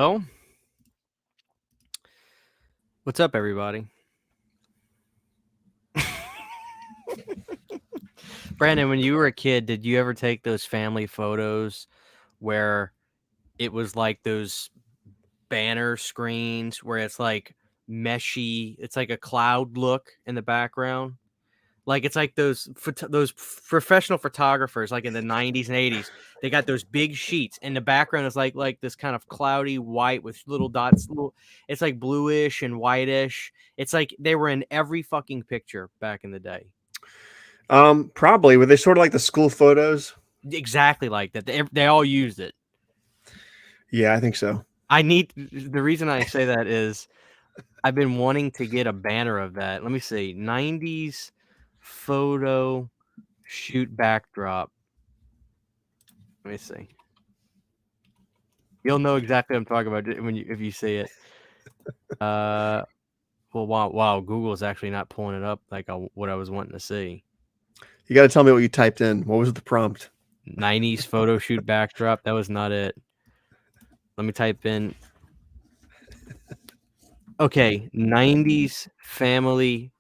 Well, what's up, everybody? Brandon, when you were a kid, did you ever take those family photos where it was like those banner screens where it's like meshy, it's like a cloud look in the background? Like it's like those professional photographers, like in the 90s and 80s, they got those big sheets, and the background is like this kind of cloudy white with little dots. It's like bluish and whitish. It's like they were in every fucking picture back in the day. Probably. Were they sort of like the school photos? Exactly like that. They all used it. Yeah, I think so. The reason I say that is I've been wanting to get a banner of that. Let me see. 90s photo shoot backdrop. Let me see. You'll know exactly what I'm talking about if you see it. Well, wow, Google is actually not pulling it up like what I was wanting to see. You got to tell me what you typed in. What was the prompt? 90s photo shoot backdrop. That was not it. Let me type in. Okay, 90s family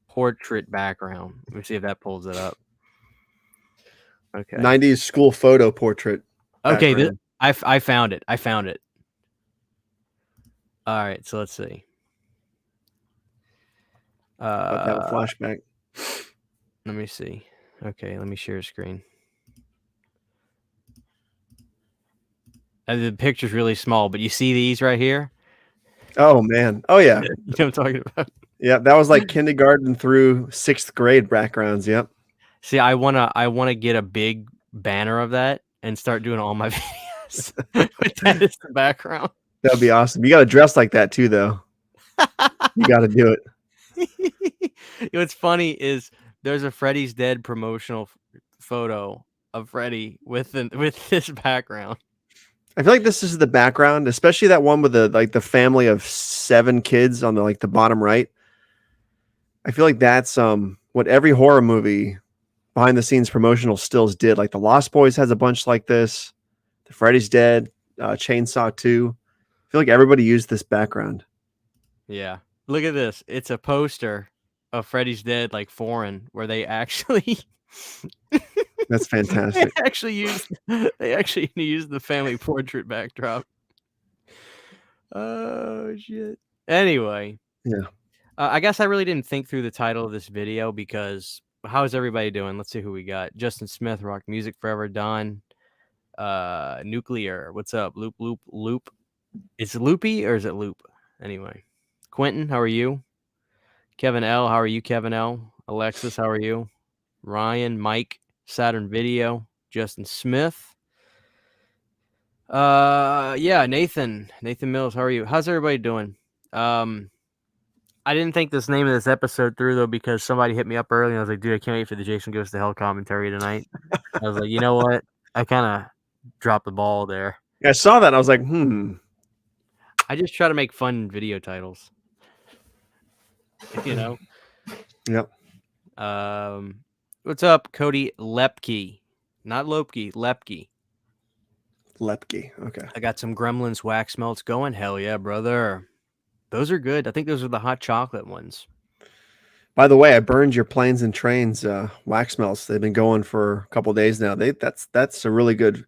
portrait background. Let me see if that pulls it up. Okay. 90s school photo portrait. Okay, I found it. I found it. All right, so let's see. About to have a flashback. Let me see. Okay, let me share screen. The picture's really small, but you see these right here? Oh, man. Oh, yeah. You know what I'm talking about? Yeah, that was like kindergarten through 6th grade backgrounds. Yep. See, I wanna get a big banner of that and start doing all my videos with that as the background. That would be awesome. You got to dress like that too, though. You got to do it. What's funny is there's a Freddy's Dead promotional photo of Freddy with this background. I feel like this is the background, especially that one with the family of 7 kids on the bottom right. I feel like that's what every horror movie behind the scenes promotional stills did. Like the Lost Boys has a bunch like this. The Freddy's Dead, Chainsaw 2. I feel like everybody used this background. Yeah. Look at this. It's a poster of Freddy's Dead, like foreign, where they actually That's fantastic. they actually used the family portrait backdrop. Oh shit. Anyway. Yeah. I guess I really didn't think through the title of this video because how's everybody doing? Let's see who we got. Justin Smith, Rock Music Forever, Don, Nuclear. What's up? Loop. Is it Loopy or is it Loop? Anyway. Quentin, how are you? Kevin L, how are you, Kevin L? Alexis, how are you? Ryan, Mike, Saturn Video, Justin Smith. Yeah, Nathan Mills, how are you? How's everybody doing? I didn't think this name of this episode through though because somebody hit me up early and I was like, dude, I can't wait for the Jason Goes to Hell commentary tonight. I was like, you know what? I kind of dropped the ball there. I saw that and I was like, I just try to make fun video titles. You know? Yep. What's up, Cody Lepke? Not Lopke, Lepke. Lepke. Okay. I got some Gremlins wax melts going. Hell yeah, brother. Those are good. I think those are the hot chocolate ones. By the way, I burned your Planes and Trains wax melts. They've been going for a couple of days now. That's a really good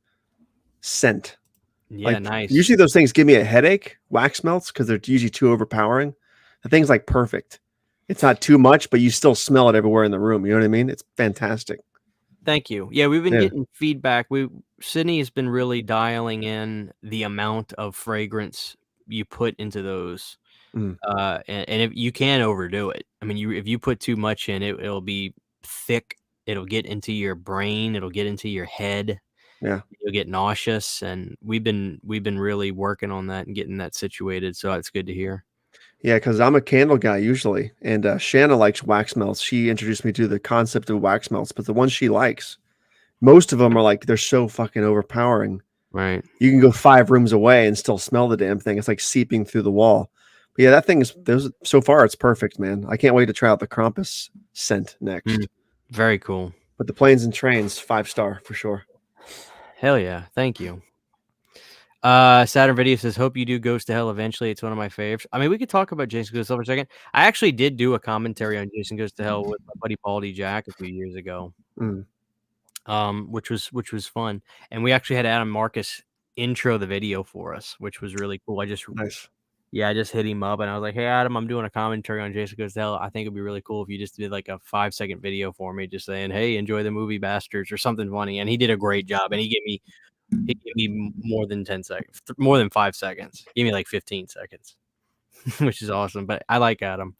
scent. Yeah, nice. Usually those things give me a headache, wax melts, because they're usually too overpowering. The thing's like perfect. It's not too much, but you still smell it everywhere in the room. You know what I mean? It's fantastic. Thank you. Yeah, we've been getting feedback. Sydney has been really dialing in the amount of fragrance you put into those. And if you can overdo it. I mean, if you put too much in it, it'll be thick. It'll get into your brain. It'll get into your head. Yeah, you'll get nauseous. And we've been really working on that and getting that situated. So it's good to hear. Yeah, because I'm a candle guy usually, and Shanna likes wax melts. She introduced me to the concept of wax melts, but the ones she likes, most of them are like they're so fucking overpowering. Right. You can go 5 rooms away and still smell the damn thing. It's like seeping through the wall. But yeah, that thing is so far it's perfect, man. I can't wait to try out the Krampus scent next. Very cool. But the Planes and Trains, 5-star for sure. Hell yeah, thank you. Saturn Video says, "Hope you do Goes to Hell eventually. It's one of my favorites." I mean, we could talk about Jason Goes to Hell for a second. I actually did do a commentary on Jason Goes to Hell with my buddy Paul D. Jack a few years ago, Mm, which was fun. And we actually had Adam Marcus intro the video for us, which was really cool. I nice. just hit him up and I was like, "Hey, Adam, I'm doing a commentary on Jason Goes to Hell. I think it'd be really cool if you just did like a 5-second video for me, just saying, 'Hey, enjoy the movie, bastards,' or something funny." And he did a great job. And he gave me more than 10 seconds, more than 5 seconds. Give me like 15 seconds, which is awesome. But I like Adam.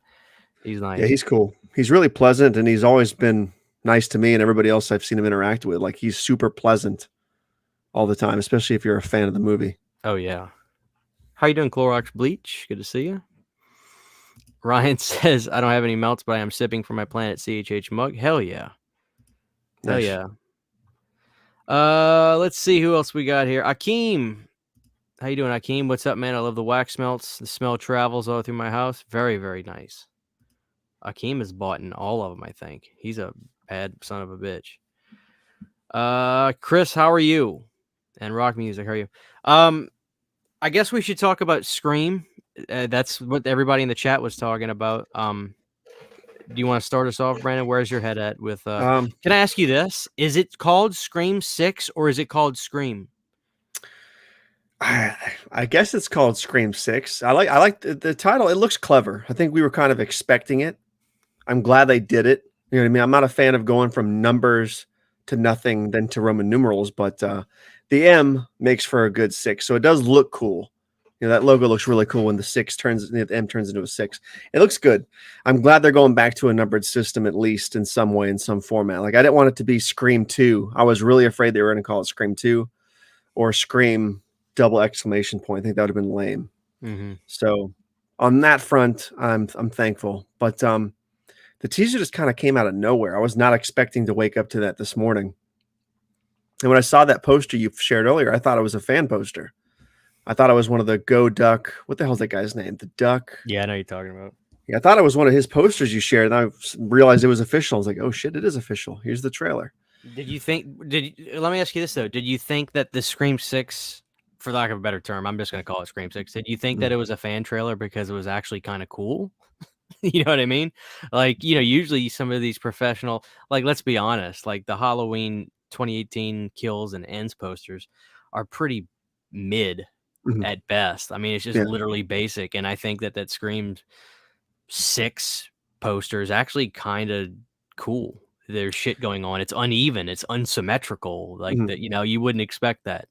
He's nice. Yeah, he's cool. He's really pleasant, and he's always been nice to me and everybody else I've seen him interact with. Like, he's super pleasant all the time, especially if you're a fan of the movie. Oh, yeah. How you doing, Clorox Bleach? Good to see you. Ryan says, "I don't have any melts, but I am sipping from my Planet CHH mug." Hell yeah. Hell Nice. yeah. Let's see who else we got here. Akeem. How you doing, Akeem? What's up, man? I love the wax melts. The smell travels all through my house. Very, very nice. Akeem has bought in all of them, I think. He's a bad son of a bitch. Chris, how are you? And Rock Music, how are you? I guess we should talk about Scream. That's what everybody in the chat was talking about. Do you want to start us off, Brandon? Where's your head at with can I ask you this? Is it called Scream 6 or is it called Scream? I guess it's called Scream 6. I like the title. It looks clever. I think we were kind of expecting it. I'm glad they did it. You know what I mean? I'm not a fan of going from numbers to nothing then to Roman numerals, but the M makes for a good 6. So it does look cool. You know, that logo looks really cool when the M turns into a 6. It looks good. I'm glad they're going back to a numbered system, at least in some way, in some format. Like, I didn't want it to be Scream 2. I was really afraid they were going to call it Scream 2 or Scream ! I think that would have been lame. Mm-hmm. So on that front, I'm thankful. But the teaser just kind of came out of nowhere. I was not expecting to wake up to that this morning. And when I saw that poster you shared earlier, I thought it was a fan poster. I thought it was one of the Go Duck. What the hell's that guy's name? The Duck. Yeah, I know you're talking about. Yeah, I thought it was one of his posters you shared, and I realized it was official. I was like, oh shit, it is official. Here's the trailer. Let me ask you this though. Did you think that the Scream 6, for lack of a better term, I'm just going to call it Scream 6. Did you think that it was a fan trailer because it was actually kind of cool? You know what I mean? Like, usually some of these professional, like, let's be honest, like the Halloween 2018 Kills and Ends posters are pretty mid at best. I mean, it's just literally basic. And I think that Scream 6 poster is actually kind of cool. There's shit going on. It's uneven. It's unsymmetrical. Like that, you wouldn't expect that,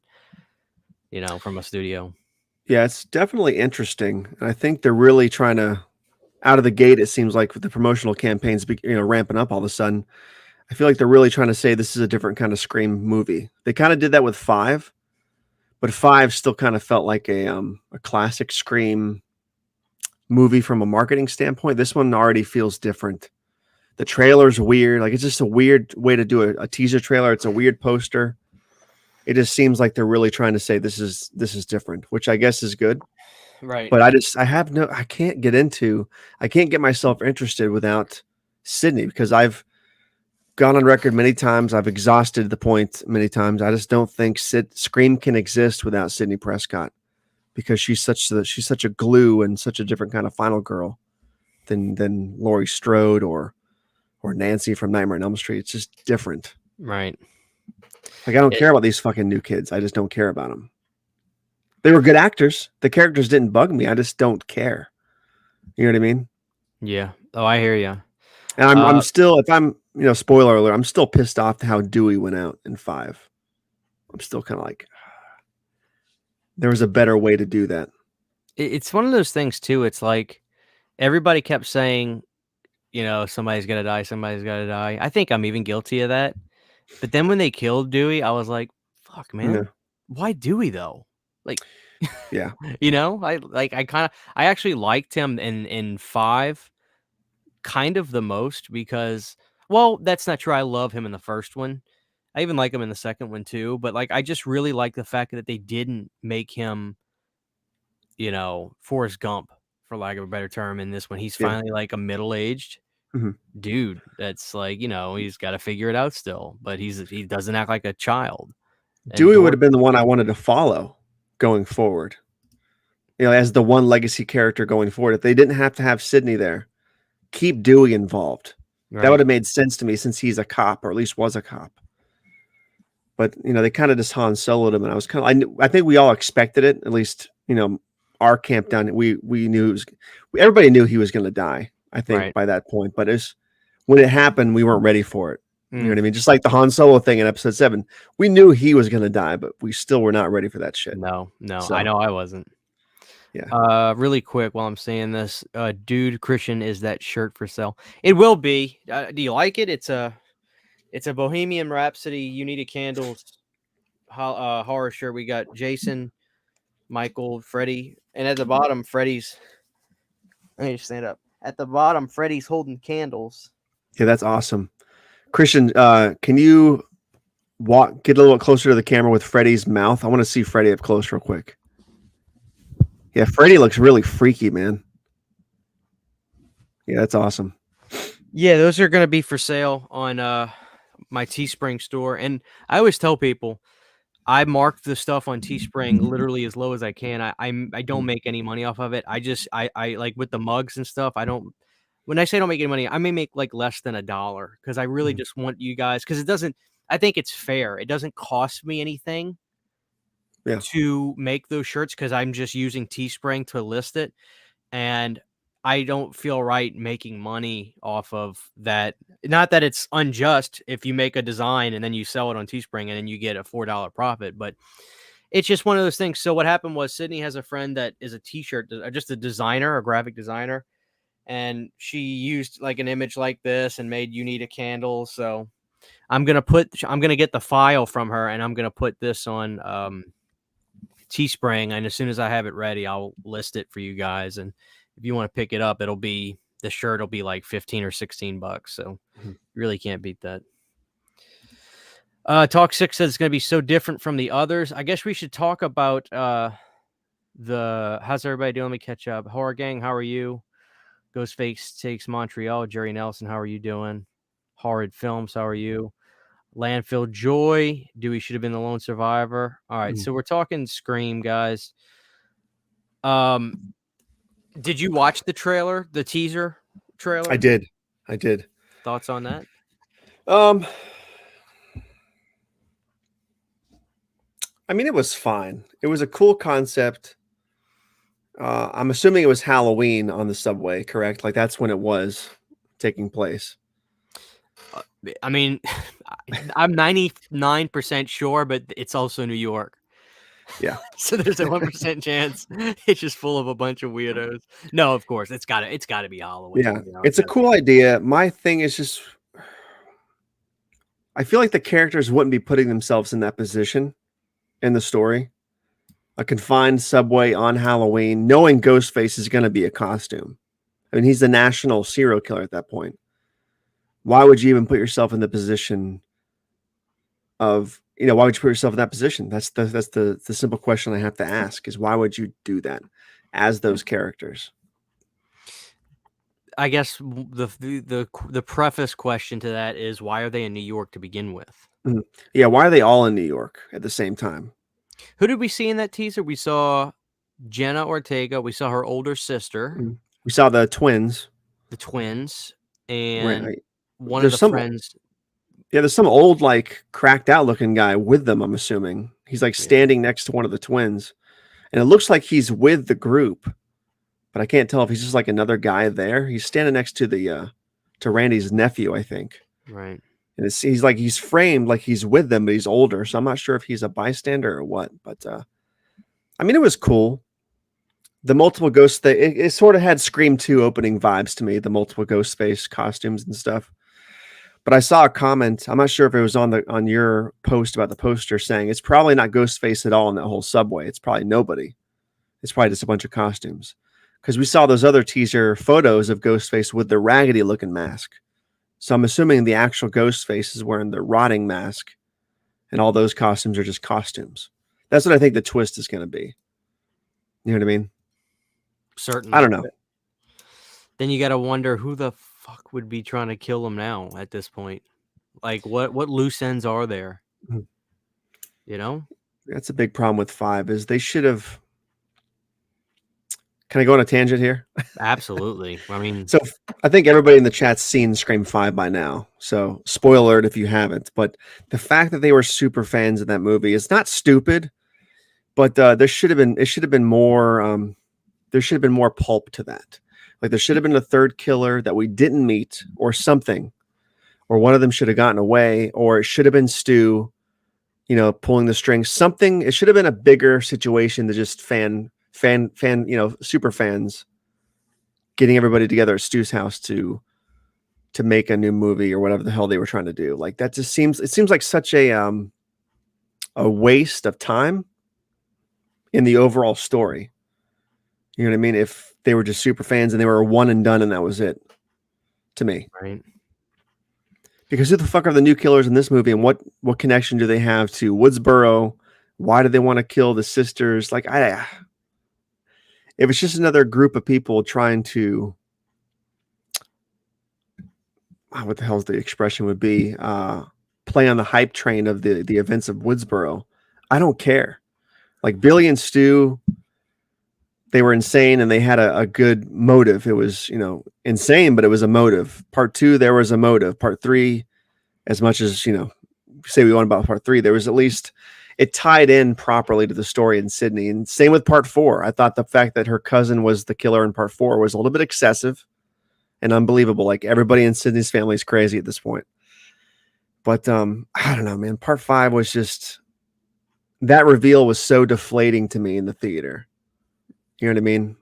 from a studio. Yeah, it's definitely interesting. And I think they're really trying to, out of the gate, it seems like with the promotional campaigns, ramping up all of a sudden, I feel like they're really trying to say this is a different kind of Scream movie. They kind of did that with 5, but 5 still kind of felt like a classic Scream movie from a marketing standpoint. This one already feels different. The trailer's weird. Like, it's just a weird way to do a teaser trailer. It's a weird poster. It just seems like they're really trying to say this is different, which I guess is good. Right. But I can't get myself interested without Sydney, because I've gone on record many times. I've exhausted the point many times. I just don't think Scream can exist without Sydney Prescott, because she's such a glue and such a different kind of final girl than Laurie Strode or Nancy from Nightmare on Elm Street. It's just different. Right. Like, I don't care about these fucking new kids. I just don't care about them. They were good actors. The characters didn't bug me. I just don't care. You know what I mean? Yeah. Oh, I hear you. And I'm still, if I'm, spoiler alert, I'm still pissed off to how Dewey went out in 5. I'm still kind of like, there was a better way to do that. It's one of those things too. It's like everybody kept saying, somebody's got to die. Somebody's got to die. I think I'm even guilty of that. But then when they killed Dewey, I was like, fuck, man. Yeah. Why Dewey though? Like, yeah. I actually liked him in 5 kind of the most, because, well, that's not true. I love him in the first one. I even like him in the second one too. But like, I just really like the fact that they didn't make him, Forrest Gump, for lack of a better term, in this one. He's finally like a middle-aged dude that's like, he's got to figure it out still, but he doesn't act like a child. Dewey would have been the one I wanted to follow. going forward. As the one legacy character going forward. If they didn't have to have Sidney there, keep Dewey involved. Right. That would have made sense to me since he's a cop, or at least was a cop. But they kind of just Han Soloed him, and I was I think we all expected it. At least our camp down. We knew everybody knew he was going to die. I think by that point, but when it happened, we weren't ready for it. You know what I mean? Just like the Han Solo thing in Episode 7, we knew he was going to die, but we still were not ready for that shit. No, so, I know I wasn't. Yeah. Really quick while I'm saying this, dude, Christian, is that shirt for sale? It will be. Do you like it? It's a Bohemian Rhapsody You Need a Candles horror shirt. We got Jason, Michael, Freddie, and at the bottom, Freddie's. Let me stand up. At the bottom, Freddie's holding candles. Yeah, that's awesome. Christian, can you get a little closer to the camera with Freddie's mouth? I want to see Freddie up close real quick. Yeah, Freddie looks really freaky, man. Yeah, that's awesome. Yeah, those are going to be for sale on my Teespring store. And I always tell people, I mark the stuff on Teespring literally as low as I can. I don't make any money off of it. I like with the mugs and stuff. When I say I don't make any money, I may make like less than $1 because I really just want you guys, because I think it's fair. It doesn't cost me anything to make those shirts because I'm just using Teespring to list it. And I don't feel right making money off of that. Not that it's unjust if you make a design and then you sell it on Teespring and then you get a $4 profit, but it's just one of those things. So what happened was Sydney has a friend that is a t-shirt, just a designer, a graphic designer. And she used like an image like this and made You Need a Candle. So I'm going to get the file from her and I'm going to put this on Teespring. And as soon as I have it ready, I'll list it for you guys. And if you want to pick it up, the shirt will be like 15 or 16 bucks. So you really can't beat that. Talk 6 says it's going to be so different from the others. I guess we should talk about how's everybody doing? Let me catch up. Horror Gang, how are you? Ghostface Takes Montreal. Jerry Nelson, how are you doing? Horrid Films, how are you? Landfill Joy, Dewey should have been the lone survivor. All right, so we're talking Scream, guys. Did you watch the trailer, the teaser trailer? I did. Thoughts on that? I mean, it was fine. It was a cool concept. I'm assuming it was Halloween on the subway, correct? Like that's when it was taking place. I mean, I'm 99% sure, but it's also New York. Yeah. So there's a 1% chance it's just full of a bunch of weirdos. No, of course, it's gotta be Halloween. Yeah, it's a cool idea. My thing is just, I feel like the characters wouldn't be putting themselves in that position in the story. A confined subway on Halloween, knowing Ghostface is going to be a costume. I mean, he's the national serial killer at that point. Why would you even put yourself in the position of, why would you put yourself in that position? That's the simple question I have to ask is why would you do that as those characters? I guess the preface question to that is why are they in New York to begin with? Yeah, why are they all in New York at the same time? Who did we see in that teaser? We saw Jenna Ortega. We saw her older sister. We saw the twins. And one There's of the friends. Yeah, there's some old, like, cracked out looking guy with them, I'm assuming. He's like standing next to one of the twins. And it looks like he's with the group. But I can't tell if he's just like another guy there. He's standing next to to Randy's nephew, I think. Right. And he's framed like he's with them, but he's older. So I'm not sure if he's a bystander or what. But I mean, it was cool. The multiple ghosts, it sort of had Scream 2 opening vibes to me, the multiple ghost face costumes and stuff. But I saw a comment, I'm not sure if it was on your post about the poster, saying it's probably not Ghostface at all in that whole subway. It's probably nobody. It's probably just a bunch of costumes. Because we saw those other teaser photos of Ghostface with the raggedy looking mask. So I'm assuming the actual Ghostface is wearing the rotting mask and all those costumes are just costumes. That's what I think the twist is going to be. You know what I mean? Certainly. I don't know. Then you got to wonder who the fuck would be trying to kill him now at this point. Like what loose ends are there? You know? That's a big problem with 5 is they should have. Can I go on a tangent here? Absolutely. I mean, So I think everybody in the chat's seen Scream 5 by now. So spoiler alert if you haven't. But the fact that they were super fans of that movie is not stupid, but there should have been it should have been more there should have been more pulp to that. Like there should have been a third killer that we didn't meet or something, or one of them should have gotten away, or it should have been Stu, pulling the strings. Something. It should have been a bigger situation than just super fans getting everybody together at Stu's house to make a new movie or whatever the hell they were trying to do. Like that just seems like such a waste of time in the overall story. You know what I mean? If they were just super fans and they were a one and done and that was it, to me. right. Because who the fuck are the new killers in this movie, and what connection do they have to Woodsboro? Why do they want to kill the sisters? Like if it's just another group of people trying to, what the hell the expression would be, play on the hype train of the events of Woodsboro, I don't care. Like Billy and Stu, they were insane and they had a good motive. It was, insane, but it was a motive. Part 2, there was a motive. Part 3, as much as, say we want about part 3, there was at least it tied in properly to the story in Sydney. And same with part 4. I thought the fact that her cousin was the killer in part 4 was a little bit excessive and unbelievable. Like everybody in Sydney's family is crazy at this point. But I don't know, man. Part 5 was just, that reveal was so deflating to me in the theater. You know what I mean?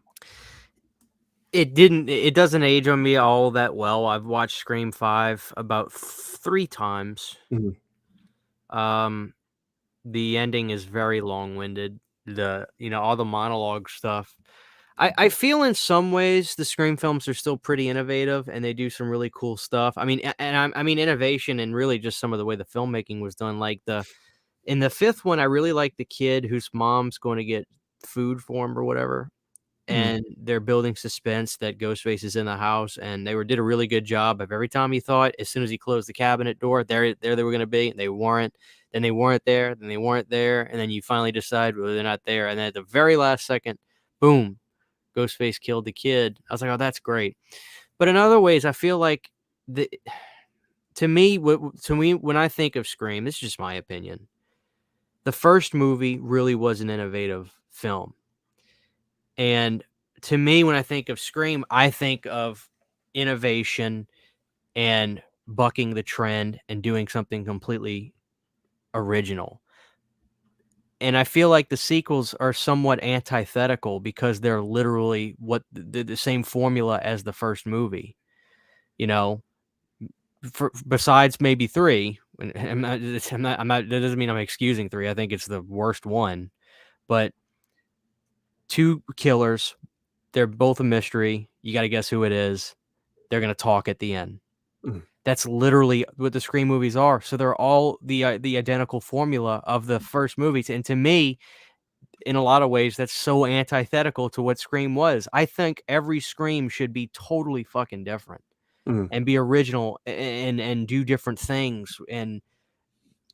It doesn't age on me all that well. I've watched Scream 5 about 3 times. Mhm. The ending is very long-winded. All the monologue stuff. I feel in some ways the Scream films are still pretty innovative and they do some really cool stuff. I mean, I mean innovation and really just some of the way the filmmaking was done. Like in the 5th one, I really like the kid whose mom's going to get food for him or whatever, Mhm. and they're building suspense that Ghostface is in the house, and did a really good job of every time he thought, as soon as he closed the cabinet door, there they were going to be, and they weren't. Then they weren't there. Then they weren't there, and then you finally decide, well, they're not there, and then at the very last second, boom, Ghostface killed the kid. I was like, oh, that's great. But in other ways, I feel like the to me, when I think of Scream, this is just my opinion. The first movie really was an innovative film. And to me, when I think of Scream, I think of innovation and bucking the trend and doing something completely original. And I feel like the sequels are somewhat antithetical because they're literally the same formula as the first movie. You know, besides maybe 3, that doesn't mean I'm excusing 3. I think it's the worst one, but 2 killers, they're both a mystery. You got to guess who it is. They're going to talk at the end. Mhm. That's literally what the Scream movies are. So they're all the identical formula of the first movies. And to me, in a lot of ways, that's so antithetical to what Scream was. I think every Scream should be totally fucking different Mhm. and be original and do different things. And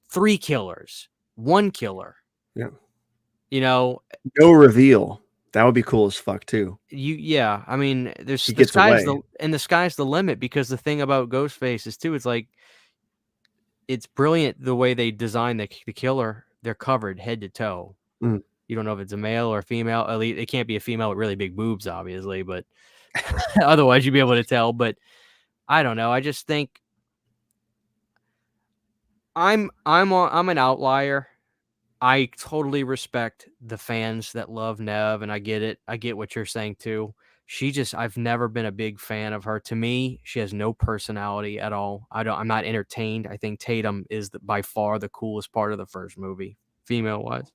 3 killers, 1 killer, Yeah. you know, No reveal. That would be cool as fuck too. yeah. I mean, He gets away. the sky's the limit, because the thing about Ghostface is too, it's like, it's brilliant the way they design the killer. They're covered head to toe. Mhm. You don't know if it's a male or a female. At least it can't be a female with really big boobs, obviously, but otherwise you'd be able to tell. But I don't know. I just think I'm an outlier. I totally respect the fans that love Nev, and I get it. I get what you're saying too. I've never been a big fan of her. To me, she has no personality at all. I'm not entertained. I think Tatum is by far the coolest part of the first movie, female wise.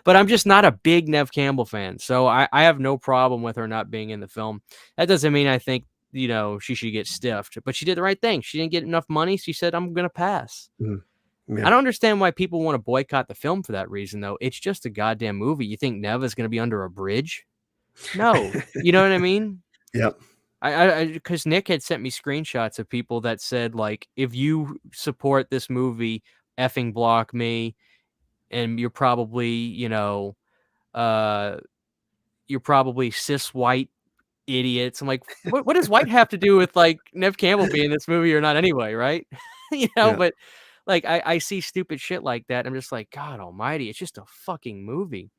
But I'm just not a big Nev Campbell fan. So I have no problem with her not being in the film. That doesn't mean I think, she should get stiffed, but she did the right thing. She didn't get enough money. She said, I'm going to pass. Mhm. I Yeah. don't understand why people want to boycott the film for that reason, though. It's just a goddamn movie. You think Nev is going to be under a bridge? No. You know what I mean? Yep. Because Nick had sent me screenshots of people that said, like, if you support this movie, effing block me. and you're probably, uh, you're probably cis white idiots. I'm like, what does white have to do with like Nev Campbell being in this movie or not anyway, right? Yeah. But like I see stupid shit like that. I'm just like, God almighty, it's just a fucking movie.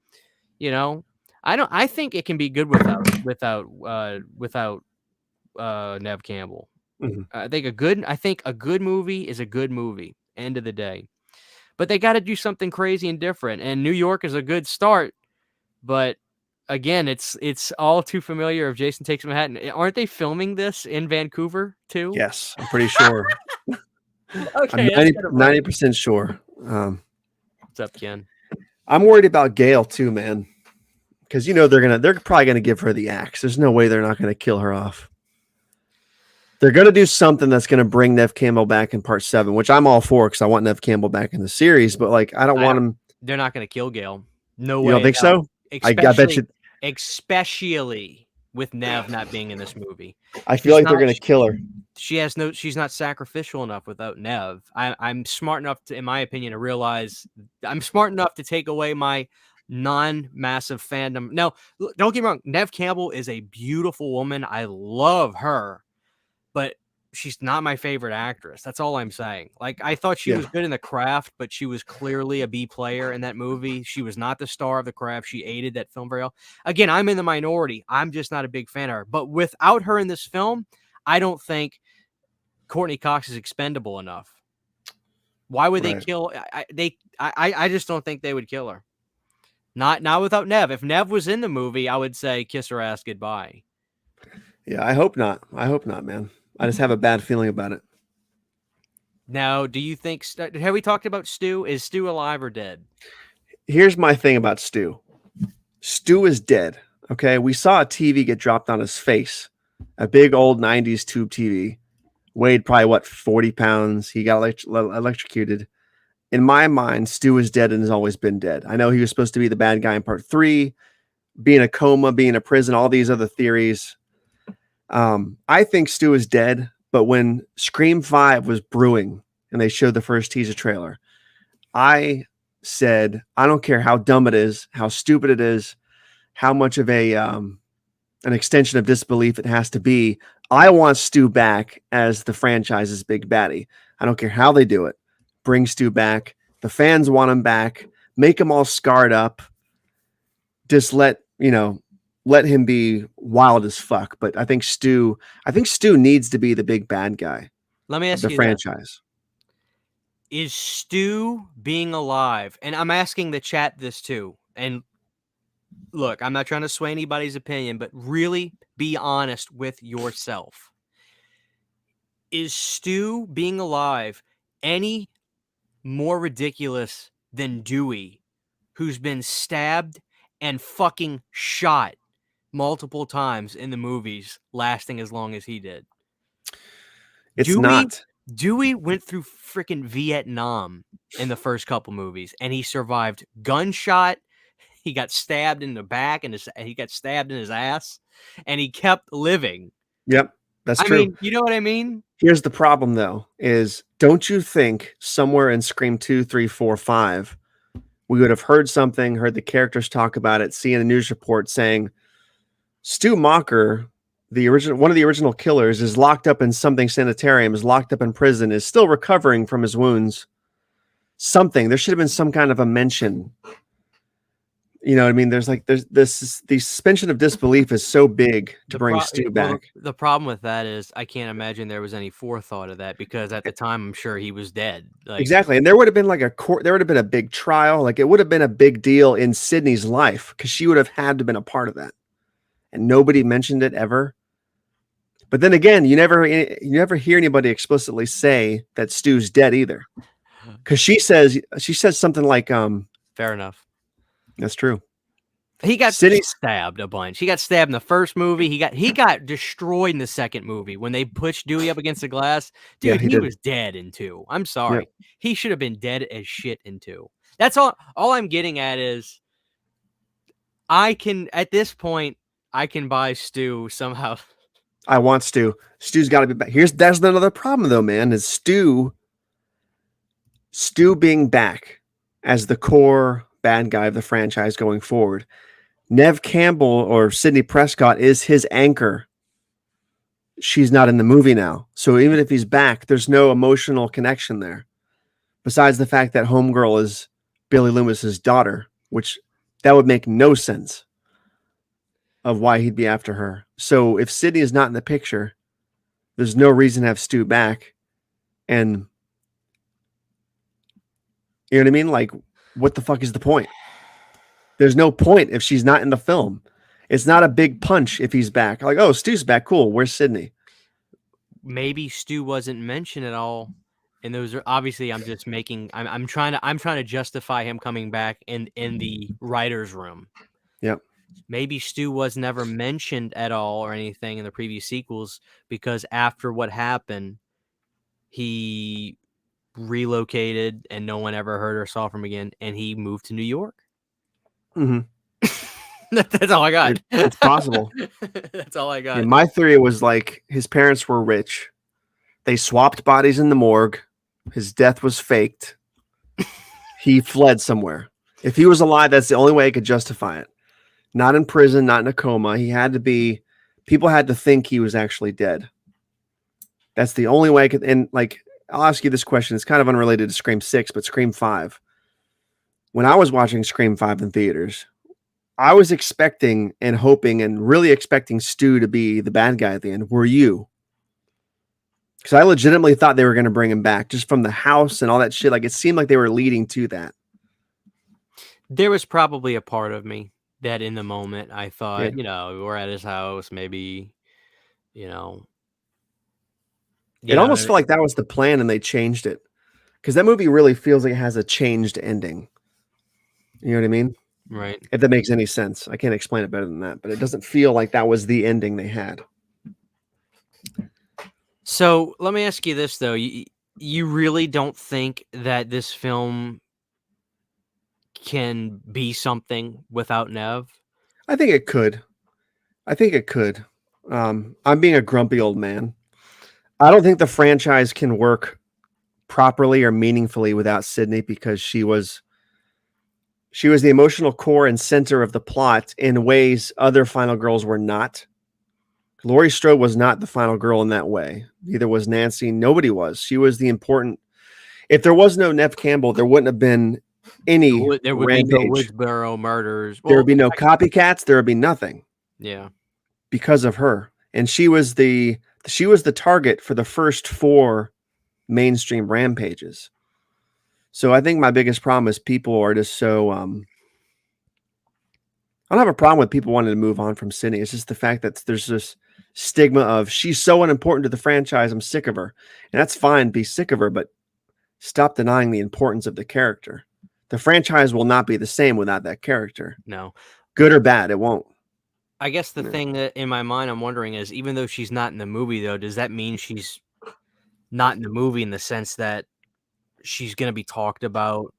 You know? I think it can be good without Nev Campbell. Mhm. I think a good movie is a good movie, end of the day. But they gotta do something crazy and different. And New York is a good start, but again, it's all too familiar of Jason Takes Manhattan. Aren't they filming this in Vancouver too? Yes, I'm pretty sure. I'm Okay, that's kind of right. 90% sure. What's up, Ken? I'm worried about Gail too, man. Because they're probably gonna give her the axe. There's no way they're not gonna kill her off. They're gonna do something that's gonna bring Nev Campbell back in part 7, which I'm all for because I want Nev Campbell back in the series. But like, I don't want him. They're not gonna kill Gail. No You don't way in think hell. so? I bet you. Especially with Nev not being in this movie. I feel like they're gonna kill her. She's not sacrificial enough without Nev. I'm smart enough to, in my opinion, to realize I'm smart enough to take away my non-massive fandom. Now, don't get me wrong, Nev Campbell is a beautiful woman. I love her, but she's not my favorite actress. That's all I'm saying. Like, I thought she was good in The Craft, but she was clearly a B player in that movie. She was not the star of The Craft. She aided that film very well. Again, I'm in the minority. I'm just not a big fan of her. But without her in this film, I don't think Courtney Cox is expendable enough. Why would they kill? I just don't think they would kill her. Not without Nev. If Nev was in the movie, I would say kiss her ass goodbye. Yeah, I hope not. I hope not, man. I just have a bad feeling about it. Now, do you think, have we talked about Stu? Is Stu alive or dead? Here's my thing about Stu. Stu is dead. Okay. We saw a TV get dropped on his face, a big old 90s tube TV. Weighed probably 40 pounds. He got electrocuted. In my mind, Stu is dead and has always been dead. I know he was supposed to be the bad guy in part 3, be in a coma, be in a prison, all these other theories. I think Stu is dead, but when Scream 5 was brewing and they showed the first teaser trailer, I said, I don't care how dumb it is, how stupid it is, how much of an extension of disbelief it has to be. I want Stu back as the franchise's big baddie. I don't care how they do it. Bring Stu back. The fans want him back. Make him all scarred up. Just let him be wild as fuck. But I think Stu needs to be the big bad guy. Let me ask you the franchise. Is Stu being alive? And I'm asking the chat this too. And look, I'm not trying to sway anybody's opinion, but really be honest with yourself. Is Stu being alive any more ridiculous than Dewey, who's been stabbed and fucking shot multiple times in the movies, lasting as long as he did? Dewey went through freaking Vietnam in the first couple movies, and he survived gunshot. He got stabbed in the back, and he got stabbed in his ass, and he kept living. Yep, that's true. I mean, you know what I mean? Here's the problem, though, is don't you think somewhere in Scream 2, 3, 4, 5, we would have heard something, heard the characters talk about it, seen a news report saying Stu Macher, one of the original killers, is locked up in something sanitarium, is locked up in prison, is still recovering from his wounds. Something. There should have been some kind of a mention. You know what I mean? The suspension of disbelief is so big to bring Stu back. The problem with that is I can't imagine there was any forethought of that, because at the time I'm sure he was dead. Exactly. And there would have been there would have been a big trial. Like, it would have been a big deal in Sydney's life, because she would have had to have been a part of that. And nobody mentioned it ever. But then again, you never hear anybody explicitly say that Stu's dead either. Because she says something like, fair enough. That's true. He got stabbed a bunch. He got stabbed in the first movie. He got destroyed in the second movie when they pushed Dewey up against the glass. Dude, he was dead in 2. I'm sorry. Yeah. He should have been dead as shit in 2. That's all I'm getting at is at this point, I can buy Stu somehow. I want Stu. Stu's got to be back. That's another problem though, man, is Stu being back as the core bad guy of the franchise going forward. Nev Campbell or Sidney Prescott is his anchor. She's not in the movie now. So even if he's back, there's no emotional connection there. Besides the fact that Homegirl is Billy Loomis's daughter, which that would make no sense of why he'd be after her. So if Sidney is not in the picture, there's no reason to have Stu back. And you know what I mean? Like, what the fuck is the point? There's no point if she's not in the film. It's not a big punch if he's back. Like, oh, Stu's back. Cool. Where's Sidney? Maybe Stu wasn't mentioned at all. And those are obviously I'm trying to justify him coming back in the writer's room. Yep. Maybe Stu was never mentioned at all or anything in the previous sequels because after what happened, he relocated and no one ever heard or saw from him again, and he moved to New York. Mm-hmm. That's all I got. It's possible. That's all I got. Yeah, my theory was like his parents were rich. They swapped bodies in the morgue. His death was faked. He fled somewhere. If he was alive, that's the only way I could justify it. Not in prison, not in a coma. He had to be, people had to think he was actually dead. That's the only way I could, and like, I'll ask you this question. It's kind of unrelated to Scream 6, but Scream 5. When I was watching Scream 5 in theaters, I was expecting and hoping and really expecting Stu to be the bad guy at the end. Were you? Because I legitimately thought they were going to bring him back just from the house and all that shit. Like, it seemed like they were leading to that. There was probably a part of me that in the moment I thought, Yeah. you know, we're at his house, maybe, you know. It almost felt like that was the plan and they changed it. Because that movie really feels like it has a changed ending. You know what I mean? Right. If that makes any sense. I can't explain it better than that, but it doesn't feel like that was the ending they had. So let me ask you this, though. You really don't think that this film can be something without Nev? I think it could. I'm being a grumpy old man. I don't think the franchise can work properly or meaningfully without Sidney because she was the emotional core and center of the plot in ways other final girls were not. Laurie Strode was not the final girl in that way. Neither was Nancy. Nobody was. She was the important. If there was no Nev Campbell, there wouldn't have been any There would rampage. be no Woodsboro murders. There would be no copycats. There would be nothing. Yeah. Because of her. And she was the target for the first 4 mainstream rampages. So I think my biggest problem is people are just so I don't have a problem with people wanting to move on from Sidney. It's just the fact that there's this stigma of she's so unimportant to the franchise, I'm sick of her. And that's fine, be sick of her, but stop denying the importance of the character. The franchise will not be the same without that character. No. Good or bad, it won't. I guess the thing that in my mind I'm wondering is, even though she's not in the movie, though, does that mean she's not in the movie in the sense that she's going to be talked about?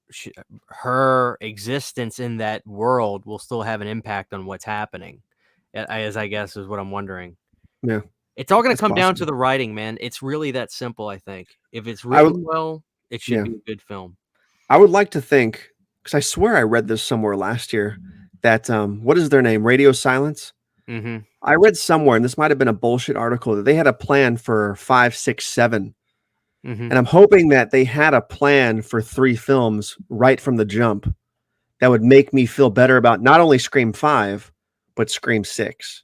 Her existence in that world will still have an impact on what's happening, as I guess is what I'm wondering. Yeah. It's all going to come down to the writing, man. It's really that simple, I think. If it's written well, it should be a good film. I would like to think, because I swear I read this somewhere last year, that what is their name? Radio Silence. Mm-hmm. I read somewhere, and this might have been a bullshit article, that they had a plan for 5, 6, 7. Mm-hmm. And I'm hoping that they had a plan for 3 films right from the jump that would make me feel better about not only Scream 5, but Scream 6.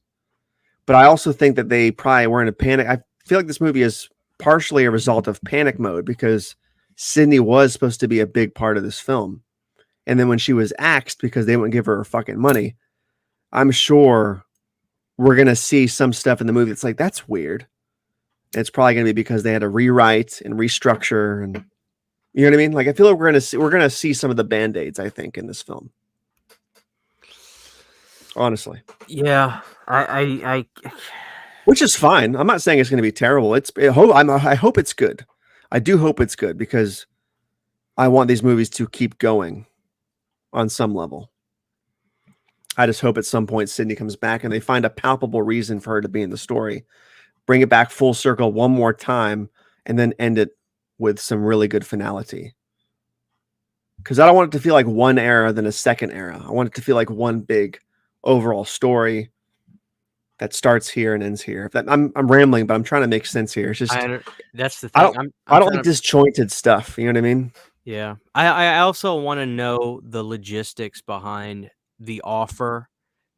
But I also think that they probably were in a panic. I feel like this movie is partially a result of panic mode because Sidney was supposed to be a big part of this film. And then when she was axed because they wouldn't give her fucking money, I'm sure we're going to see some stuff in the movie that's like, that's weird. It's probably going to be because they had to rewrite and restructure, and you know what I mean? Like, I feel like we're going to see some of the band-aids, I think, in this film. Honestly. Yeah. I Which is fine. I'm not saying it's going to be terrible. I hope it's good. I do hope it's good because I want these movies to keep going on some level. I just hope at some point Sidney comes back and they find a palpable reason for her to be in the story. Bring it back full circle one more time, and then end it with some really good finality. because I don't want it to feel like one era than a second era. I want it to feel like one big overall story that starts here and ends here. If that, I'm rambling, but I'm trying to make sense here. It's just That's the I thing. don't I I'm don't trying like to. disjointed stuff. You know what I mean? Yeah. I also want to know the logistics behind the offer.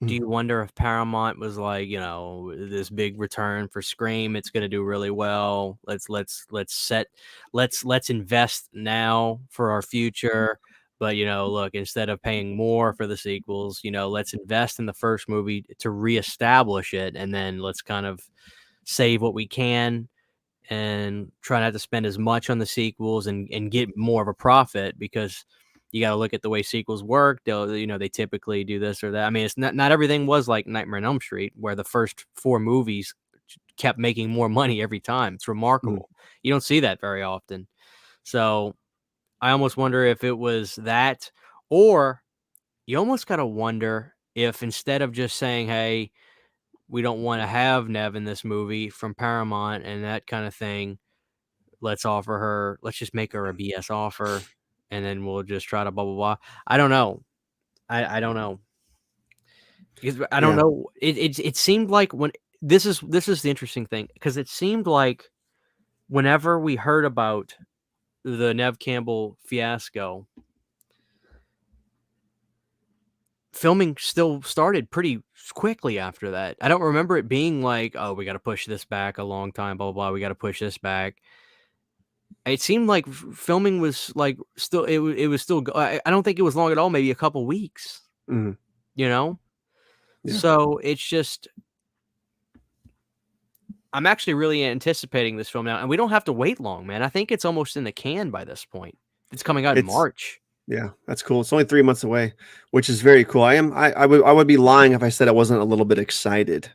Do Mm. you wonder if Paramount was like, this big return for Scream, it's going to do really well. Let's invest now for our future. But, look, instead of paying more for the sequels, let's invest in the first movie to reestablish it, and then let's kind of save what we can and try not to spend as much on the sequels and get more of a profit, because you got to look at the way sequels work. They typically do this or that. I mean, it's not everything was like Nightmare on Elm Street, where the first 4 movies kept making more money every time. It's Mm. remarkable. You don't see that very often. So I almost wonder if it was that, or you almost got to wonder if, instead of just saying, hey, we don't want to have Nev in this movie from Paramount and that kind of thing, let's just make her a BS offer, and then we'll just try to blah, blah, blah. I don't know. I don't know. Because I don't Yeah. know. It seemed like when this is the interesting thing, because it seemed like whenever we heard about the Nev Campbell fiasco, filming still started pretty quickly after that. I don't remember it being like, oh, we got to push this back a long time, blah, blah, blah. We got to push this back. It seemed like filming was like still it was still I don't think it was long at all, maybe a couple weeks, Mm. you know? Yeah. So it's just I'm actually really anticipating this film now, and we don't have to wait long, man. I think it's almost in the can by this point. It's coming out in It's March. Yeah, that's cool. It's only 3 months away, which is very cool. I would be lying if I said I wasn't a little bit excited.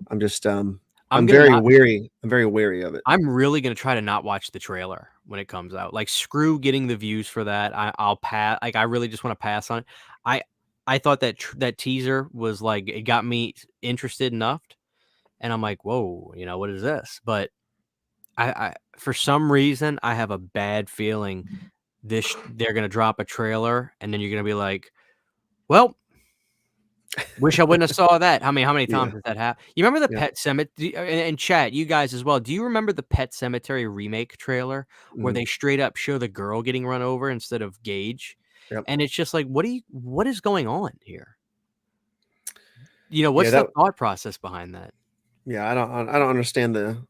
I'm just I'm gonna not I'm very wary of it. I'm really gonna try to not watch the trailer when it comes out. Like, screw getting the views for that. I'll pass. Like, I really just want to pass on it. I I thought that teaser was like, it got me interested enough, and I'm like, whoa, what is this? But I for some reason I have a bad feeling they're gonna drop a trailer, and then you're gonna be like, well, wish I wouldn't have saw that. How many Yeah, times has that happened? You remember the yeah. Pet Cemetery, and chat, you guys as well. Do you remember the Pet Cemetery remake trailer where Mhm. they straight up show the girl getting run over instead of Gage? Yep. And it's just like, what is going on here? Yeah, What's the that thought process behind that? yeah, I don't understand the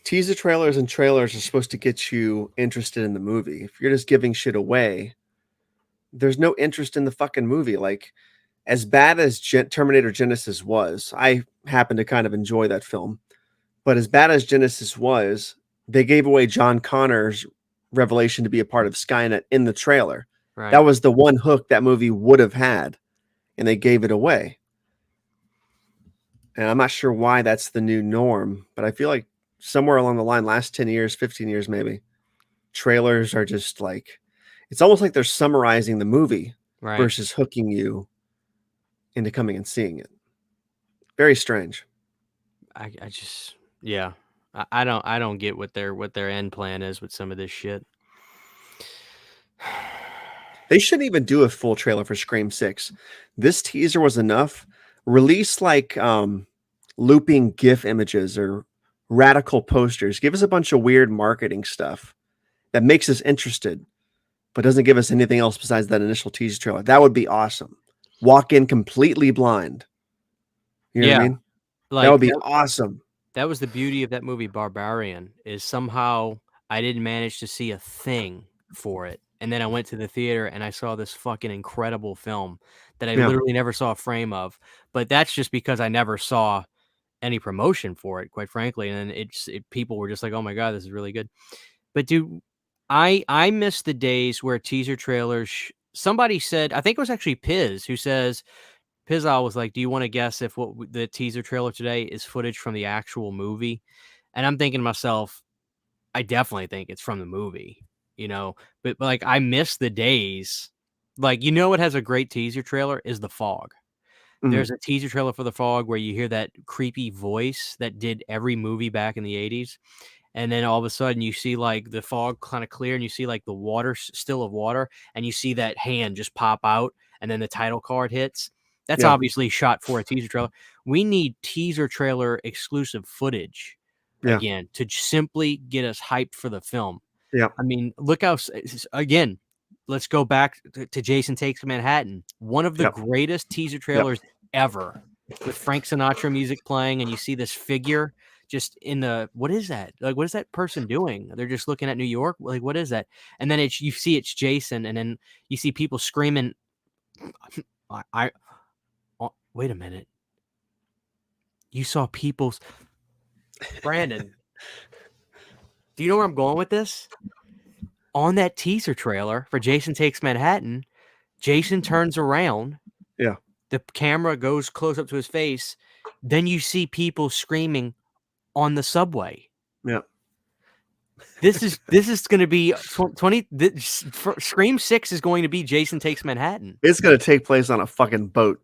teaser trailers, and trailers are supposed to get you interested in the movie. If you're just giving shit away, there's no interest in the fucking movie. Like, as bad as Terminator Genesis was, I happen to kind of enjoy that film. But as bad as Genesis was, they gave away John Connor's revelation to be a part of Skynet in the trailer. That Right. was the one hook that movie would have had, and they gave it away. And I'm not sure why that's the new norm, but I feel like somewhere along the line, last 10 years, 15 years maybe, trailers are just like, it's almost like they're summarizing the movie Right. versus hooking you into coming and seeing it. Very strange. I just, yeah. I don't get what their end plan is with some of this shit. They shouldn't even do a full trailer for Scream 6. This teaser was enough. Release like looping GIF images or radical posters. Give us a bunch of weird marketing stuff that makes us interested, but doesn't give us anything else besides that initial teaser trailer. That would be awesome. Walk in completely blind. You know what I Yeah, mean? That like would be awesome. that was the beauty of that movie Barbarian, is somehow I didn't manage to see a thing for it, and then I went to the theater and I saw this fucking incredible film that I Yeah. literally never saw a frame of, but that's just because I never saw any promotion for it, quite frankly, and then people were just like, "Oh my god, this is really good." But dude, I miss the days where teaser trailers somebody said, I think it was actually Piz, who says, Pizzle was like, "Do you wanna guess if the teaser trailer today is footage from the actual movie?" And I'm thinking to myself, I definitely think it's from the movie, but, like, I miss the days, like, what has a great teaser trailer is The Fog. Mhm. There's a teaser trailer for The Fog where you hear that creepy voice that did every movie back in the '80s, and then all of a sudden you see like the fog kind of clear, and you see like the water still of water, and you see that hand just pop out, and then the title card hits. That's Yeah. obviously shot for a teaser trailer. We need teaser trailer exclusive footage Yeah. again to simply get us hyped for the film. Yeah. I mean, look how, again, let's go back to Jason Takes Manhattan, one of the Yep. greatest teaser Yep. trailers ever, with Frank Sinatra music playing, and you see this figure just in the, what is that? Like, what is that person doing? They're just looking at New York. Like, what is that? And then you see it's Jason, and then you see people screaming. Wait a minute. You saw people's Brandon. Do you know where I'm going with this? On that teaser trailer for Jason Takes Manhattan, Jason turns around. Yeah. The camera goes close up to his face. Then you see people screaming on the subway. Yeah. This is going to be 20. Scream 6 is going to be Jason Takes Manhattan. It's going to take place on a fucking boat.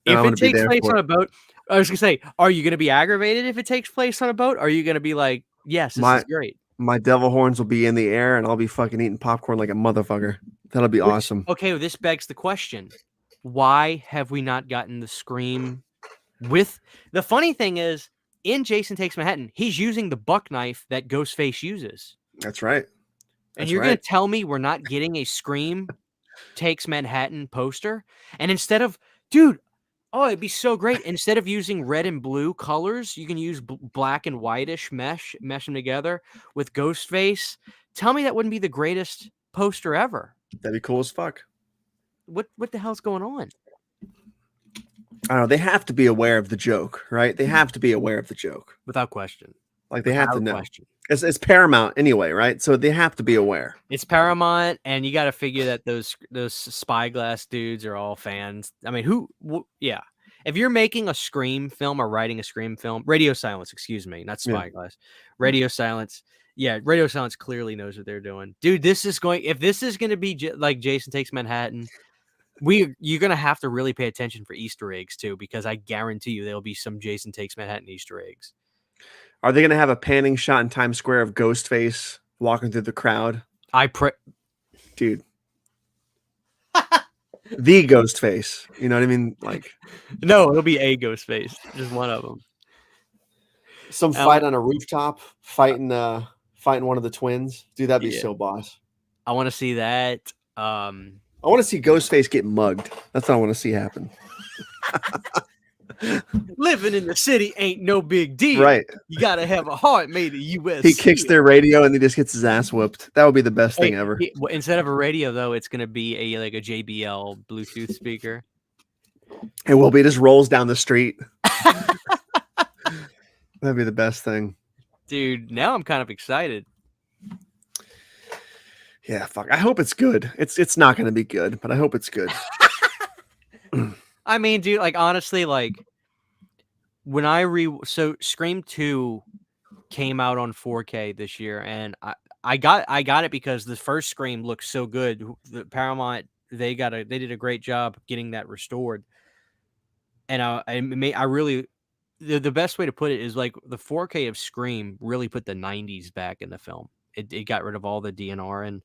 If it takes place on a boat, I was going to say, are you going to be aggravated if it takes place on a boat? Or are you going to be like, yes, this is great? My devil horns will be in the air, and I'll be fucking eating popcorn like a motherfucker. That'll be awesome. Okay, well, this begs the question. Why have we not gotten the Scream with... The funny thing is, in Jason Takes Manhattan, he's using the buck knife that Ghostface uses. That's right. And you're going to tell me we're not getting a Scream Takes Manhattan poster? And instead of... Dude... Oh, it'd be so great. Instead of using red and blue colors, you can use black and whitish mesh them together with Ghostface. Tell me that wouldn't be the greatest poster ever. That'd be cool as fuck. What the hell's going on? I don't know. They have to be aware of the joke, right? They have to be aware of the joke. Without question. Like they have to know. It's Paramount anyway, right? So they have to be aware. It's Paramount, and you got to figure that those Spyglass dudes are all fans. I mean, yeah. If you're making a Scream film or writing a Scream film, Radio Silence, excuse me, not Spyglass. Yeah. Radio Silence. Yeah, Radio Silence clearly knows what they're doing. Dude, if this is going to be like Jason Takes Manhattan, you're going to have to really pay attention for Easter eggs too, because I guarantee you there'll be some Jason Takes Manhattan Easter eggs. Are they going to have a panning shot in Times Square of Ghostface walking through the crowd? Dude. The Ghostface. You know what I mean? Like, no, it'll be a Ghostface. Just one of them. Some fight on a rooftop, fighting one of the twins. Dude, that'd be so boss. I want to see that. I want to see Ghostface get mugged. That's what I want to see happen. Living in the city ain't no big deal. Right. You got to have a heart made of U.S. He kicks their radio and he just gets his ass whooped. That would be the best thing ever. Instead of a radio, though, it's going to be a JBL Bluetooth speaker. It will be. Just rolls down the street. That'd be the best thing. Dude, now I'm kind of excited. Yeah, fuck. I hope it's good. It's not going to be good, but I hope it's good. I mean, dude, like, honestly, like, when so Scream 2 came out on 4K this year, and I got it because the first Scream looked so good. The Paramount, they did a great job getting that restored. And I really, the best way to put it is like the 4K of Scream really put the 90s back in the film. It got rid of all the DNR and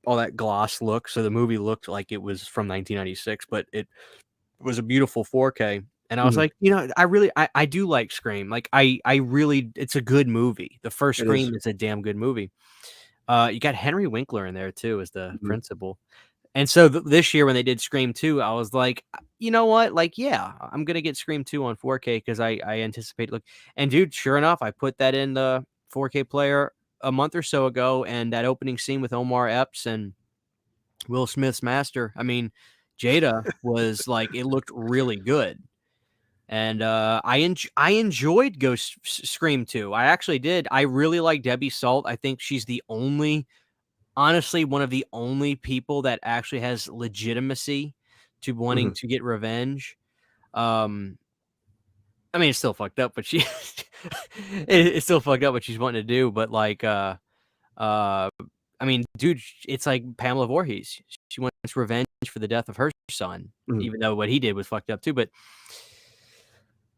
all that gloss look, so the movie looked like it was from 1996, but it was a beautiful 4K. And I was like, you know, I do like Scream. Like I really, it's a good movie. The first Scream is a damn good movie. You got Henry Winkler in there too as the principal. And so this year when they did Scream 2, I was like, you know what? Like, yeah, I'm going to get Scream 2 on 4K because I anticipate and dude, sure enough, I put that in the 4K player a month or so ago, and that opening scene with Omar Epps and Will Smith's master, I mean, Jada was like, it looked really good. And I enjoyed Scream 2. I actually did. I really like Debbie Salt. I think she's honestly one of the only people that actually has legitimacy to wanting to get revenge. I mean, it's still fucked up, but it's still fucked up what she's wanting to do. But like, I mean, dude, it's like Pamela Voorhees. She wants revenge for the death of her son, even though what he did was fucked up too. But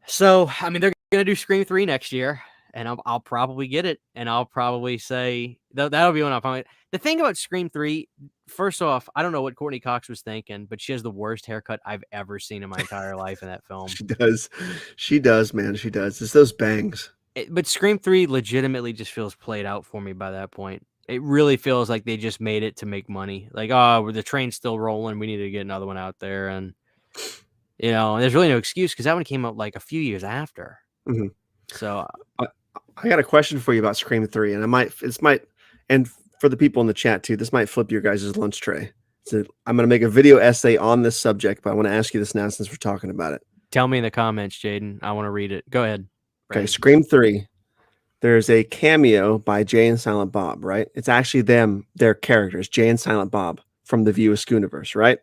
so, I mean, they're gonna do Scream 3 next year, and I'll probably get it, and I'll probably say that'll be when I'll find it. The thing about Scream 3, first off, I don't know what Courtney Cox was thinking, but she has the worst haircut I've ever seen in my entire life in that film. She does. She does, man. She does. It's those bangs. But Scream 3 legitimately just feels played out for me by that point. It really feels like they just made it to make money. Like, oh, the train's still rolling. We need to get another one out there. And, there's really no excuse because that one came out like a few years after. Mm-hmm. So I got a question for you about Scream 3, and and for the people in the chat too, this might flip your guys' lunch tray. So I'm going to make a video essay on this subject, but I want to ask you this now since we're talking about it. Tell me in the comments, Jaden. I want to read it. Go ahead. Okay, Scream 3. There's a cameo by Jay and Silent Bob, right? It's actually their characters, Jay and Silent Bob from the View Askew-niverse, right?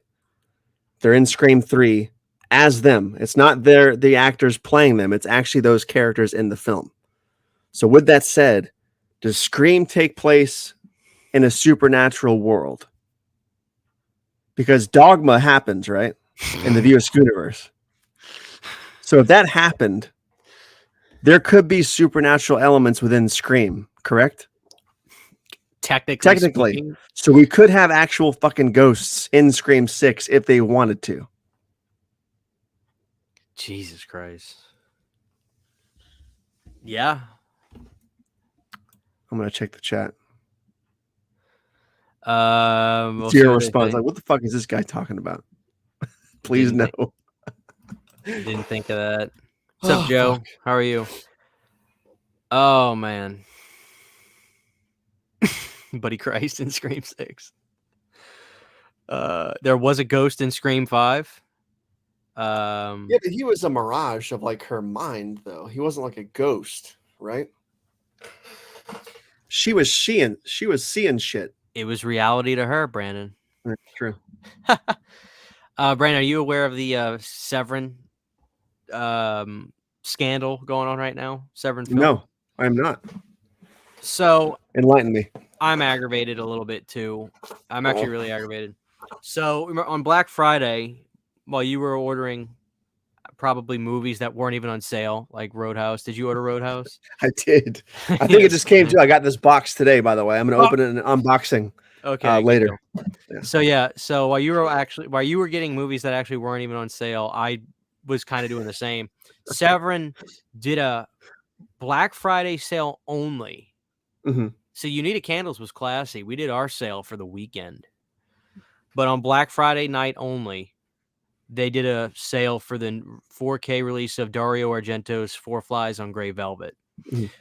They're in Scream 3 as them. It's not the actors playing them. It's actually those characters in the film. So with that said, does Scream take place in a supernatural world? Because Dogma happens, right? In the View Askew-niverse. So if that happened, there could be supernatural elements within Scream, correct? Technically. Speaking. So we could have actual fucking ghosts in Scream 6 if they wanted to. Jesus Christ. Yeah. I'm going to check the chat. Zero response. Like, what the fuck is this guy talking about? Please no. Didn't think of that. What's up, Joe? Fuck. How are you? Oh, man. Buddy Christ in Scream 6. There was a ghost in Scream 5. Yeah, but he was a mirage of like her mind, though. He wasn't like a ghost, right? She was seeing shit. It was reality to her, Brandon. That's true. Brandon, are you aware of the Severin scandal going on right now? Severin film? No, I'm not. So enlighten me. I'm aggravated a little bit too. I'm actually really aggravated. So on Black Friday, while you were ordering probably movies that weren't even on sale, like Roadhouse. Did you order Roadhouse? I did. I think it just came too. I got this box today, by the way. I'm going to open it and unboxing later. Yeah. So while you were getting movies that actually weren't even on sale, I was kind of doing the same. Severin did a Black Friday sale only. Mm-hmm. So Unita Candles was classy. We did our sale for the weekend. But on Black Friday night only, they did a sale for the 4K release of Dario Argento's Four Flies on Grey Velvet,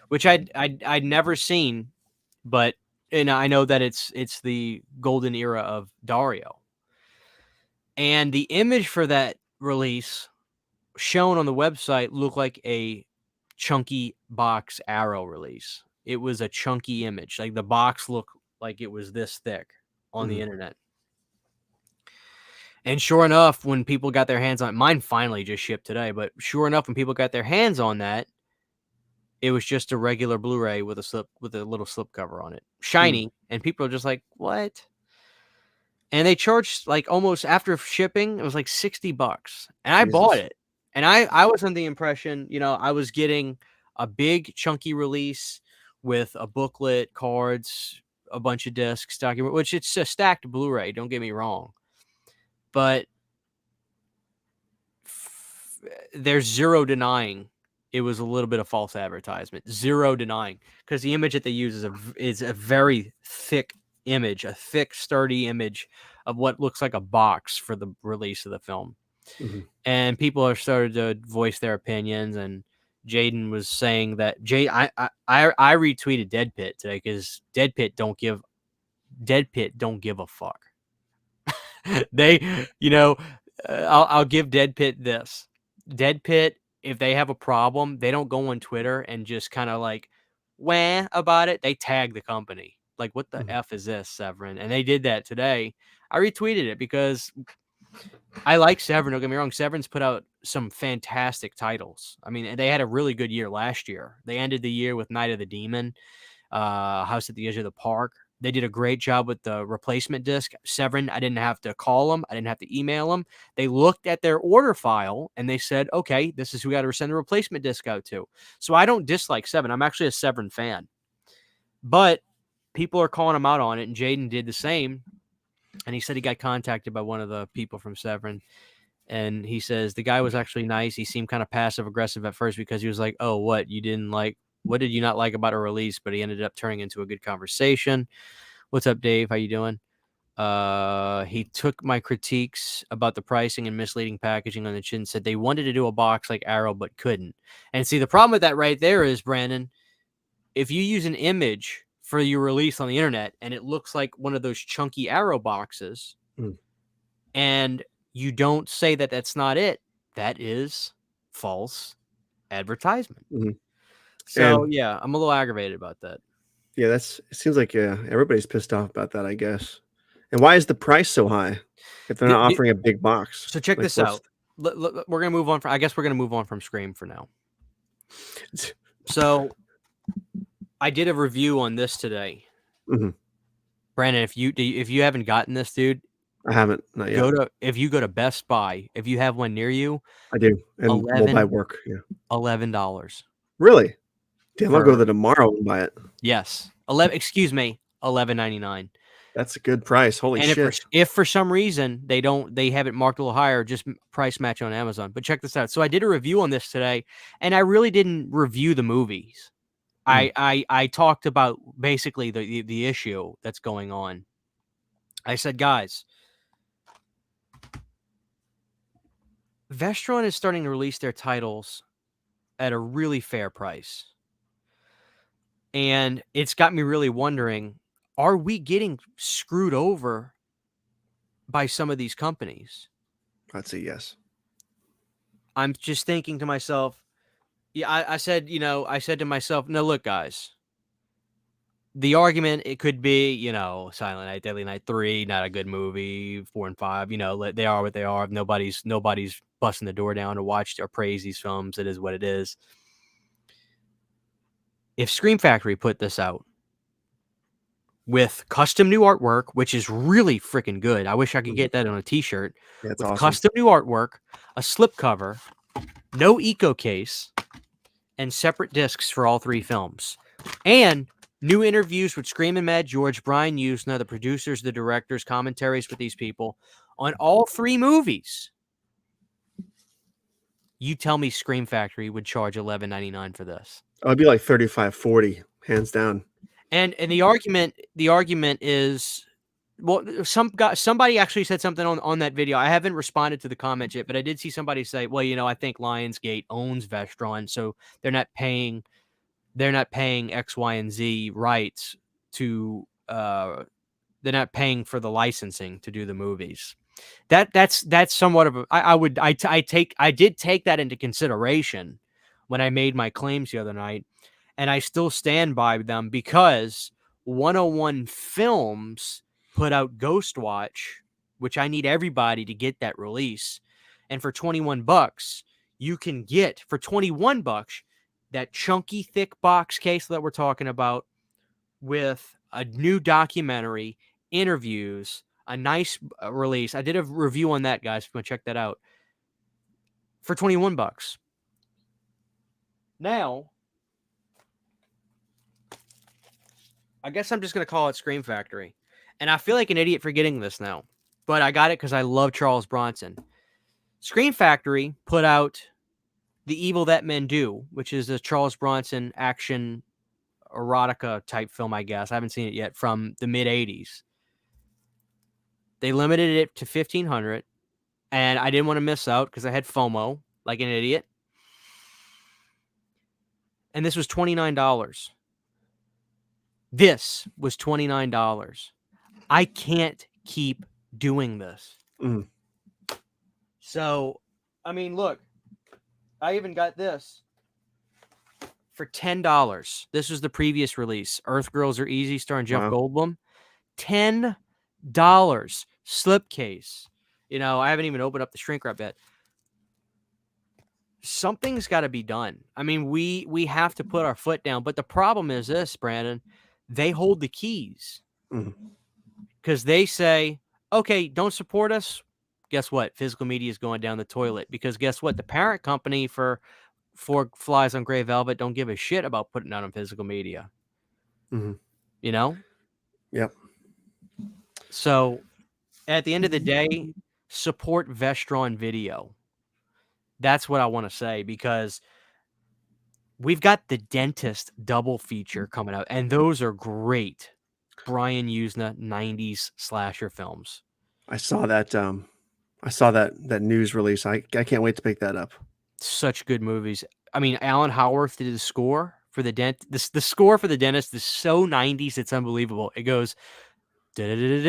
which I'd never seen, but I know that it's the golden era of Dario. And the image for that release shown on the website looked like a chunky box Arrow release. It was a chunky image. Like the box looked like it was this thick on the internet. And sure enough, when people got their hands on it, mine finally just shipped today, but sure enough, when people got their hands on that, it was just a regular Blu-ray with a little slip cover on it. Shiny. And people are just like, what? And they charged like almost after shipping, it was like $60. And I bought it. And I was under the impression, I was getting a big chunky release with a booklet, cards, a bunch of discs, document, which it's a stacked Blu-ray, don't get me wrong. But there's zero denying it was a little bit of false advertisement. Zero denying, because the image that they use is a very thick image, a thick, sturdy image of what looks like a box for the release of the film. And people are started to voice their opinions. And Jaden was saying that I retweeted Dead Pit today because Dead Pit don't give a fuck. They, I'll give Dead Pit this. Dead Pit, if they have a problem, they don't go on Twitter and just kind of like wah about it. They tag the company. Like, what the F is this, Severin? And they did that today. I retweeted it because I like Severin. Don't get me wrong. Severin's put out some fantastic titles. I mean, they had a really good year last year. They ended the year with Night of the Demon, House at the Edge of the Park. They did a great job with the replacement disc. Severin, I didn't have to call them. I didn't have to email them. They looked at their order file and they said, okay, this is who we got to send the replacement disc out to. So I don't dislike Severin. I'm actually a Severin fan. But people are calling him out on it, and Jaden did the same. And he said he got contacted by one of the people from Severin. And he says the guy was actually nice. He seemed kind of passive aggressive at first because he was like, oh, what did you not like about a release? But he ended up turning into a good conversation. What's up, Dave? How you doing? He took my critiques about the pricing and misleading packaging on the chin, said they wanted to do a box like Arrow but couldn't. And see, the problem with that right there is, Brandon, if you use an image for your release on the internet and it looks like one of those chunky Arrow boxes, and you don't say that that's not it, that is false advertisement. So, yeah, I'm a little aggravated about that. Yeah, it seems like everybody's pissed off about that, I guess. And why is the price so high if they're not offering a big box? So check this out. We're going to move on. I guess we're going to move on from Scream for now. So I did a review on this today. Brandon, if you haven't gotten this, dude, I haven't. Not yet. If you go to Best Buy, if you have one near you, I do. And we'll buy work. Yeah. $11. Really? Damn, I'll go there tomorrow and buy it. Yes. $11.99. That's a good price. Holy shit. If for some reason they have it marked a little higher, just price match on Amazon. But check this out. So I did a review on this today, and I really didn't review the movies. I talked about basically the issue that's going on. I said, guys, Vestron is starting to release their titles at a really fair price. And it's got me really wondering, are we getting screwed over by some of these companies? I'd say yes. I'm just thinking to myself, yeah, I said to myself, no, look, guys, the argument, it could be, Silent Night, Deadly Night 3, not a good movie, 4 and 5, they are what they are. Nobody's busting the door down to watch or praise these films. It is what it is. If Scream Factory put this out with custom new artwork, which is really freaking good. I wish I could get that on a t-shirt. Yeah, with awesome. Custom new artwork, a slipcover, no eco case, and separate discs for all 3 films. And new interviews with Scream and Mad George, Brian Usna, the producers, the directors, commentaries with these people on all 3 movies. You tell me Scream Factory would charge $11.99 for this. I'd be like $35-$40, hands down. And the argument is, well, somebody actually said something on that video. I haven't responded to the comments yet, but I did see somebody say, well, I think Lionsgate owns Vestron, so they're not paying X, Y, and Z rights to they're not paying for the licensing to do the movies. That's somewhat of a I did take that into consideration when I made my claims the other night, and I still stand by them because 101 Films put out Ghostwatch, which I need everybody to get that release. And for $21, you can get for $21 that chunky, thick box case that we're talking about with a new documentary, interviews, a nice release. I did a review on that, guys. If you want to check that out, for $21. Now, I guess I'm just going to call it Scream Factory. And I feel like an idiot for getting this now, but I got it because I love Charles Bronson. Scream Factory put out The Evil That Men Do, which is a Charles Bronson action erotica type film, I guess. I haven't seen it yet, from the mid-'80s. They limited it to 1,500, and I didn't want to miss out because I had FOMO like an idiot. And this was $29. This was $29. I can't keep doing this. So, I mean, look, I even got this for $10. This was the previous release. Earth Girls Are Easy, starring Jeff Goldblum. $10 slipcase. I haven't even opened up the shrink wrap yet. Something's got to be done. I mean, we have to put our foot down. But the problem is this, Brandon. They hold the keys. Because they say, okay, don't support us. Guess what? Physical media is going down the toilet. Because guess what? The parent company for Flies on Gray Velvet don't give a shit about putting out on physical media. Mhm. You know? Yep. So at the end of the day, support Vestron Video. That's what I want to say, because we've got The Dentist double feature coming out, and those are great. Brian Usna 90s slasher films. I saw that. I saw that news release. I can't wait to pick that up. Such good movies. I mean, Alan Howarth did the score for the score for The Dentist is so 90s, it's unbelievable. It goes it's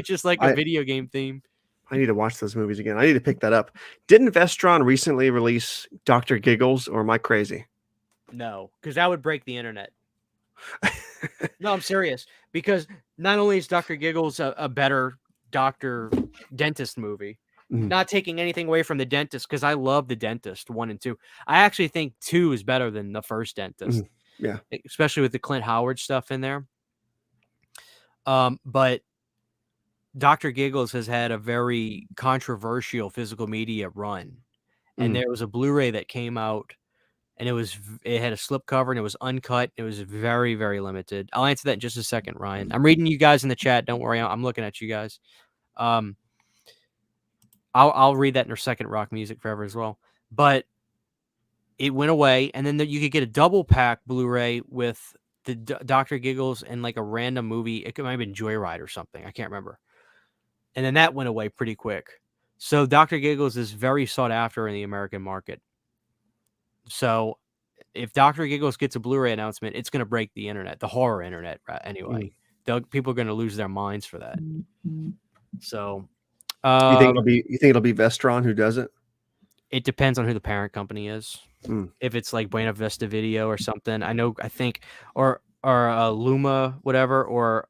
just like a I video game theme. I need to watch those movies again. I need to pick that up. Didn't Vestron recently release Dr. Giggles, or am I crazy? No, because that would break the internet. No, I'm serious. Because not only is Dr. Giggles a better dentist movie, not taking anything away from The Dentist, because I love The Dentist 1 and 2. I actually think 2 is better than the first Dentist. Yeah. Especially with the Clint Howard stuff in there. But Dr. Giggles has had a very controversial physical media run. And there was a Blu-ray that came out, and it had a slip cover, and it was uncut. It was very, very limited. I'll answer that in just a second, Ryan. I'm reading you guys in the chat. Don't worry. I'm looking at you guys. I'll read that in a second. Rock Music Forever as well. But it went away, and then you could get a double pack Blu-ray with the Dr. Giggles and like a random movie. It might have been Joyride or something. I can't remember. And then that went away pretty quick. So Dr. Giggles is very sought after in the American market. So if Dr. Giggles gets a Blu-ray announcement, it's going to break the internet, the horror internet, anyway. People are going to lose their minds for that. So you think it'll be Vestron who does it? It depends on who the parent company is. If it's like Buena Vista Video or something, I think, or Luma, whatever, or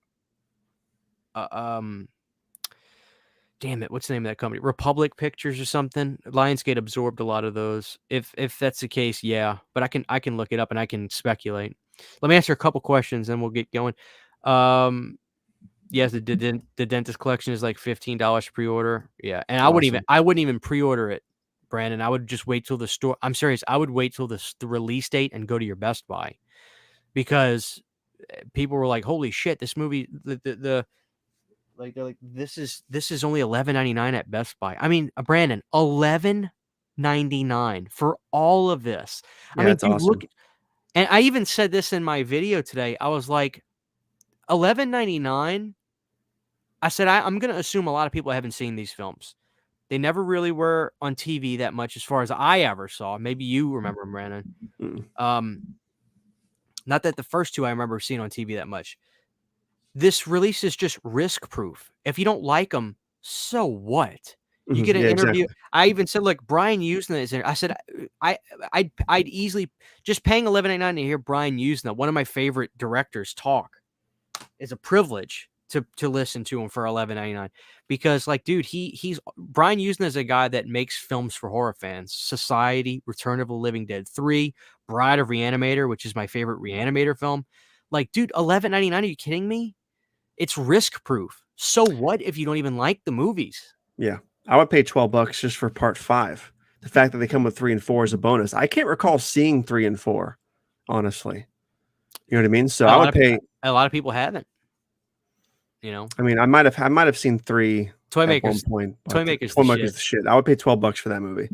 damn it, what's the name of that company? Republic Pictures or something. Lionsgate absorbed a lot of those. If that's the case, yeah. But I can look it up and I can speculate. Let me answer a couple questions, and we'll get going. Yes, the Dentist Collection is like $15 pre-order. Yeah, and Awesome. I wouldn't even pre-order it, Brandon. I would just wait till the store. I'm serious. I would wait till the release date and go to your Best Buy, because people were like, "Holy shit, this movie!" They're like, this is only $11.99 at Best Buy. I mean, Brandon, $11.99 for all of this. Yeah, I mean, that's dude, awesome. look, and I even said this in my video today. I was like, $11.99. I said I'm going to assume a lot of people haven't seen these films. They never really were on TV that much, as far as I ever saw. Maybe you remember them, Brandon. Not that the first two I remember seeing on TV that much. This release is just risk proof. If you don't like them, so what? You get an interview. Exactly. I even said, look, Brian Usna is there. I said, I'd easily just paying $11.99 to hear Brian Usna, one of my favorite directors, talk, is a privilege to listen to him for $11.99. Because, like, dude, he's Brian Usna is a guy that makes films for horror fans. Society, Return of the Living Dead 3, Bride of Reanimator, which is my favorite Reanimator film. Like, dude, $11.99? Are you kidding me? It's risk proof. So what if you don't even like the movies? Yeah, I would pay $12 just for part 5. The fact that they come with 3 and 4 is a bonus. I can't recall seeing 3 and 4, honestly. You know what I mean? So I would pay. A lot of people haven't. You know, I mean, I might have seen 3 at one point. Toymaker's the shit. I would pay $12 for that movie.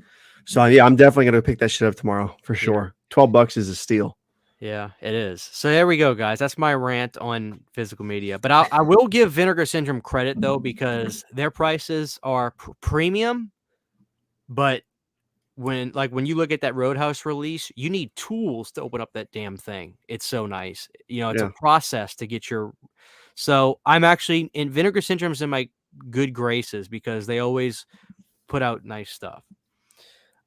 So yeah, I'm definitely gonna pick that shit up tomorrow for sure. $12 is a steal. Yeah, it is. So there we go, guys. That's my rant on physical media. But I will give Vinegar Syndrome credit, though, because their prices are premium. But when you look at that Roadhouse release, you need tools to open up that damn thing. It's so nice. You know, it's a process to get your. So I'm actually in Vinegar Syndrome's in my good graces, because they always put out nice stuff.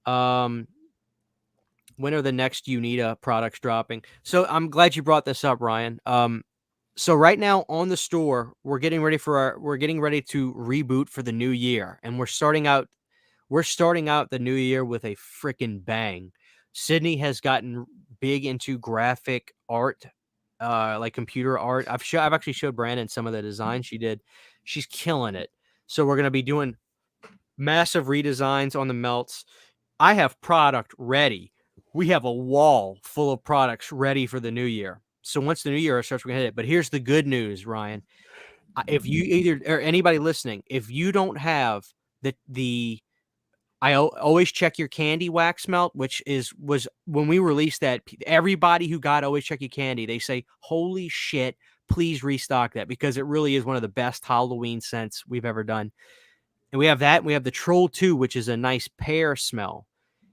When are the next Unita products dropping? So I'm glad you brought this up, Ryan. So right now on the store, we're getting ready to reboot for the new year, and we're starting out the new year with a freaking bang. Sydney has gotten big into graphic art like computer art. I've actually showed Brandon some of the designs she did. She's killing it. So we're gonna be doing massive redesigns on the melts. I have product ready. We have a wall full of products ready for the new year. So once the new year starts, we're gonna hit it. But here's the good news, Ryan. If you either or anybody listening, if you don't have the I always check your candy wax melt, which was when we released that. Everybody who got always check your candy, they say, "Holy shit! Please restock that because it really is one of the best Halloween scents we've ever done." And we have that. And we have the Troll 2, which is a nice pear smell.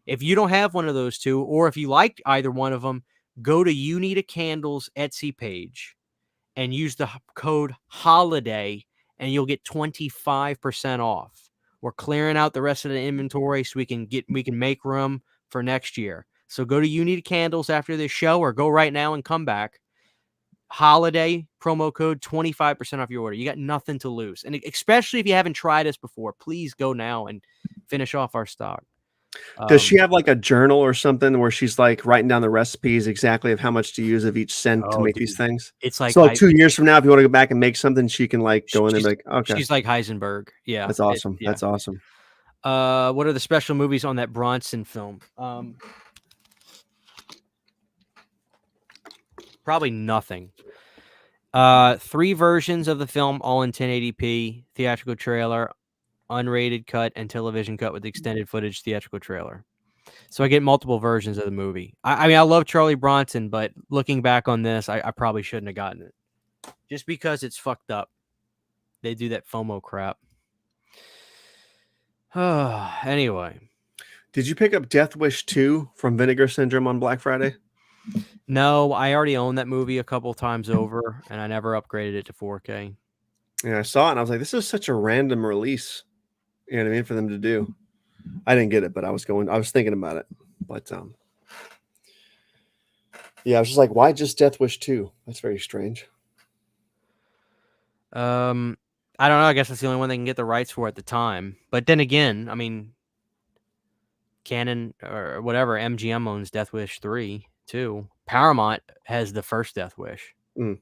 If you don't have one of those two, or if you like either one of them, go to You Need a Candle's Etsy page and use the code HOLIDAY, and you'll get 25% off. We're clearing out the rest of the inventory so we can make room for next year. So go to You Need Candles after this show, or go right now and come back. Holiday promo code, 25% off your order. You got nothing to lose. And especially if you haven't tried us before, please go now and finish off our stock. Does she have like a journal or something where she's like writing down the recipes exactly of how much to use of each scent to make these things? It's like, so like 2 years from now, if you want to go back and make something, she can like go in and be like, okay, she's like Heisenberg. Yeah. that's awesome. That's awesome. What are the special movies on that Bronson film? Probably nothing. 3 versions of the film, all in 1080p, theatrical trailer, unrated cut, and television cut with extended footage theatrical trailer. So I get multiple versions of the movie. I mean, I love Charlie Bronson, but looking back on this, I probably shouldn't have gotten it. Just because it's fucked up. They do that FOMO crap. Anyway. Did you pick up Death Wish 2 from Vinegar Syndrome on Black Friday? No, I already owned that movie a couple times over, and I never upgraded it to 4K. Yeah, I saw it, and I was like, this is such a random release. You know what I mean? For them to do. I didn't get it, but I was thinking about it. But yeah, I was just like, why just Death Wish 2? That's very strange. I don't know. I guess that's the only one they can get the rights for at the time. But then again, I mean, Canon or whatever, MGM owns Death Wish 3 too. Paramount has the first Death Wish. You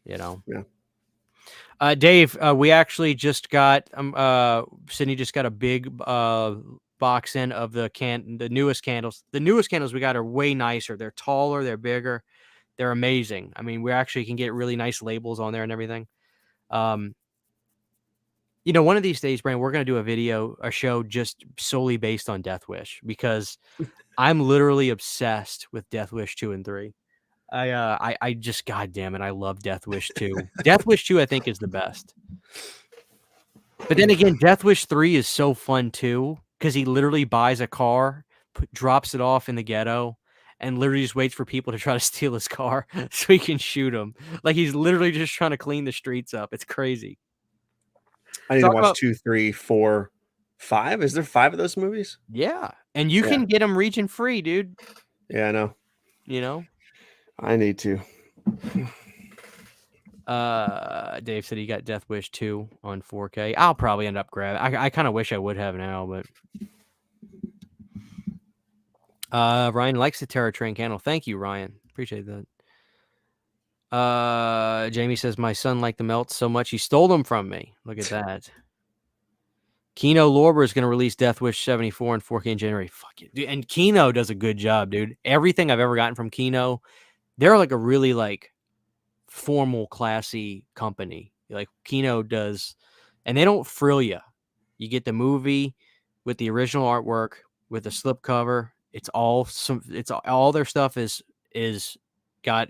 know. Yeah. Dave, we actually just got Sydney just got a big box in of the newest candles. The newest candles we got are way nicer. They're taller, they're bigger, they're amazing. I mean, we actually can get really nice labels on there and everything. You know, one of these days, Brandon, we're going to do a show just solely based on Death Wish, because I'm literally obsessed with Death Wish 2 and 3. I just, God damn it, I love Death Wish 2. Death Wish 2, I think, is the best. But then again, Death Wish 3 is so fun too, because he literally buys a car, drops it off in the ghetto, and literally just waits for people to try to steal his car so he can shoot them. Like, he's literally just trying to clean the streets up. It's crazy. I need to watch 2, 3, 4, 5. Is there 5 of those movies? Yeah. And you can get them region free, dude. Yeah, I know. You know? I need to. Dave said he got Death Wish 2 on 4K. I'll probably end up grabbing. I kind of wish I would have now, but Ryan likes the Terror Train candle. Thank you, Ryan. Appreciate that. Jamie says my son liked the melts so much he stole them from me. Look at that. Kino Lorber is going to release Death Wish 74 in 4K in January. Fuck it, dude. And Kino does a good job, dude. Everything I've ever gotten from Kino, they're like a really like formal, classy company. Like Kino does, and they don't frill you. You get the movie with the original artwork with the slipcover. It's all their stuff is got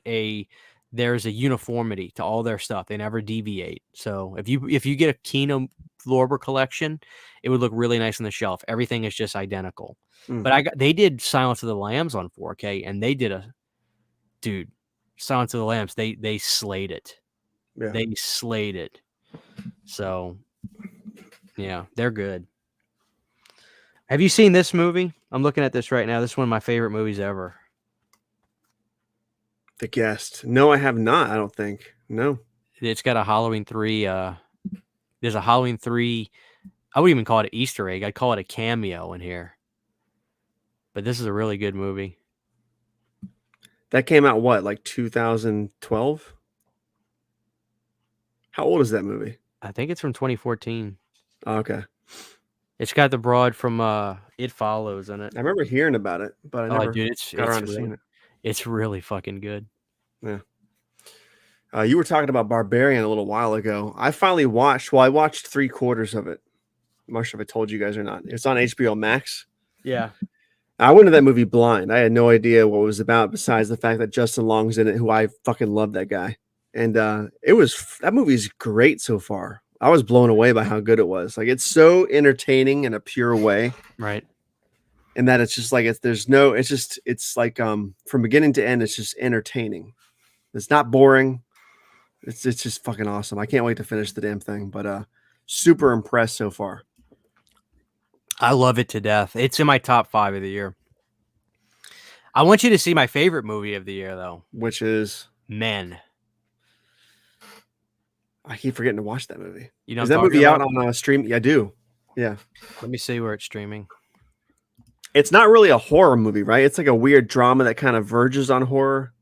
there's a uniformity to all their stuff. They never deviate. So if you get a Kino Lorber collection, it would look really nice on the shelf. Everything is just identical. But they did Silence of the Lambs on 4K, and they did Silence of the Lambs. They slayed it. Yeah. They slayed it. So yeah, they're good. Have you seen this movie? I'm looking at this right now. This is one of my favorite movies ever. The Guest. No, I have not. I don't think. No. It's got a Halloween 3. There's a Halloween 3. I wouldn't even call it an Easter egg. I'd call it a cameo in here. But this is a really good movie. That came out what, like 2012? How old is that movie? I think it's from 2014. Oh, okay. It's got the broad from It Follows in it. I remember hearing about it, but I Oh, never dude, got around to seeing it. it's really fucking good. Yeah. You were talking about Barbarian a little while ago. I finally watched. Well, I watched 3/4 of it. I'm not sure if I told you guys or not. It's on HBO Max. Yeah. I went to that movie blind. I had no idea what it was about besides the fact that Justin Long's in it, who I fucking love that guy. And that movie's great so far. I was blown away by how good it was. Like, it's so entertaining in a pure way. Right. And that it's just like it's like from beginning to end, it's just entertaining. It's not boring. It's just fucking awesome. I can't wait to finish the damn thing, but super impressed so far. I love it to death. It's in my top 5 of the year. I want you to see my favorite movie of the year, though. Which is Men. I keep forgetting to watch that movie. You know, is that movie out on stream? Yeah, I do. Yeah. Let me see where it's streaming. It's not really a horror movie, right? It's like a weird drama that kind of verges on horror.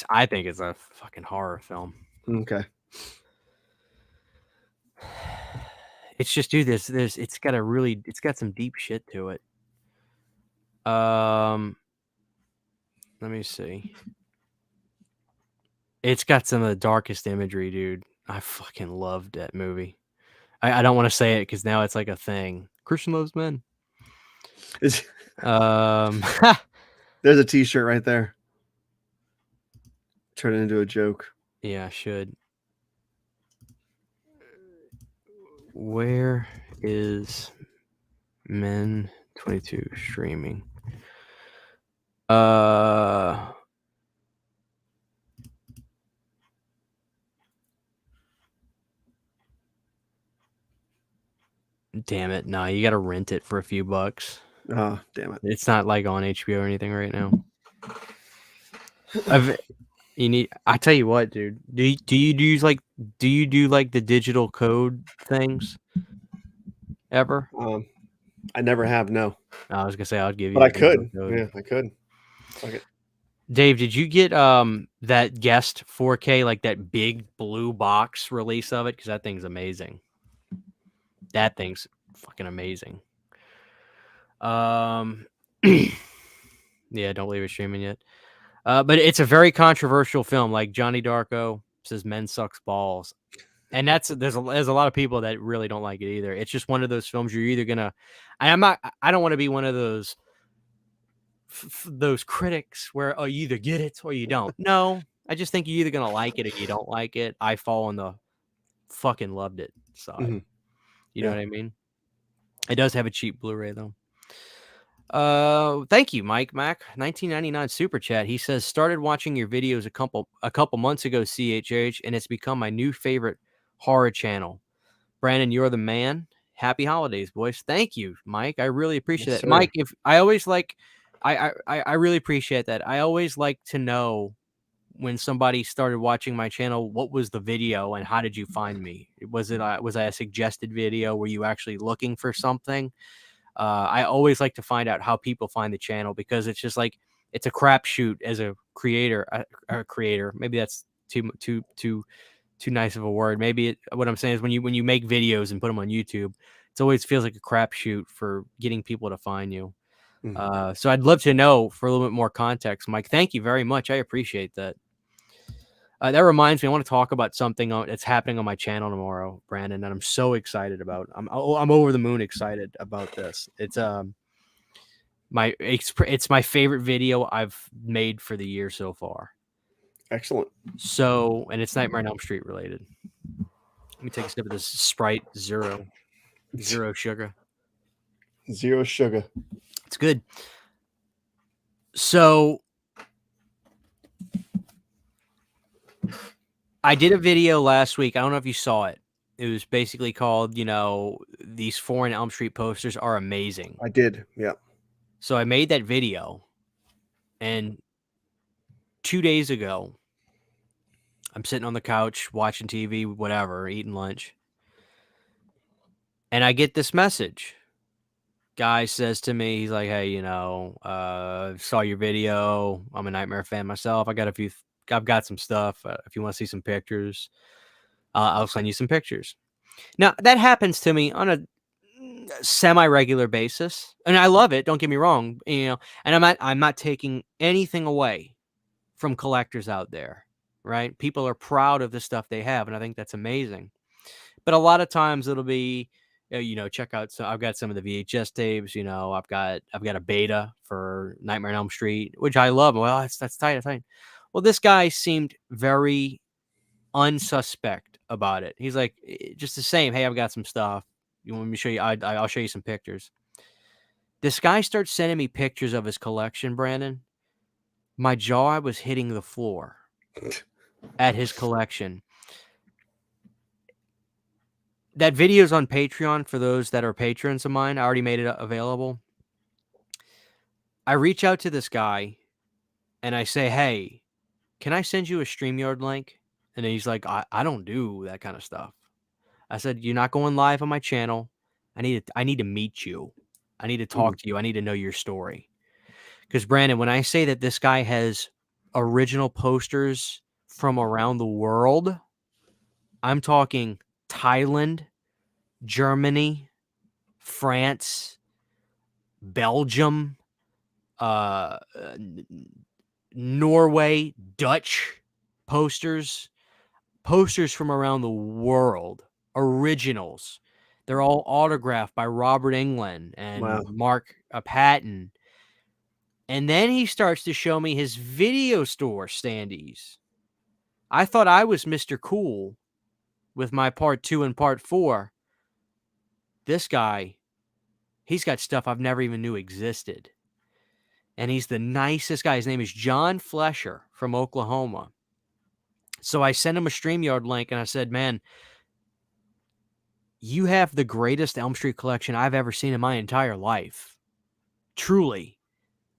I think it's a fucking horror film. Okay. It's just, dude, it's got some deep shit to it. Let me see. It's got some of the darkest imagery, dude. I fucking loved that movie. I don't want to say it because now it's like a thing. Christian loves men. There's a t-shirt right there. Turn it into a joke. Yeah, I should. Where is Men 22 streaming? Damn it. No, you got to rent it for a few bucks. Oh, damn it. It's not like on HBO or anything right now. I tell you what, dude. Do you do like the digital code things ever? I never have, no. I was gonna say I'll give you. But I could. Yeah, I could. Fuck it. Dave, did you get that guest 4K, like that big blue box release of it? Because that thing's amazing. That thing's fucking amazing. Yeah, don't leave it streaming yet. But it's a very controversial film. Like Johnny Darko says, "Men sucks balls," and there's a lot of people that really don't like it either. It's just one of those films you're either gonna. I don't want to be one of those critics where you either get it or you don't. No, I just think you're either gonna like it or you don't like it. I fall on the fucking loved it side. Mm-hmm. You know what I mean? It does have a cheap Blu-ray though. Thank you, Mike Mac, 1999 super chat. He says, started watching your videos a couple months ago, CHH, and it's become my new favorite horror channel. Brandon, you're the man. Happy holidays, boys. Thank you, Mike. I really appreciate Yes, that. sir. Mike, if I always like I really appreciate that. I always like to know when somebody started watching my channel, what was the video and how did you find me? Was I a suggested video? Were you actually looking for something? I always like to find out how people find the channel because it's just like it's a crapshoot as a creator. Maybe that's too nice of a word. Maybe what I'm saying is when you make videos and put them on YouTube, it always feels like a crapshoot for getting people to find you. Mm-hmm. So I'd love to know for a little bit more context, Mike. Thank you very much. I appreciate that. That reminds me, I want to talk about something that's happening on my channel tomorrow, Brandon, that I'm so excited about. I'm over the moon excited about this. It's my favorite video I've made for the year so far. Excellent. So, and it's Nightmare on Elm Street related. Let me take a sip of this Sprite Zero sugar. Zero sugar. It's good. So I did a video last week. I don't know if you saw it. It was basically called, these foreign Elm Street posters are amazing. I did. Yeah. So I made that video. And 2 days ago, I'm sitting on the couch watching TV, whatever, eating lunch. And I get this message. Guy says to me, he's like, "Hey, saw your video. I'm a Nightmare fan myself. I've got some stuff. If you want to see some pictures, I'll send you some pictures." Now that happens to me on a semi-regular basis, and I love it. Don't get me wrong, and I'm not taking anything away from collectors out there, right? People are proud of the stuff they have, and I think that's amazing. But a lot of times it'll be, check out. So I've got some of the VHS tapes. I've got a beta for Nightmare on Elm Street, which I love. Well, that's tight. That's tight. Well, this guy seemed very unsuspect about it. He's like, just the same. Hey, I've got some stuff. You want me to show you? I'll show you some pictures. This guy starts sending me pictures of his collection, Brandon. My jaw was hitting the floor at his collection. That video's on Patreon for those that are patrons of mine. I already made it available. I reach out to this guy and I say, "Hey, can I send you a StreamYard link?" And he's like, I don't do that kind of stuff. I said, "You're not going live on my channel. I need to meet you. I need to talk to you. I need to know your story." Because Brandon, when I say that this guy has original posters from around the world, I'm talking Thailand, Germany, France, Belgium, Norway, Dutch posters from around the world, originals. They're all autographed by Robert Englund and Mark Patton. And then he starts to show me his video store standees. I thought I was Mr. Cool with my part 2 and part 4. This guy, he's got stuff I've never even knew existed. And he's the nicest guy. His name is John Flesher from Oklahoma. So I sent him a StreamYard link and I said, "Man, you have the greatest Elm Street collection I've ever seen in my entire life. Truly.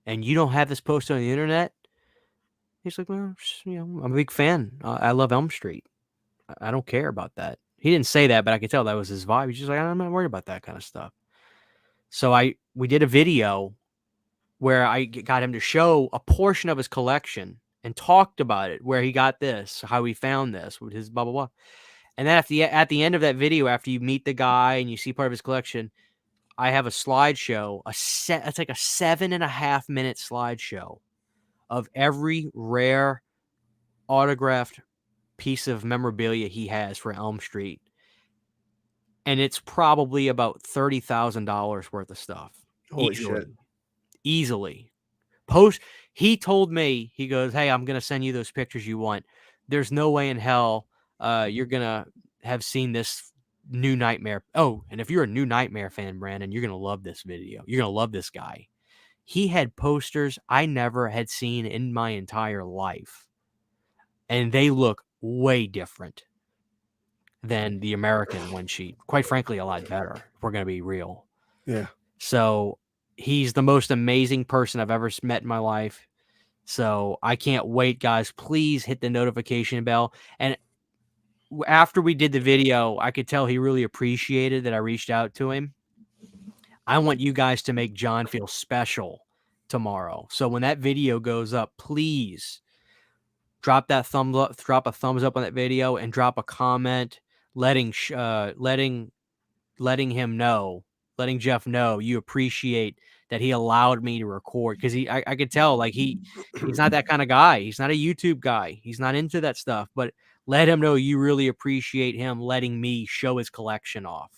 And you don't have this posted on the internet?" He's like, "Well, I'm a big fan. I love Elm Street. I don't care about that." He didn't say that, but I could tell that was his vibe. He's just like, "I'm not worried about that kind of stuff." So we did a video where I got him to show a portion of his collection and talked about it, where he got this, how he found this, with his blah, blah, blah. And then at the end of that video, after you meet the guy and you see part of his collection, I have a slideshow, it's like a 7.5 minute slideshow of every rare autographed piece of memorabilia he has for Elm Street. And it's probably about $30,000 worth of stuff. Holy shit. Easily. He told me, he goes, "Hey, I'm going to send you those pictures you want. There's no way in hell you're going to have seen this new Nightmare." Oh, and if you're a new Nightmare fan, Brandon, you're going to love this video. You're going to love this guy. He had posters I never had seen in my entire life. And they look way different than the American one sheet. Quite frankly, a lot better, if we're going to be real. Yeah. So he's the most amazing person I've ever met in my life. So I can't wait, guys. Please hit the notification bell. And after we did the video, I could tell he really appreciated that I reached out to him. I want you guys to make John feel special tomorrow. So when that video goes up, please drop a thumbs up on that video and drop a comment letting Jeff know you appreciate that he allowed me to record, because I could tell, like, he's not that kind of guy. He's not a YouTube guy. He's not into that stuff. But let him know you really appreciate him letting me show his collection off.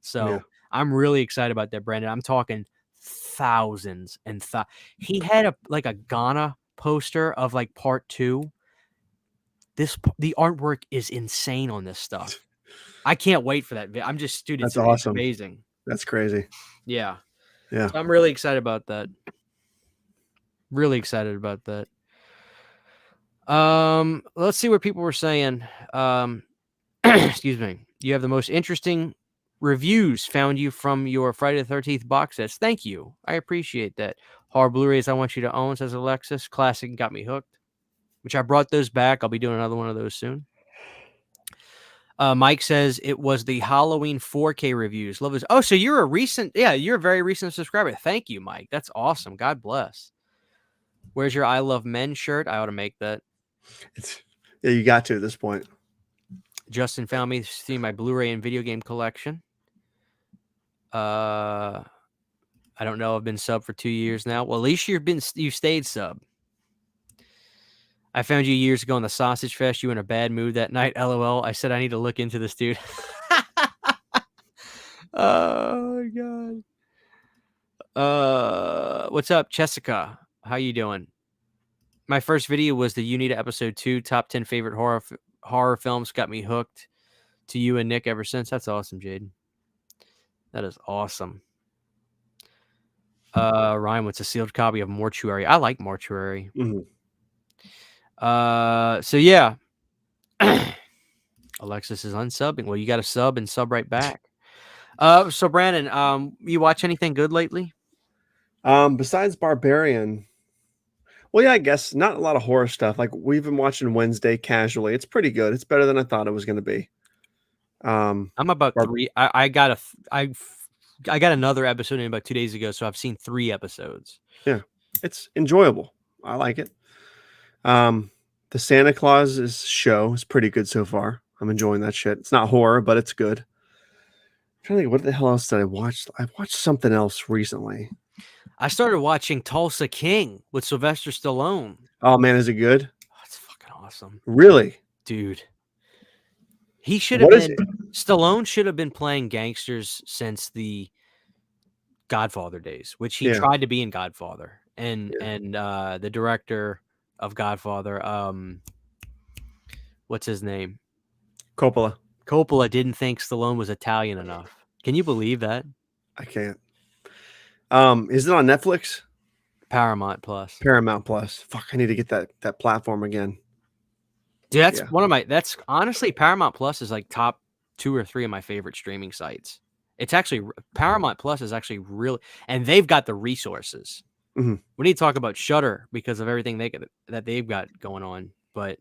So I'm really excited about that, Brandon. I'm talking thousands and he had a Ghana poster of like part 2. The artwork is insane on this stuff. I can't wait for that. I'm just, dude, it's awesome. Amazing. That's crazy. Yeah. Yeah. So I'm really excited about that. Really excited about that. Let's see what people were saying. Excuse me. You have the most interesting reviews found you from your Friday the 13th box sets. Thank you. I appreciate that. Horror Blu-rays I want you to own, says Alexis. Classic got me hooked, which I brought those back. I'll be doing another one of those soon. Mike says it was the Halloween 4K reviews. Love this. Oh, so you're a very recent subscriber. Thank you, Mike. That's awesome. God bless. Where's your I Love Men shirt? I ought to make that. Yeah, you got to at this point. Justin found me seeing my Blu-ray and video game collection. I don't know. I've been sub for 2 years now. Well, at least you stayed sub. I found you years ago on the Sausage Fest. You were in a bad mood that night. LOL. I said I need to look into this, dude. Oh god. What's up, Jessica? How you doing? My first video was the Unita episode 2 top 10 favorite horror films. Got me hooked to you and Nick ever since. That's awesome, Jaden. That is awesome. Ryan, what's a sealed copy of Mortuary? I like Mortuary. Mm-hmm. So yeah. Alexis is unsubbing. Well, you got to sub and sub right back. So Brandon, you watch anything good lately? Besides Barbarian, well, yeah, I guess not a lot of horror stuff. Like we've been watching Wednesday casually. It's pretty good. It's better than I thought it was going to be. I'm about 3. I got another episode in about 2 days ago, so I've seen 3 episodes. Yeah, it's enjoyable. I like it. The Santa Claus show is pretty good so far. I'm enjoying that shit. It's not horror, but it's good. I'm trying to think, what the hell else did I watch? I watched something else recently. I started watching Tulsa King with Sylvester Stallone. Oh man, is it good? Oh, it's fucking awesome. Really? Dude. He should have been Stallone should have been playing gangsters since the Godfather days, which he tried to be in Godfather. And the director of Godfather, what's his name? Coppola didn't think Stallone was Italian enough. Can you believe that? I can't. Is it on Netflix? Paramount Plus. Fuck, I need to get that platform again. Dude, that's honestly Paramount Plus is like top 2 or 3 of my favorite streaming sites. It's actually Paramount Plus is actually really, and they've got the resources. Mm-hmm. We need to talk about Shudder because of everything that they've got going on. But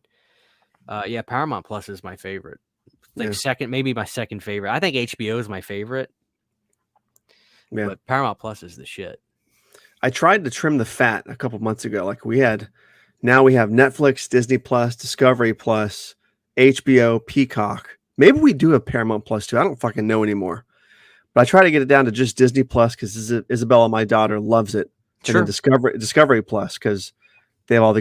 yeah, Paramount Plus is my favorite. Maybe my second favorite. I think HBO is my favorite. Yeah. But Paramount Plus is the shit. I tried to trim the fat a couple months ago. Like now we have Netflix, Disney Plus, Discovery Plus, HBO, Peacock. Maybe we do have Paramount Plus too. I don't fucking know anymore. But I try to get it down to just Disney Plus because Isabella, my daughter, loves it. Sure. And then Discovery Plus because they have all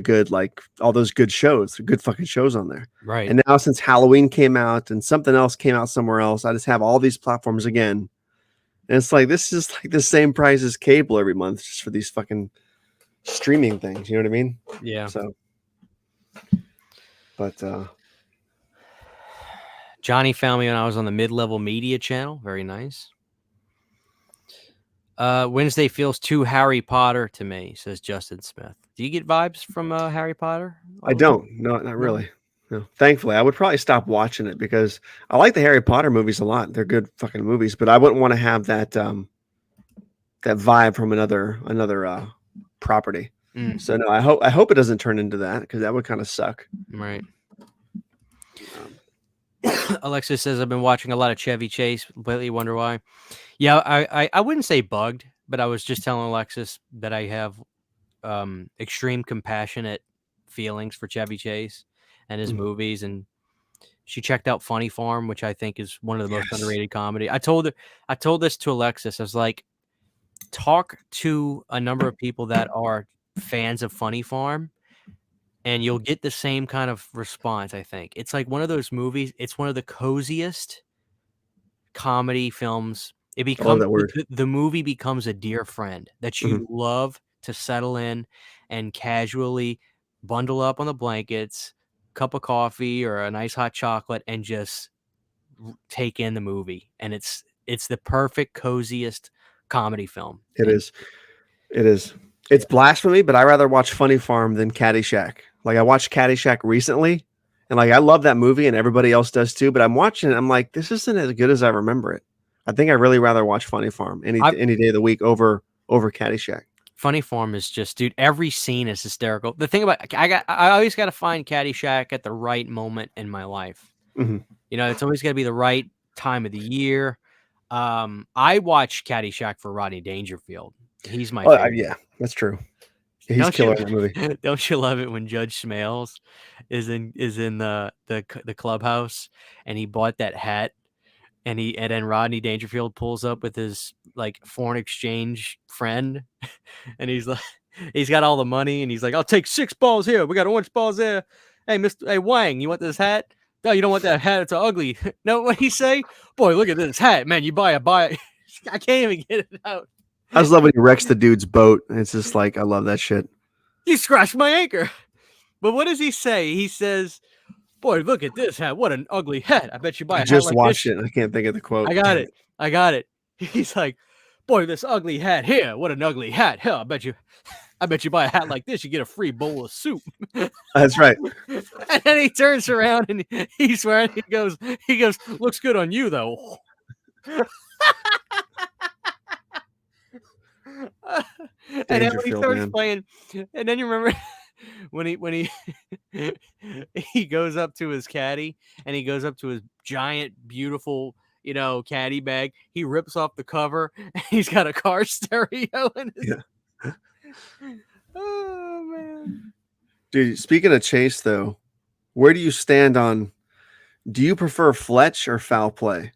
those good shows, good fucking shows on there. Right. And now since Halloween came out and something else came out somewhere else, I just have all these platforms again. And it's like, this is like the same price as cable every month just for these fucking streaming things. You know what I mean? Yeah. So, but Johnny found me when I was on the Mid-Level Media channel. Very nice. Wednesday feels too Harry Potter to me, says Justin Smith. Do you get vibes from Harry Potter? I don't. No, not really. No. Thankfully, I would probably stop watching it because I like the Harry Potter movies a lot. They're good fucking movies, but I wouldn't want to have that that vibe from another property. So no, I hope it doesn't turn into that because that would kind of suck. Right. Alexis says I've been watching a lot of Chevy Chase lately. Wonder why? Yeah, I wouldn't say bugged, but I was just telling Alexis that I have extreme compassionate feelings for Chevy Chase and his movies, and she checked out Funny Farm, which I think is one of the most underrated comedy. I told this to Alexis. I was like, talk to a number of people that are fans of Funny Farm, and you'll get the same kind of response. I think it's like one of those movies. It's one of the coziest comedy films. It becomes the movie becomes a dear friend that you love to settle in and casually bundle up on the blankets, cup of coffee or a nice hot chocolate, and just take in the movie. And it's the perfect coziest comedy film. It is. It's blasphemy, but I rather watch Funny Farm than Caddyshack. Like I watched Caddyshack recently, and like I love that movie, and everybody else does too. But I'm watching it, I'm like, this isn't as good as I remember it. I think I really rather watch Funny Farm any day of the week over Caddyshack. Funny Farm is just, dude, every scene is hysterical. The thing about I always got to find Caddyshack at the right moment in my life. You know, it's always got to be the right time of the year. I watch Caddyshack for Rodney Dangerfield. He's my favorite. Yeah, that's true. Yeah, he's Don't killer you in that movie. don't you love it when Judge Smales is in the clubhouse and he bought that hat and then Rodney Dangerfield pulls up with his like foreign exchange friend and he's like he's got all the money and he's like, I'll take 6 balls here. We got orange balls there. Hey Wang, you want this hat? No, you don't want that hat. It's ugly. No, what he say? Boy, look at this hat, man. You buy it. I can't even get it out. I just love when he wrecks the dude's boat. And it's just like, I love that shit. You scratched my anchor. But what does he say? He says, boy, look at this hat. What an ugly hat. I bet you buy a I hat just like watched this. it. And I can't think of the quote. I got it. He's like, boy, this ugly hat here. What an ugly hat. Hell, I bet you buy a hat like this, you get a free bowl of soup. That's right. And then he turns around and he's wearing, he goes, looks good on you though. And then when he starts playing, and then you remember when he he goes up to his caddy and he goes up to his giant, beautiful, you know, caddy bag. He rips off the cover. And he's got a car stereo in his. Yeah. Oh man, dude. Speaking of Chase, though, where do you stand on? Do you prefer Fletch or foul play?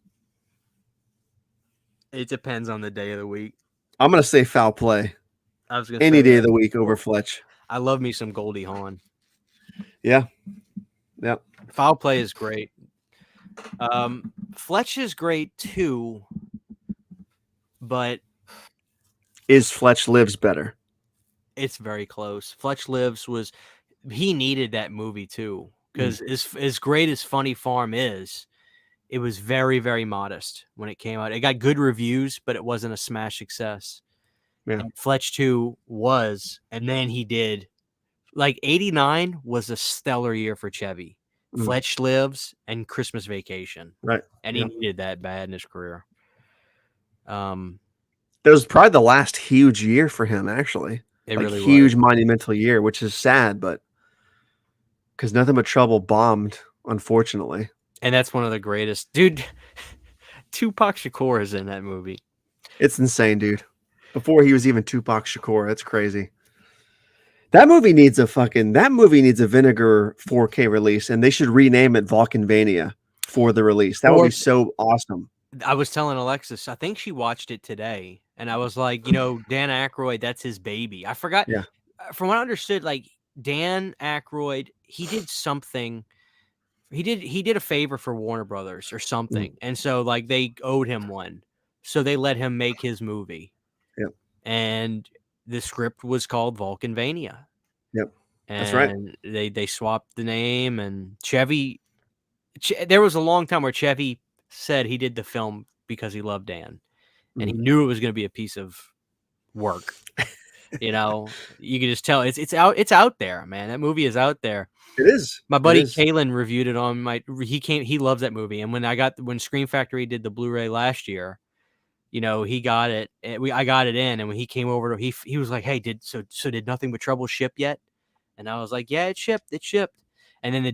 It depends on the day of the week. I'm gonna say foul play. I was gonna any say day that. of the week over Fletch. I love me some Goldie Hawn. Yeah. Foul play is great. Fletch is great too, but is Fletch Lives better? It's very close. Fletch Lives he needed that movie too, because as great as Funny Farm is, it was very, very modest when it came out. It got good reviews, but it wasn't a smash success. Yeah. And Fletch 2 was, and then he did, like 89 was a stellar year for Chevy. Fletch Lives and Christmas Vacation. Right. And he needed that bad in his career. That was probably the last huge year for him, actually. It really huge was. monumental year, which is sad, but because Nothing But Trouble bombed, unfortunately. And that's one of the greatest. Dude, Tupac Shakur is in that movie. It's insane, dude. Before he was even Tupac Shakur. That's crazy. That movie needs a Vinegar 4K release, and they should rename it Vulcanvania for the release. That would be so awesome. I was telling Alexis, I think she watched it today, and I was like, you know, Dan Aykroyd, that's his baby. I forgot. Yeah. From what I understood, like Dan Aykroyd, he did something. He did a favor for Warner Brothers or something, and so like they owed him one, so they let him make his movie. Yep. And the script was called Vulcanvania. Yep. And that's right. They swapped the name, and Chevy. There was a long time where Chevy said he did the film because he loved Dan, and he knew it was going to be a piece of work. You know, you can just tell it's out there, man. That movie is out there. It is. My buddy Kalen reviewed it on he loves that movie. And when Scream Factory did the Blu-ray last year, you know, he got it. I got it in, and when he came over, he was like, "Hey, did Nothing But Trouble ship yet?" And I was like, "Yeah, it shipped. It shipped." And then the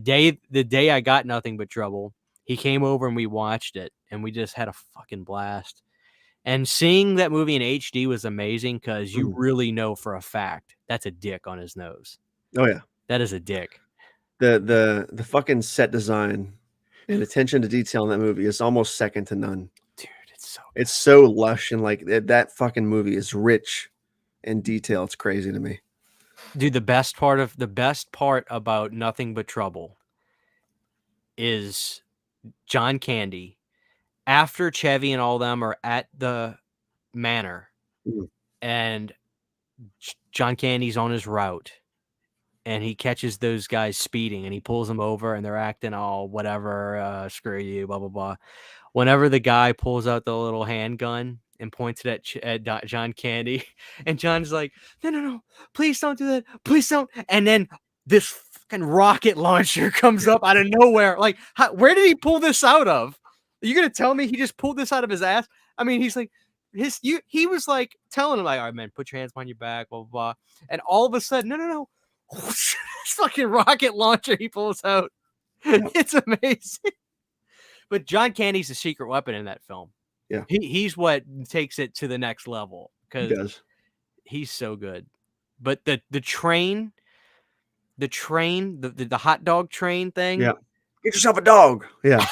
day I got Nothing But Trouble, he came over and we watched it, and we just had a fucking blast. And seeing that movie in HD was amazing because you really know for a fact that's a dick on his nose. Oh yeah, that is a dick. The fucking set design and attention to detail in that movie is almost second to none. Dude, it's so lush, and like that fucking movie is rich in detail. It's crazy to me. Dude, the best part about Nothing But Trouble is John Candy. After Chevy and all them are at the manor, and John Candy's on his route, and he catches those guys speeding, and he pulls them over, and they're acting all whatever, screw you, blah blah blah. Whenever the guy pulls out the little handgun and points it at John Candy, and John's like, "No, please don't do that, please don't." And then this fucking rocket launcher comes up out of nowhere. Like, where did he pull this out of? Are you gonna tell me he just pulled this out of his ass? I mean, he's like, he was like telling him like, "All right, man, put your hands behind your back, blah blah blah." And all of a sudden, no, this fucking rocket launcher he pulls out. It's amazing. But John Candy's the secret weapon in that film. Yeah. He's what takes it to the next level He because does. he's so good. But the train, the hot dog train thing. Yeah. Get yourself a dog. Yeah.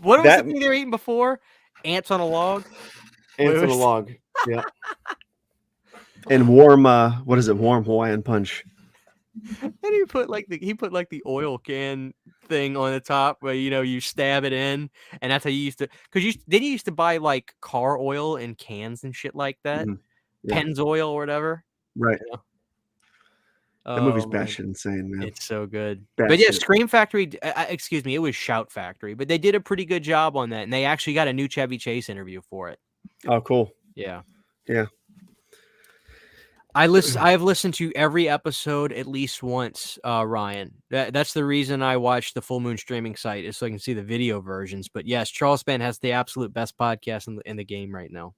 What was the thing they were eating before? Ants on a log. Ants on a log. Yeah. And warm, what is it? Warm Hawaiian punch. And he put like the oil can thing on the top where you stab it in, and that's how you used to. Because you used to buy like car oil in cans and shit like that, Yeah. Pennzoil or whatever. Right. Yeah. That movie's batshit insane, man. It's so good. Bad But yeah, shit. Scream Factory. Excuse me, it was Shout Factory, but they did a pretty good job on that, and they actually got a new Chevy Chase interview for it. Oh, cool. Yeah. Yeah. I've listened to every episode at least once, Ryan. That's the reason I watch the Full Moon streaming site, is so I can see the video versions. But yes, Charles Band has the absolute best podcast in the game right now.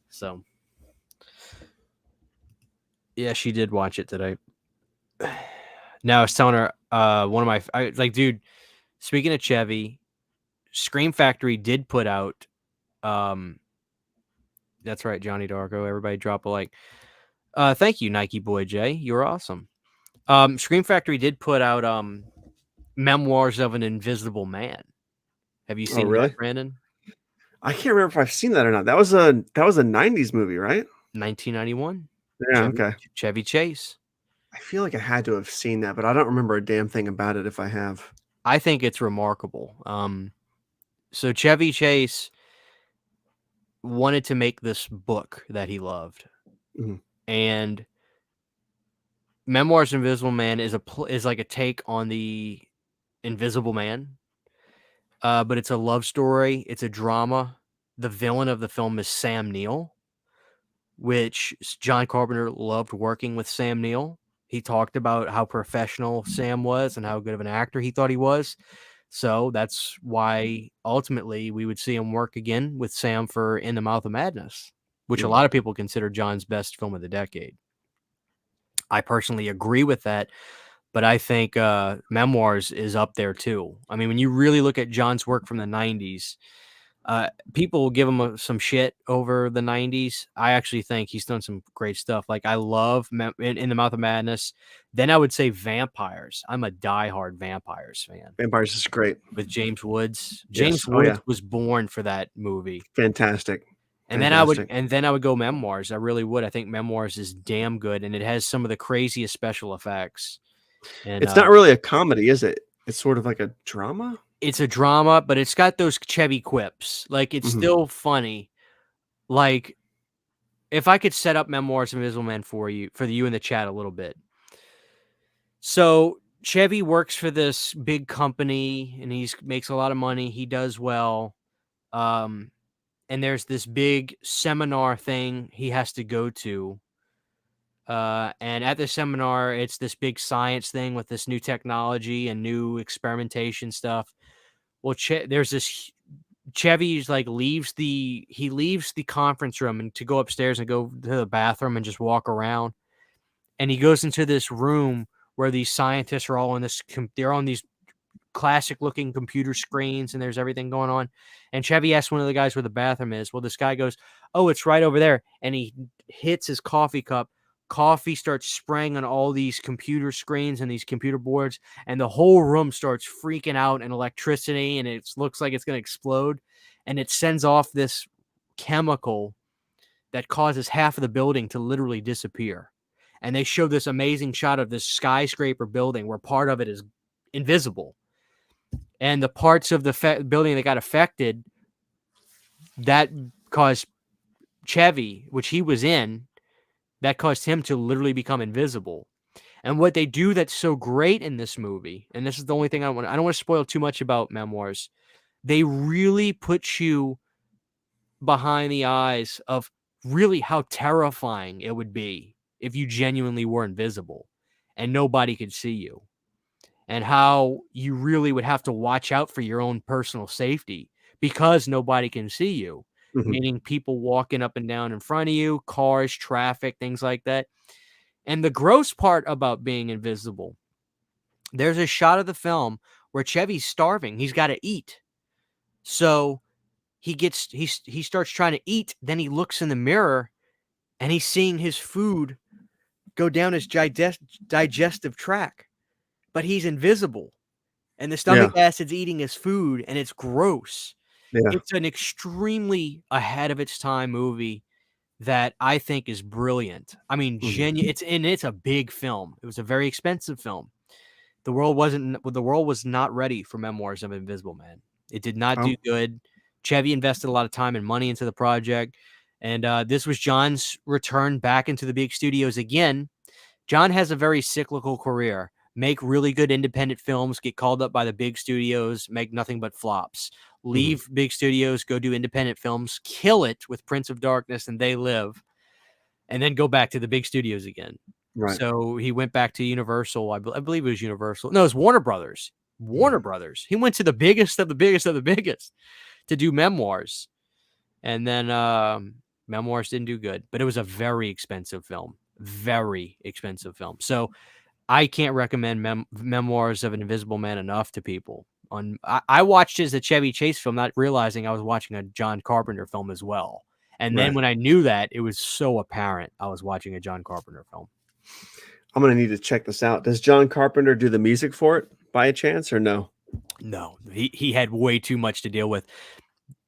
So yeah, she did watch it today. Now I was telling her, one of my dude. Speaking of Chevy, Scream Factory did put out. That's right, Johnny Darko. Everybody drop a like. Thank you, Nike Boy J. You're awesome. Scream Factory did put out Memoirs of an Invisible Man. Have you seen that, Brandon? I can't remember if I've seen that or not. That was a 90s movie, right? 1991. Yeah, okay. Chevy Chase. I feel like I had to have seen that, but I don't remember a damn thing about it if I have. I think it's remarkable. So Chevy Chase wanted to make this book that he loved. Mm-hmm. And Memoirs of an Invisible Man is like a take on the Invisible Man. But it's a love story. It's a drama. The villain of the film is Sam Neill, which John Carpenter loved working with Sam Neill. He talked about how professional Sam was and how good of an actor he thought he was. So that's why ultimately we would see him work again with Sam for In the Mouth of Madness, which a lot of people consider John's best film of the decade. I personally agree with that, but I think Memoirs is up there too. I mean, when you really look at John's work from the 90s, people will give him some shit over the 90s. I actually think he's done some great stuff. Like, I love In the Mouth of Madness. Then I would say Vampires. I'm a diehard Vampires fan. Vampires is great. With James Woods. James Woods was born for that movie. Fantastic. And then I would go Memoirs. I really would. I think Memoirs is damn good, and it has some of the craziest special effects. And it's not really a comedy, is it? It's sort of like a drama. It's a drama, but it's got those Chevy quips. Like, it's still funny. Like, if I could set up Memoirs of Invisible Man for you in the chat a little bit. So Chevy works for this big company, and he makes a lot of money. He does well. And there's this big seminar thing he has to go to. And at the seminar, it's this big science thing with this new technology and new experimentation stuff. Well, there's this Chevy's like leaves the conference room and to go upstairs and go to the bathroom and just walk around. And he goes into this room where these scientists are all on they're on these classic looking computer screens, and there's everything going on. And Chevy asks one of the guys where the bathroom is. Well, this guy goes, "Oh, it's right over there." And he hits his coffee cup. Coffee starts spraying on all these computer screens and these computer boards, and the whole room starts freaking out and electricity, and it looks like it's going to explode. And it sends off this chemical that causes half of the building to literally disappear. And they show this amazing shot of this skyscraper building where part of it is invisible. And the parts of the building that got affected, that caused Chevy, which he was in, that caused him to literally become invisible. And what they do that's so great in this movie, and this is the only thing I don't want to spoil too much about Memoirs, they really put you behind the eyes of really how terrifying it would be if you genuinely were invisible and nobody could see you. And how you really would have to watch out for your own personal safety because nobody can see you. Meaning people walking up and down in front of you, cars, traffic, things like that. And the gross part about being invisible, there's a shot of the film where Chevy's starving. He's got to eat. So he starts trying to eat. Then he looks in the mirror and he's seeing his food go down his digestive tract, but he's invisible. And the stomach acid's eating his food, and it's gross. Yeah. It's an extremely ahead of its time movie that I think is brilliant. I mean, it's a big film. It was a very expensive film. The world was not ready for Memoirs of an Invisible Man. It did not do good. Chevy invested a lot of time and money into the project, and this was John's return back into the big studios again. John has a very cyclical career. Make really good independent films, get called up by the big studios, make nothing but flops. Leave big studios, go do independent films, kill it with Prince of Darkness and They Live, and then go back to the big studios again. Right. So he went back to Universal. I believe it was Universal. No, it was Warner Brothers. Warner Brothers. He went to the biggest of the biggest of the biggest to do Memoirs. And then Memoirs didn't do good, but it was a very expensive film. Very expensive film. So I can't recommend Memoirs of an Invisible Man enough to people. I watched it as a Chevy Chase film, not realizing I was watching a John Carpenter film as well. And then when I knew that, it was so apparent I was watching a John Carpenter film. I'm going to need to check this out. Does John Carpenter do the music for it by a chance or no? No, he had way too much to deal with.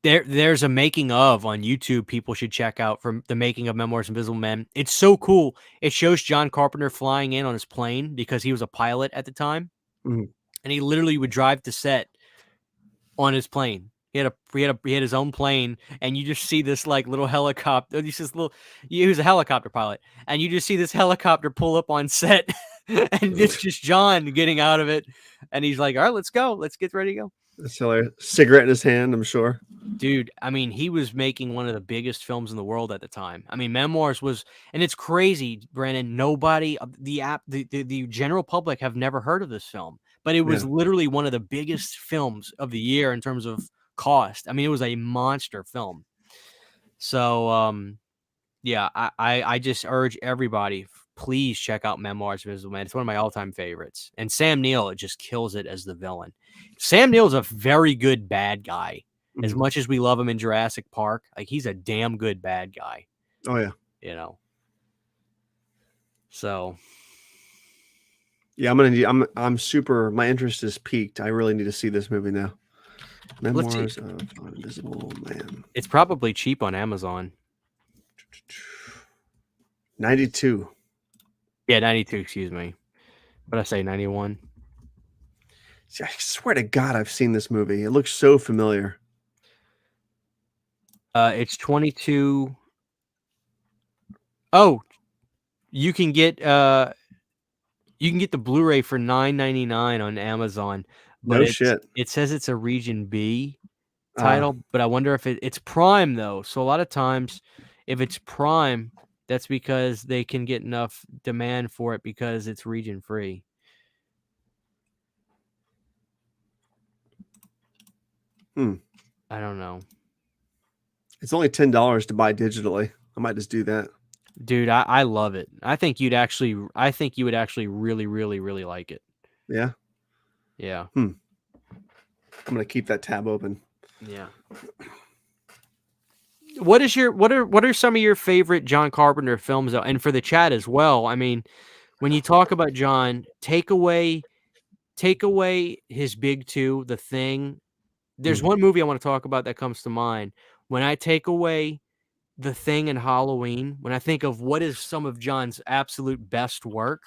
There's a making of on YouTube people should check out from the making of Memoirs of Invisible Man. It's so cool. It shows John Carpenter flying in on his plane because he was a pilot at the time. And he literally would drive to set on his plane. He had his own plane, and you just see this like little helicopter. He was a helicopter pilot, and you just see this helicopter pull up on set, and it's just John getting out of it, and he's like, "All right, let's go. Let's get ready to go." That's hilarious. Cigarette in his hand, I'm sure. Dude, I mean, he was making one of the biggest films in the world at the time. I mean, Memoirs was, and it's crazy, Brandon. Nobody, the general public have never heard of this film, but it was literally one of the biggest films of the year in terms of cost. I mean, it was a monster film. So, yeah, I just urge everybody, please check out Memoirs of an Invisible Man. It's one of my all-time favorites. And Sam Neill just kills it as the villain. Sam Neill's a very good bad guy. As much as we love him in Jurassic Park, like he's a damn good bad guy. Oh yeah. You know. So yeah, I'm super, my interest is peaked. I really need to see this movie now. Memoirs of an Invisible Man. It's probably cheap on Amazon. 92. Yeah, 92, excuse me. But I say 91. See, I swear to God, I've seen this movie. It looks so familiar. It's 22. Oh, you can get the Blu-ray for $9.99 on Amazon. But No shit. It says it's a Region B title, but I wonder if it's Prime though. So a lot of times, if it's Prime, that's because they can get enough demand for it because it's region free. I don't know. It's only $10 to buy digitally. I might just do that. Dude, I love it. I think you would actually really, really, really like it. Yeah. Yeah. I'm gonna keep that tab open. Yeah. What are some of your favorite John Carpenter films, and for the chat as well? I mean, when you talk about John, take away his big two, The Thing. There's one movie I want to talk about that comes to mind. When I take away The Thing and Halloween, when I think of what is some of John's absolute best work,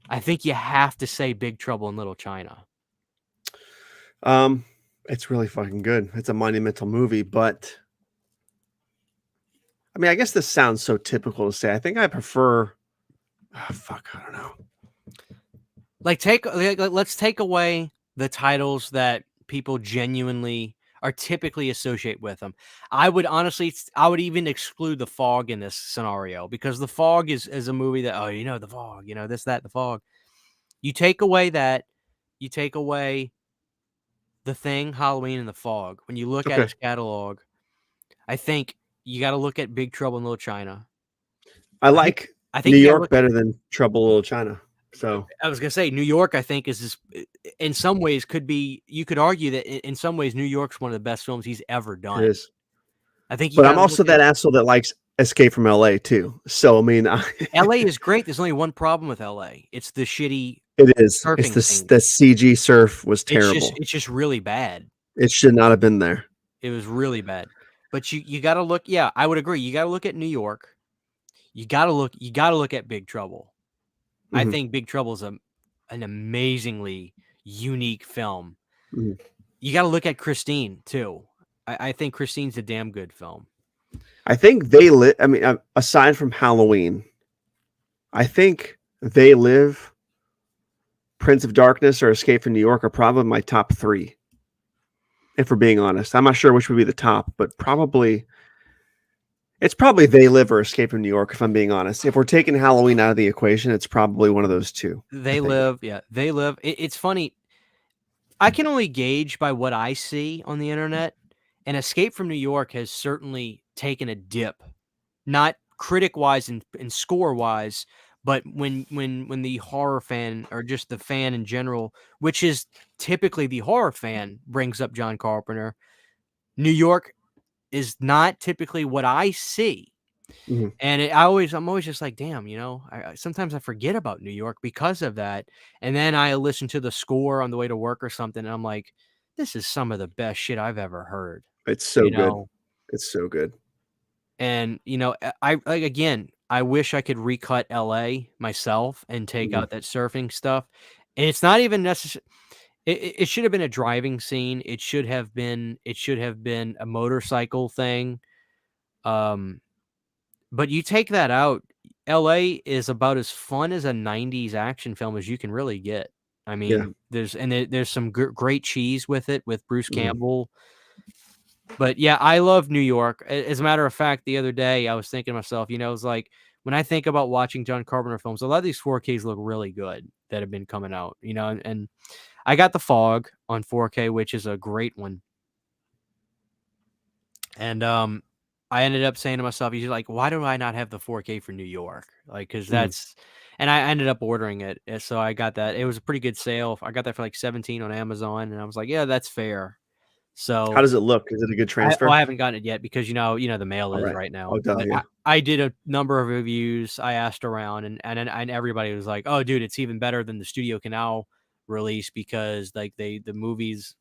I think you have to say Big Trouble in Little China. It's really fucking good. It's a monumental movie, but I mean, I guess this sounds so typical to say. I think I prefer. I don't know. Let's take away the titles that people genuinely are typically associate with them. I would even exclude The Fog in this scenario because The Fog is a movie that, The Fog, this, that, The Fog. You take away that, you take away The Thing, Halloween, and The Fog. When you look at his catalog, I think you got to look at Big Trouble in Little China. I think New York better than Trouble in Little China. So I was gonna say New York, I think, is in some ways could be. You could argue that in some ways New York's one of the best films he's ever It done. is. I think you But got I'm to look also at that asshole that likes Escape from LA too. So I mean, L.A. is great. There's only one problem with L.A. It's the shitty it is. It's surfing the scene. CG surf was terrible. It's just really bad. It should not have been there. It was really bad. But you got to look. Yeah, I would agree. You got to look at New York. You got to look at Big Trouble. I Mhm. think Big Trouble is an amazingly unique film. Mhm. You got to look at Christine too. I think Christine's a damn good film. I think They Live. I mean, aside from Halloween, I think They Live, Prince of Darkness, or Escape from New York are probably my top three. If we're being honest, I'm not sure which would be the top, but it's probably They Live or Escape from New York. If I'm being honest, if we're taking Halloween out of the equation, it's probably one of those two. They Live. Yeah, They Live. It's funny. I can only gauge by what I see on the internet, and Escape from New York has certainly taken a dip, not critic-wise and score-wise, but when the horror fan or just the fan in general, which is typically the horror fan, brings up John Carpenter, New York is not typically what I see. Mhm. And I'm always just like, damn, sometimes I forget about New York because of that. And then I listen to the score on the way to work or something, and I'm like, this is some of the best shit I've ever heard, It's so you good. know? It's so good. And, again, I wish I could recut LA myself and take Mhm. out that surfing stuff. And it's not even necessary. It should have been a driving scene. It should have been a motorcycle thing. Um, But you take that out, LA is about as fun as a '90s action film as you can really get. I Yeah. mean, there's some great cheese with it, with Bruce Mhm. Campbell. But yeah, I love New York. As a matter of fact, the other day I was thinking to myself, it's like when I think about watching John Carpenter films, a lot of these 4Ks look really good that have been coming out, and I got The Fog on 4K, which is a great one. And I ended up saying to myself, "He's like, why do I not have the 4K for New York? Like, because Mhm. and I ended up ordering it, so I got that. It was a pretty good sale. I got that for like 17 on Amazon, and I was like, yeah, that's fair. How So does it look? Is it a good transfer? I haven't gotten it yet because the mail All is right. right Oh, now. duh, But yeah. I did a number of reviews. I asked around, and everybody was like, "Oh, dude, it's even better than the Studio Canal release because like the movies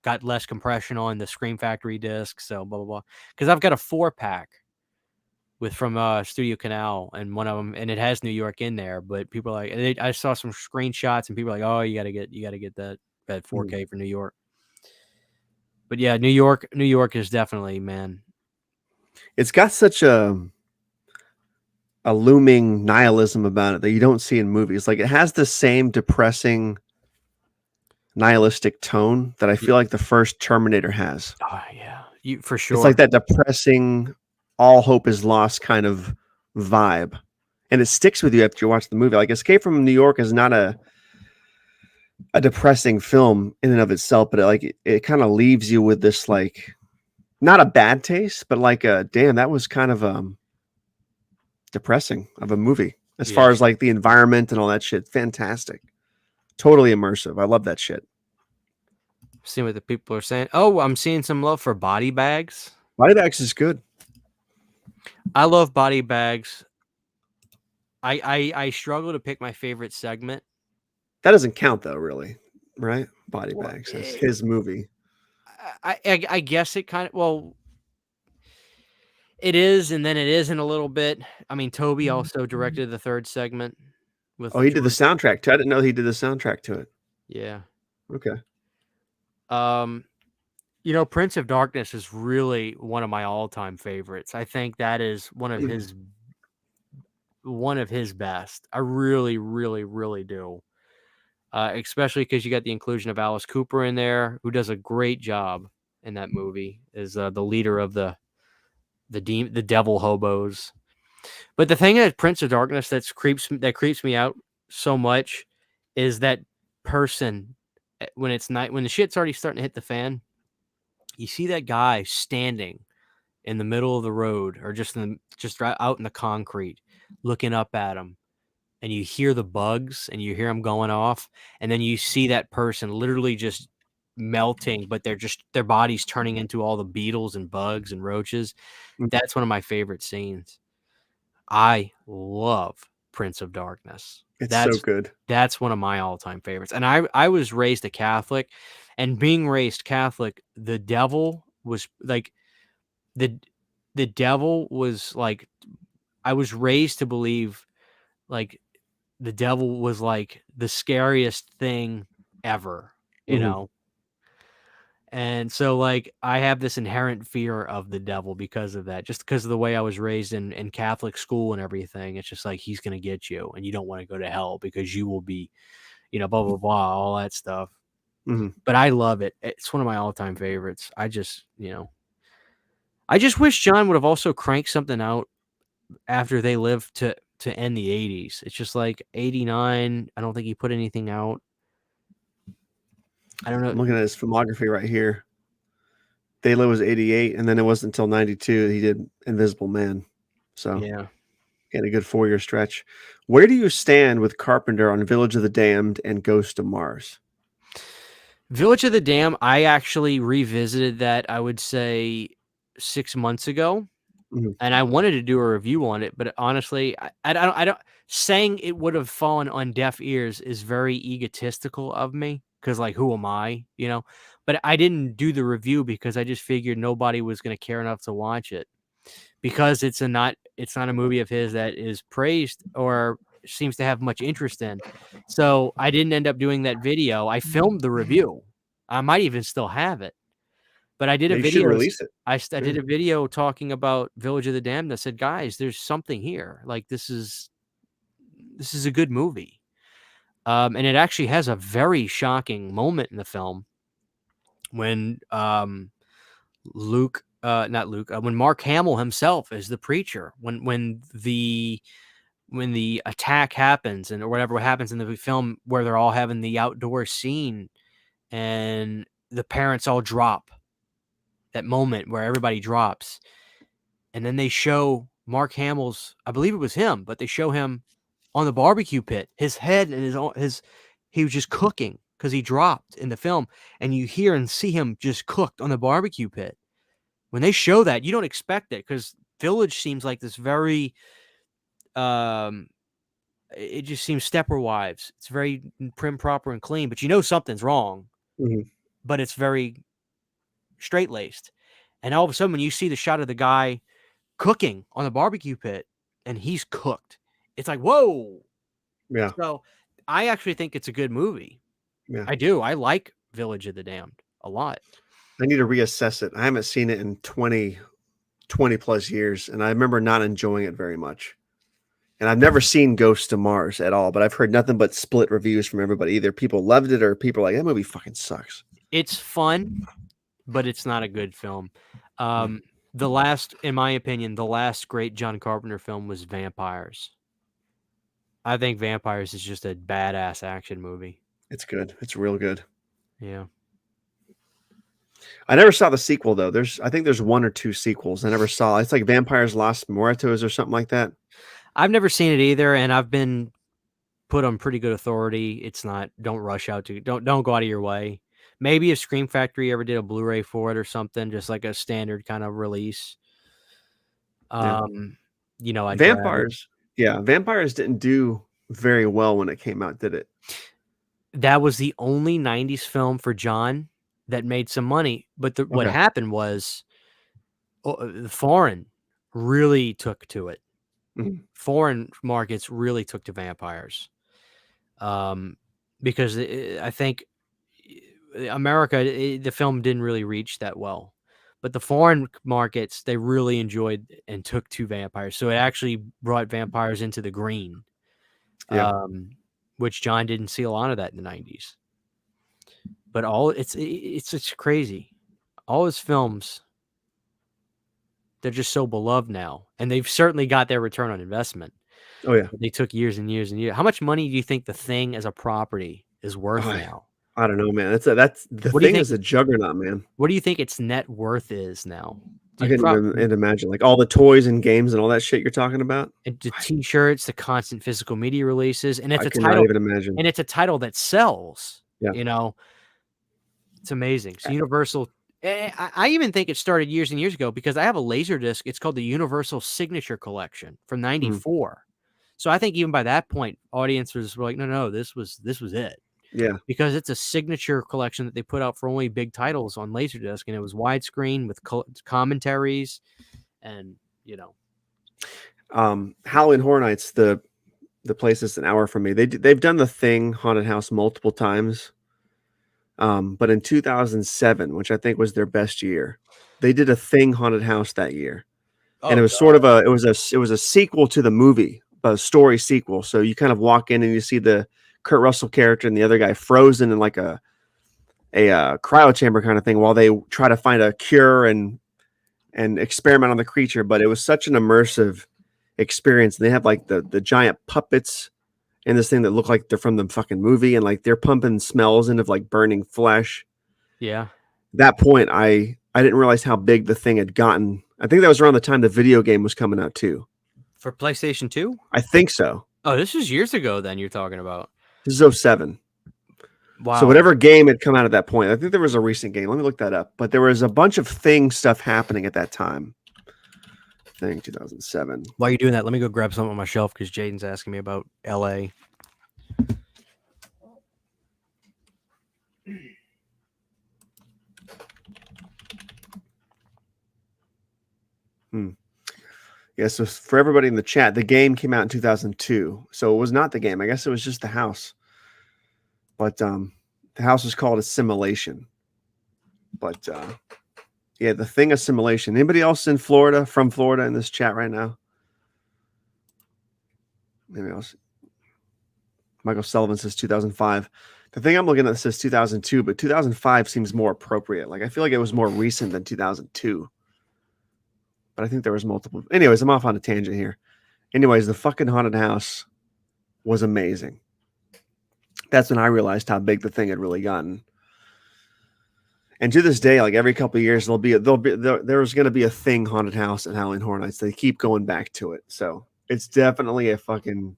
got less compression on the Scream Factory disc." So blah blah blah. Because I've got a 4-pack from Studio Canal, and one of them, and it has New York in there. But people are like, I saw some screenshots, and people are like, "Oh, you got to get that Mhm. 4K for New York." But yeah, New York is definitely, man. It's got such a looming nihilism about it that you don't see in movies. Like it has the same depressing nihilistic tone that I feel like the first Terminator has. Oh, yeah, for It's like sure. that depressing, all hope is lost kind of vibe. And it sticks with you after you watch the movie. Like Escape from New York is not a depressing film in and of itself, but it kind of leaves you with this like not a bad taste, but like a damn, that was kind of depressing of a movie as Yeah. far as like the environment and all that shit. Fantastic. Totally immersive. I love that shit. Seeing what the people are saying. Oh, I'm seeing some love for Body Bags. Body Bags is good. I love Body Bags. I struggle to pick my favorite segment. That doesn't count though, really, right? Body Well, Bags. That's his movie. I guess it kind of, well, it is, and then it isn't a little bit. I mean, Toby also directed the third segment Oh, with he did the George. soundtrack too. I didn't know he did the soundtrack to it. Yeah. Okay. Um, Prince of Darkness is really one of my all-time favorites. I think that is one of his best. I really, really, really do. Especially because you got the inclusion of Alice Cooper in there, who does a great job in that movie, is the leader of the devil hobos. But the thing that Prince of Darkness that creeps me out so much is that person when it's night, when the shit's already starting to hit the fan. You see that guy standing in the middle of the road, or just out in the concrete, looking up at him, and you hear the bugs and you hear them going off, and then you see that person literally just melting, but their body's turning into all the beetles and bugs and roaches. Mm. That's one of my favorite scenes. I love Prince of Darkness. It's so good. That's one of my all-time favorites. And I was raised a Catholic, and being raised Catholic, the devil was like the devil was like, I was raised to believe like the devil was like the scariest thing ever, you Mhm. know? And so, like, I have this inherent fear of the devil because of that, just because of the way I was raised in Catholic school and everything. It's just like he's gonna get you, and you don't want to go to hell because you will be, blah blah blah, all that stuff. Mhm. But I love it. It's one of my all-time favorites. I just wish John would have also cranked something out after they lived to end the 80s. It's just like 89. I don't think he put anything out. I don't know. I'm looking at his filmography right here. Daylo was 88, and then it wasn't until 92 that he did Invisible Man. So Yeah. he had a good 4-year stretch. Where do you stand with Carpenter on Village of the Damned and Ghost of Mars? Village of the Dam, I actually revisited that, I would say 6 months ago, Mhm. and I wanted to do a review on it, but honestly, I don't saying it would have fallen on deaf ears is very egotistical of me, because like, who am I, you know? But I didn't do the review because I just figured nobody was gonna care enough to watch it, because it's not a movie of his that is praised or seems to have much interest in. So I didn't end up doing that video. I filmed the review. I might even still have it, but I did Yeah, a you should video. release it. I Yeah. did a video talking about Village of the Damned. I said, guys, there's something here. Like this is a good movie. And it actually has a very shocking moment in the film when not Luke, when Mark Hamill himself is the preacher, when the attack happens and or whatever happens in the film where they're all having the outdoor scene and the parents all drop, that moment where everybody drops, and then they show Mark Hamill's, I believe it was him, but they show him on the barbecue pit, his head and his he was just cooking because he dropped in the film, and you hear and see him just cooked on the barbecue pit. When they show that, you don't expect it because Village seems like this very, um, it just seems Stepper Wives. It's very prim, proper, and clean, but you know something's wrong, Mhm. but it's very straight laced. And all of a sudden, when you see the shot of the guy cooking on the barbecue pit and he's cooked, it's like, whoa. Yeah. So I actually think it's a good movie. Yeah. I do. I like Village of the Damned a lot. I need to reassess it. I haven't seen it in 20 plus years, and I remember not enjoying it very much. And I've never seen Ghost of Mars at all, but I've heard nothing but split reviews from everybody. Either people loved it or people are like, that movie fucking sucks. It's fun, but it's not a good film. Yeah. The last, in my opinion, the last great John Carpenter film was Vampires. I think Vampires is just a badass action movie. It's good. It's real good. Yeah. I never saw the sequel though. I think there's 1 or 2 sequels. I never saw. It's like Vampires Los Muertos or something like that. I've never seen it either, and I've been put on pretty good authority. It's not, don't rush out to, don't go out of your way. Maybe if Scream Factory ever did a Blu-ray for it or something, just like a standard kind of release. Yeah. I'd grab it. Vampires. Yeah, Vampires didn't do very well when it came out, did it? That was the only 90s film for John that made some money. But what Okay. happened was the foreign really took to it. Mhm. Foreign markets really took to Vampires. Because I think America, the film didn't really reach that well. But the foreign markets, they really enjoyed and took to Vampires. So it actually brought Vampires into the green. Yeah. Which John didn't see a lot of that in the 90s. But it's crazy. All his films, they're just so beloved now, and they've certainly got their return on investment. Oh yeah. They took years and years and years. How much money do you think The Thing as a property is worth now? I don't know, man. That's the What do you thing think? is a juggernaut, man. What do you think its net worth is now? I couldn't even imagine, like, all the toys and games and all that shit you're talking about. and the T-shirts, the constant physical media releases, and I cannot even imagine. and it's a title that sells. Yeah. You know, it's amazing. So Universal. I even think it started years and years ago because I have a Laserdisc. It's called the Universal Signature Collection from '94. So I think even by that point, audiences were like, no, this was it. Yeah. Because it's a signature collection that they put out for only big titles on Laserdisc, and it was widescreen with commentaries, and Halloween Horror Nights, the place is an hour from me. They've done the Thing haunted house multiple times. But in 2007, which I think was their best year, they did a Thing haunted house that year. And it was sort of it was a sequel to the movie, a story sequel. So you kind of walk in and you see the Kurt Russell character and the other guy frozen in like a cryo chamber kind of thing while they try to find a cure and experiment on the creature. But it was such an immersive experience. They have like the giant puppets in this thing that look like they're from the fucking movie, and like they're pumping smells into like burning flesh. Yeah. At that point, I didn't realize how big the thing had gotten. I think that was around the time the video game was coming out too. For PlayStation 2? I think so. Oh, this was years ago then you're talking about. This is 07. Wow. So whatever game had come out at that point, I think there was a recent game. Let me look that up. But there was a bunch of Thing stuff happening at that time. Thing 2007. While you're doing that, let me go grab something on my shelf because Jaden's asking me about LA. Yeah, so for everybody in the chat, the game came out in 2002. So it was not the game. I guess it was just the house. But the house was called Assimilation. But yeah, the Thing Assimilation. Anybody else in Florida, from Florida, in this chat right now? Maybe else. Michael Sullivan says 2005. The thing I'm looking at says 2002, but 2005 seems more appropriate. Like I feel like it was more recent than 2002. But I think there was multiple. Anyways, I'm off on a tangent here. Anyways, the fucking haunted house was amazing. That's when I realized how big the thing had really gotten. And to this day, like every couple of years, there's going to be a Thing haunted house at Halloween Horror Nights. They keep going back to it. So it's definitely a fucking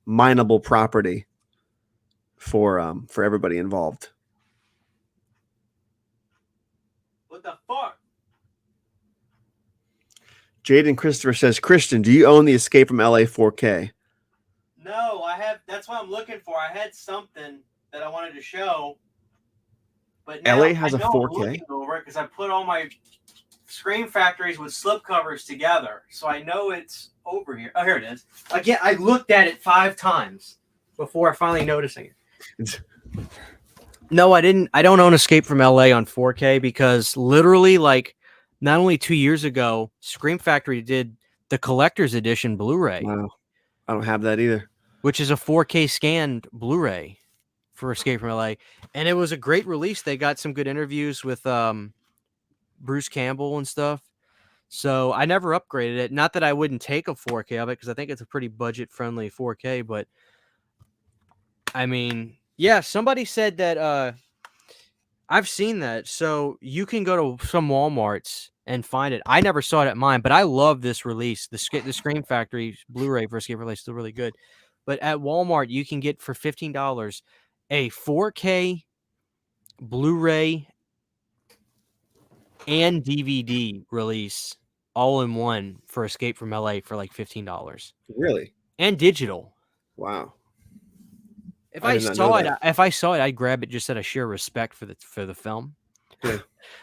mineable property for everybody involved. What the fuck? Jaden Christopher says, Christian, do you own the Escape from LA 4K? No, I have. That's what I'm looking for. I had something that I wanted to show, but now LA has a 4K over it because I put all my Scream Factories with slipcovers together, so I know it's over here. Oh, here it is. Again, I looked at it 5 times before finally noticing it. No, I didn't. I don't own Escape from LA on 4K because literally, like, not only 2 years ago, Scream Factory did the collector's edition Blu-ray. Wow. I don't have that either. Which is a 4K scanned Blu-ray for Escape from LA. And it was a great release. They got some good interviews with Bruce Campbell and stuff. So I never upgraded it. Not that I wouldn't take a 4K of it because I think it's a pretty budget-friendly 4K. But, I mean, yeah, somebody said that I've seen that. So you can go to some Walmarts and find it. I never saw it at mine, but I love this release. The Scream Factory Blu-ray for Escape from LA is still really good. But at Walmart, you can get for $15 a 4K Blu-ray and DVD release all in one for Escape from LA for like $15. Really? And digital. Wow. If I saw it, I'd grab it just out of sheer respect for the film. Yeah.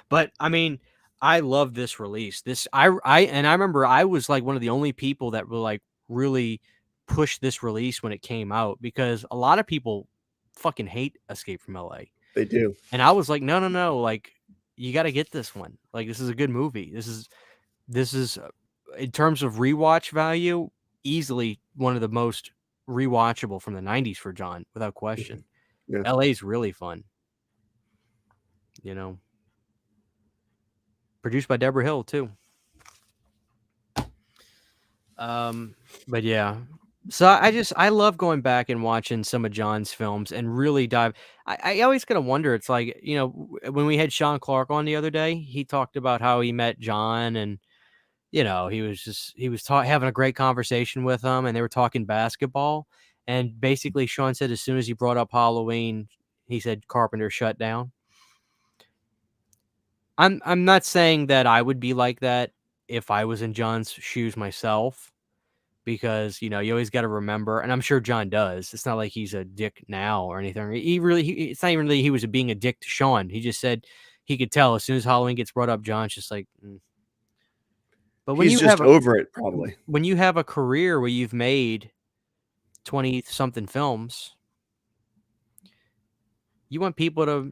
But I mean, I love this release. I remember I was like one of the only people that were like really push this release when it came out because a lot of people fucking hate Escape from LA. They do. And I was like, no, like you got to get this one. Like this is a good movie. This is in terms of rewatch value, easily one of the most rewatchable from the 90s for John, without question. Yeah. LA's really fun. You know. Produced by Deborah Hill too. But yeah, So I love going back and watching some of John's films and really dive. I always kind of wonder. It's like, when we had Sean Clark on the other day, he talked about how he met John, and he was having a great conversation with him, and they were talking basketball. And basically, Sean said as soon as he brought up Halloween, he said Carpenter shut down. I'm not saying that I would be like that if I was in John's shoes myself, because you always got to remember, and I'm sure John does. It's not like he's a dick now or anything. It's not even really he was being a dick to Sean. He just said he could tell as soon as Halloween gets brought up, John's just like. But He's just over it, probably. when you have a career where you've made 20 something films, you want people to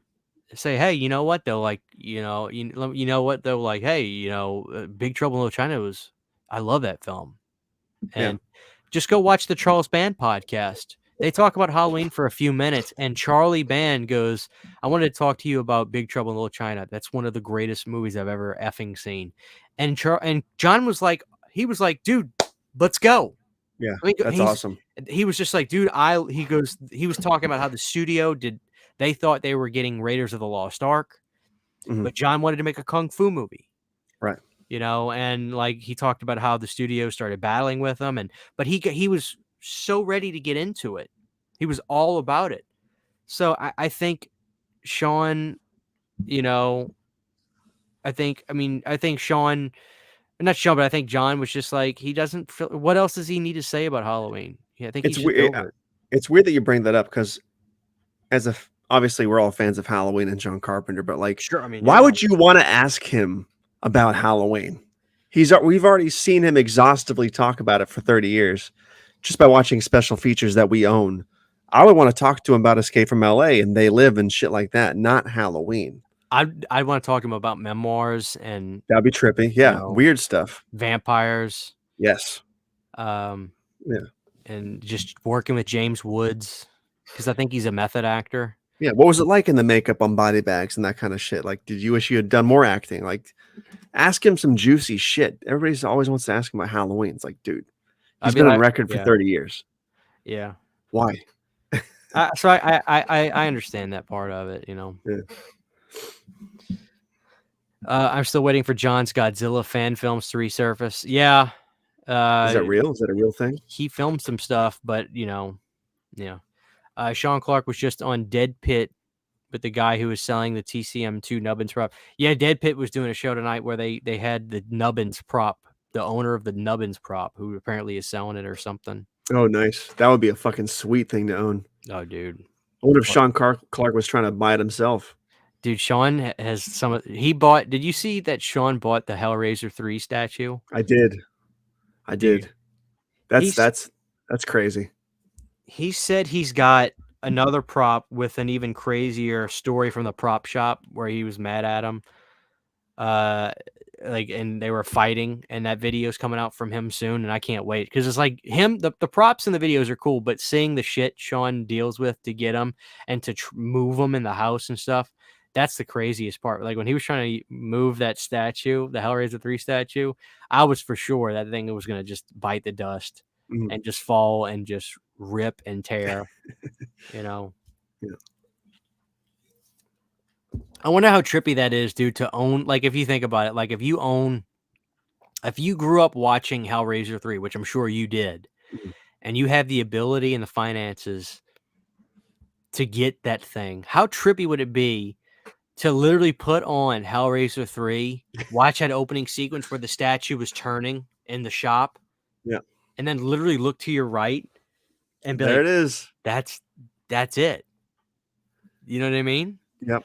say, hey, you know what though? Like, you know what though? Like, hey, Big Trouble in Little China I love that film. And just go watch the Charles Band podcast. They talk about Halloween for a few minutes, and Charlie Band goes, I wanted to talk to you about Big Trouble in Little China. That's one of the greatest movies I've ever effing seen. And John was like, dude, let's go. Yeah, that's awesome. He was just like, dude, he was talking about how the studio they thought they were getting Raiders of the Lost Ark, but John wanted to make a Kung Fu movie. Right. And like he talked about how the studio started battling with him, but he was so ready to get into it. He was all about it. So I think Sean, I think Sean, not Sean, but I think John was just like, he doesn't feel, what else does he need to say about Halloween? Yeah, I think it's he's weird. over it. It's weird that you bring that up because obviously we're all fans of Halloween and John Carpenter, but like, sure, why would you want to ask him about Halloween? We've already seen him exhaustively talk about it for 30 years just by watching special features that we own. I would want to talk to him about Escape from LA and They Live and shit like that, not Halloween. I want to talk to him about memoirs and that'd be trippy. Yeah, weird stuff. Vampires. Yes. And just working with James Woods, because I think he's a method actor. Yeah, what was it like in the makeup on body bags and that kind of shit? Like, did you wish you had done more acting? Like, ask him some juicy shit. Everybody always wants to ask him about Halloween. It's like, dude, he's been on record for 30 years. Yeah. Why? So I understand that part of it, Yeah. I'm still waiting for John's Godzilla fan films to resurface. Yeah. Is that real? Is that a real thing? He filmed some stuff, but yeah. Sean Clark was just on Dead Pit with the guy who was selling the TCM2 Nubbins prop. Yeah, Dead Pit was doing a show tonight where they had the Nubbins prop, the owner of the Nubbins prop, who apparently is selling it or something. Oh, nice. That would be a fucking sweet thing to own. Oh, dude. I wonder if Sean Clark was trying to buy it himself. Dude, Sean has did you see that Sean bought the Hellraiser 3 statue? I did. Dude, that's crazy. He said he's got another prop with an even crazier story from the prop shop where he was mad at him. And they were fighting, and that video's coming out from him soon, and I can't wait, because it's like him, the props in the videos are cool, but seeing the shit Sean deals with to get them and to move them in the house and stuff, that's the craziest part. Like when he was trying to move that statue, the Hellraiser 3 statue, I was for sure that thing was going to just bite the dust and just fall and just rip and tear, Yeah. I wonder how trippy that is, dude, to own. Like, if you think about it, like if you grew up watching Hellraiser 3, which I'm sure you did, and you have the ability and the finances to get that thing, how trippy would it be to literally put on Hellraiser 3, watch that opening sequence where the statue was turning in the shop, and then literally look to your right and be there like, it is. That's it. You know what I mean? Yep.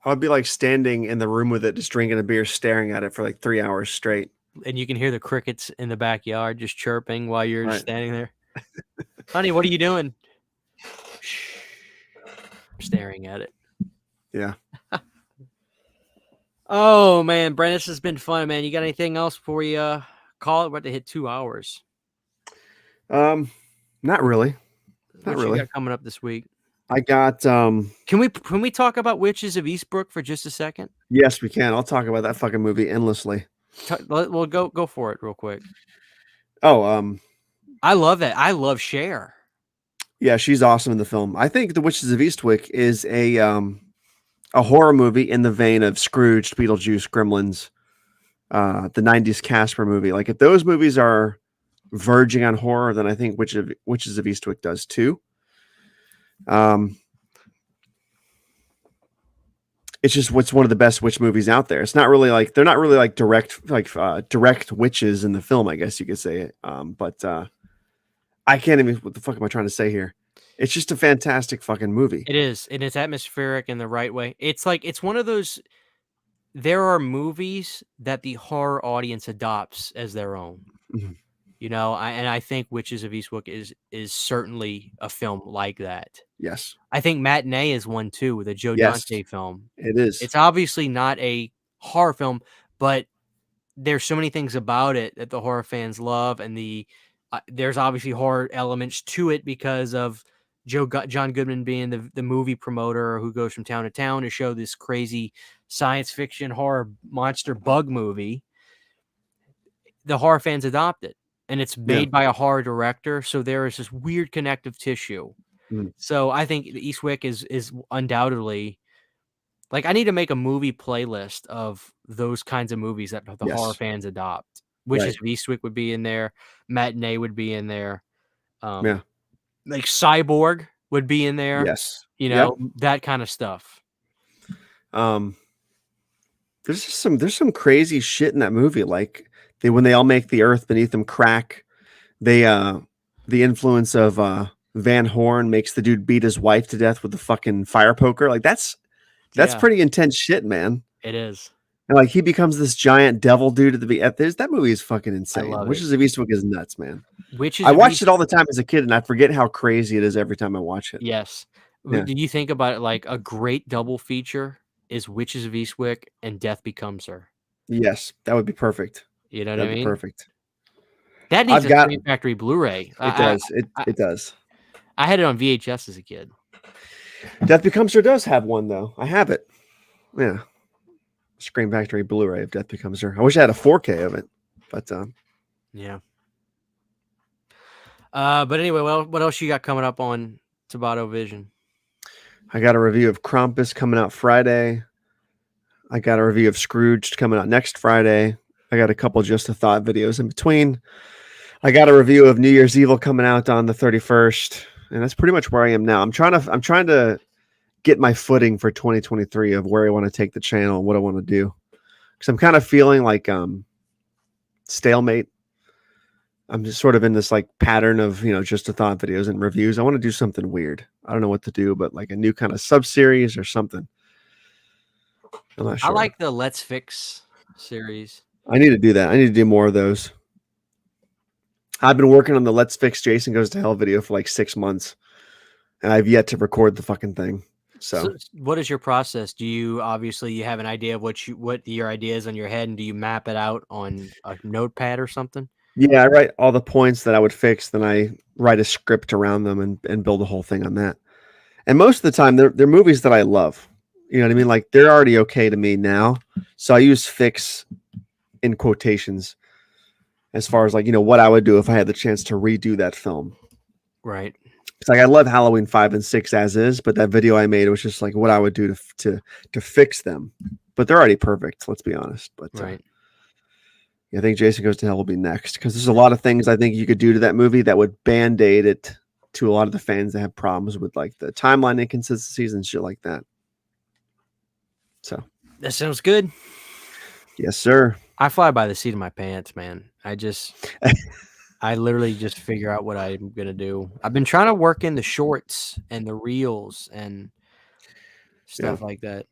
I'd be like standing in the room with it, just drinking a beer, staring at it for like 3 hours straight. And you can hear the crickets in the backyard just chirping while you're just standing there. Honey, what are you doing? I'm staring at it. Yeah. Oh, man. Brent, this has been fun, man. You got anything else before we call it? We're about to hit 2 hours. Not really. What you got coming up this week? I got Can we talk about Witches of Eastbrook for just a second? Yes, we can. I'll talk about that fucking movie endlessly. Well, go for it real quick. Oh, I love that. I love Cher. Yeah, she's awesome in the film. I think The Witches of Eastwick is a horror movie in the vein of Scrooge, Beetlejuice, Gremlins, the '90s Casper movie. Like if those movies are verging on horror, then I think Witches of Eastwick does too. It's just what's one of the best witch movies out there. It's not really like they're not really like direct witches in the film, I guess you could say. But I can't even. What the fuck am I trying to say here? It's just a fantastic fucking movie. It is, and it's atmospheric in the right way. It's like it's one of those. There are movies that the horror audience adopts as their own. Mhm. You know, I think Witches of Eastwick is certainly a film like that. Yes, I think Matinee is one too, the Joe yes, Dante film. it is. It's obviously not a horror film, but there's so many things about it that the horror fans love, and there's obviously horror elements to it because of John Goodman being the movie promoter who goes from town to town to show this crazy science fiction horror monster bug movie. The horror fans adopt it, and it's Yeah. made by a horror director, so there is this weird connective tissue. Mm. So I think Eastwick is undoubtedly like I need to make a movie playlist of those kinds of movies that the horror Yes. fans adopt. Right. Witches of Eastwick would be in there, Matinee would be in there, Yeah. like Cyborg would be in there, Yes. you Yep. know, that kind of stuff. Um, there's some crazy shit in that movie. Like when they all make the earth beneath them crack, they the influence of Van Horn makes the dude beat his wife to death with the fucking fire poker. Like that's Yeah, pretty intense shit, man. it is. And like he becomes this giant devil dude at this. That movie is fucking I insane. love it. Witches of Eastwick is nuts, man. Witches I of watched East it all the time as a kid, and I forget how crazy it is every time I watch it. Yes. Yeah. Do you think about it like a great double feature is Witches of Eastwick and Death Becomes Her? Yes, that would be perfect. You know what I That'd be mean? perfect. That needs I've a got Screen Factory Blu-ray. it does. I It does. I had it on VHS as a kid. Death Becomes Her does have one though. I have it. Yeah. Screen Factory Blu-ray of Death Becomes Her. I wish I had a 4K of it, but Yeah. But anyway, well, what else you got coming up on Tobattovision? I got a review of Krampus coming out Friday. I got a review of Scrooged coming out next Friday. I got a couple Just a Thought videos in between. I got a review of New Year's Evil coming out on the 31st, and that's pretty much where I am now. I'm trying to get my footing for 2023 of where I want to take the channel and what I want to do. Because I'm kind of feeling like stalemate. I'm just sort of in this like pattern of, Just a Thought videos and reviews. I want to do something weird. I don't know what to do, but like a new kind of sub series or something. I'm not sure. I like the Let's Fix series. I need to do that. I need to do more of those. I've been working on the Let's Fix Jason Goes to Hell video for like 6 months, and I've yet to record the fucking thing. So what is your process? Do you obviously you have an idea of what your idea is on your head, and do you map it out on a notepad or something? yeah, I write all the points that I would fix, then I write a script around them and build a whole thing on that. And most of the time, they're movies that I love. You know what I mean? Like they're already okay to me now, so I use fix in quotations as far as like what I would do if I had the chance to redo that film. Right. It's like I love Halloween 5 and 6 as is, but that video I made was just like what I would do to fix them. But they're already perfect, let's be honest. But Right. I think Jason Goes to Hell will be next because there's a lot of things I think you could do to that movie that would band-aid it to a lot of the fans that have problems with like the timeline inconsistencies and shit like that. So that sounds good. Yes, sir. I fly by the seat of my pants, man. I literally just figure out what I'm gonna do. I've been trying to work in the shorts and the reels and stuff like that.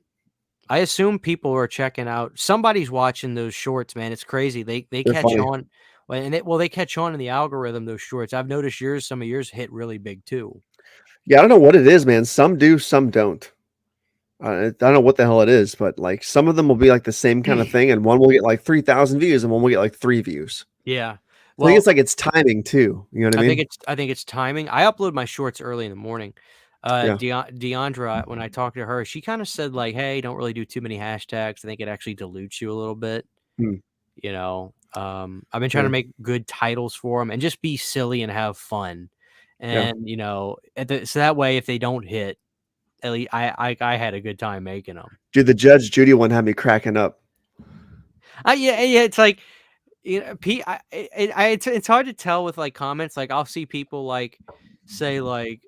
I assume people are checking out. Somebody's watching those shorts, man. It's crazy. They catch funny. on, and they catch on in the algorithm. Those shorts. I've noticed some of yours hit really big too. Yeah, I don't know what it is, man. Some do, some don't. I don't know what the hell it is, but like some of them will be like the same kind of thing, and one will get like 3,000 views, and one will get like 3 views. Yeah. Well, I think it's like it's timing too. You know what I mean? I think it's timing. I upload my shorts early in the morning. Deandra, when I talked to her, she kind of said like, "Hey, don't really do too many hashtags. I think it actually dilutes you a little bit." Hmm. I've been trying to make good titles for them and just be silly and have fun. And, so that way, if they don't hit, at least I had a good time making them. Dude, the Judge Judy one had me cracking up. Yeah, it's like, it's hard to tell with like comments. Like I'll see people like say like,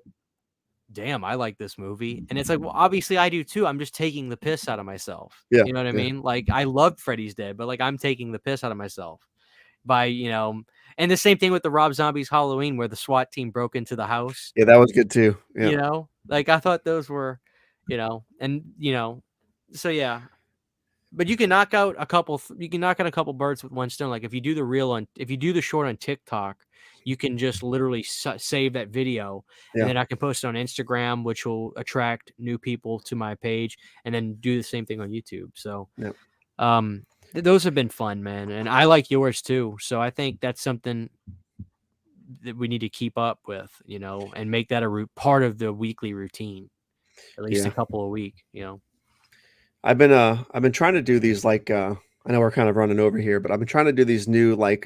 damn, I like this movie. And it's like, well, obviously I do too. I'm just taking the piss out of myself. Yeah. You know what I mean? Like I love Freddy's Dead, but like I'm taking the piss out of myself by, and the same thing with the Rob Zombie's Halloween where the SWAT team broke into the house. Yeah, that was good too. Yeah. Like I thought those were, so yeah. But you can knock out a couple birds with one stone. Like if you do the short on TikTok, you can just literally save that video, and then I can post it on Instagram, which will attract new people to my page, and then do the same thing on YouTube. So, those have been fun, man, and I like yours too. So I think that's something that we need to keep up with, and make that a part of the weekly routine, at least a couple a week, I've been trying to do these like I know we're kind of running over here, but I've been trying to do these new like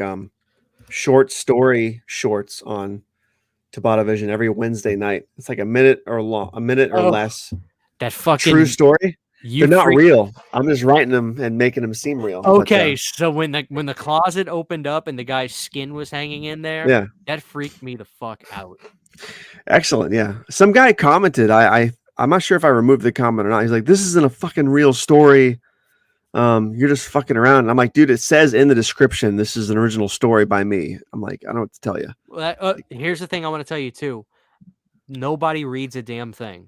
short story shorts on Tobattovision every Wednesday night. It's like a minute or less. That fucking true story. They're not real. I'm just writing them and making them seem real. Okay, so when the closet opened up and the guy's skin was hanging in there, that freaked me the fuck out. Excellent. Yeah, some guy commented. I'm not sure if I removed the comment or not. He's like, "This isn't a fucking real story. You're just fucking around." And I'm like, "Dude, it says in the description this is an original story by me." I'm like, "I don't know what to tell you." Well, here's the thing I want to tell you too. Nobody reads a damn thing.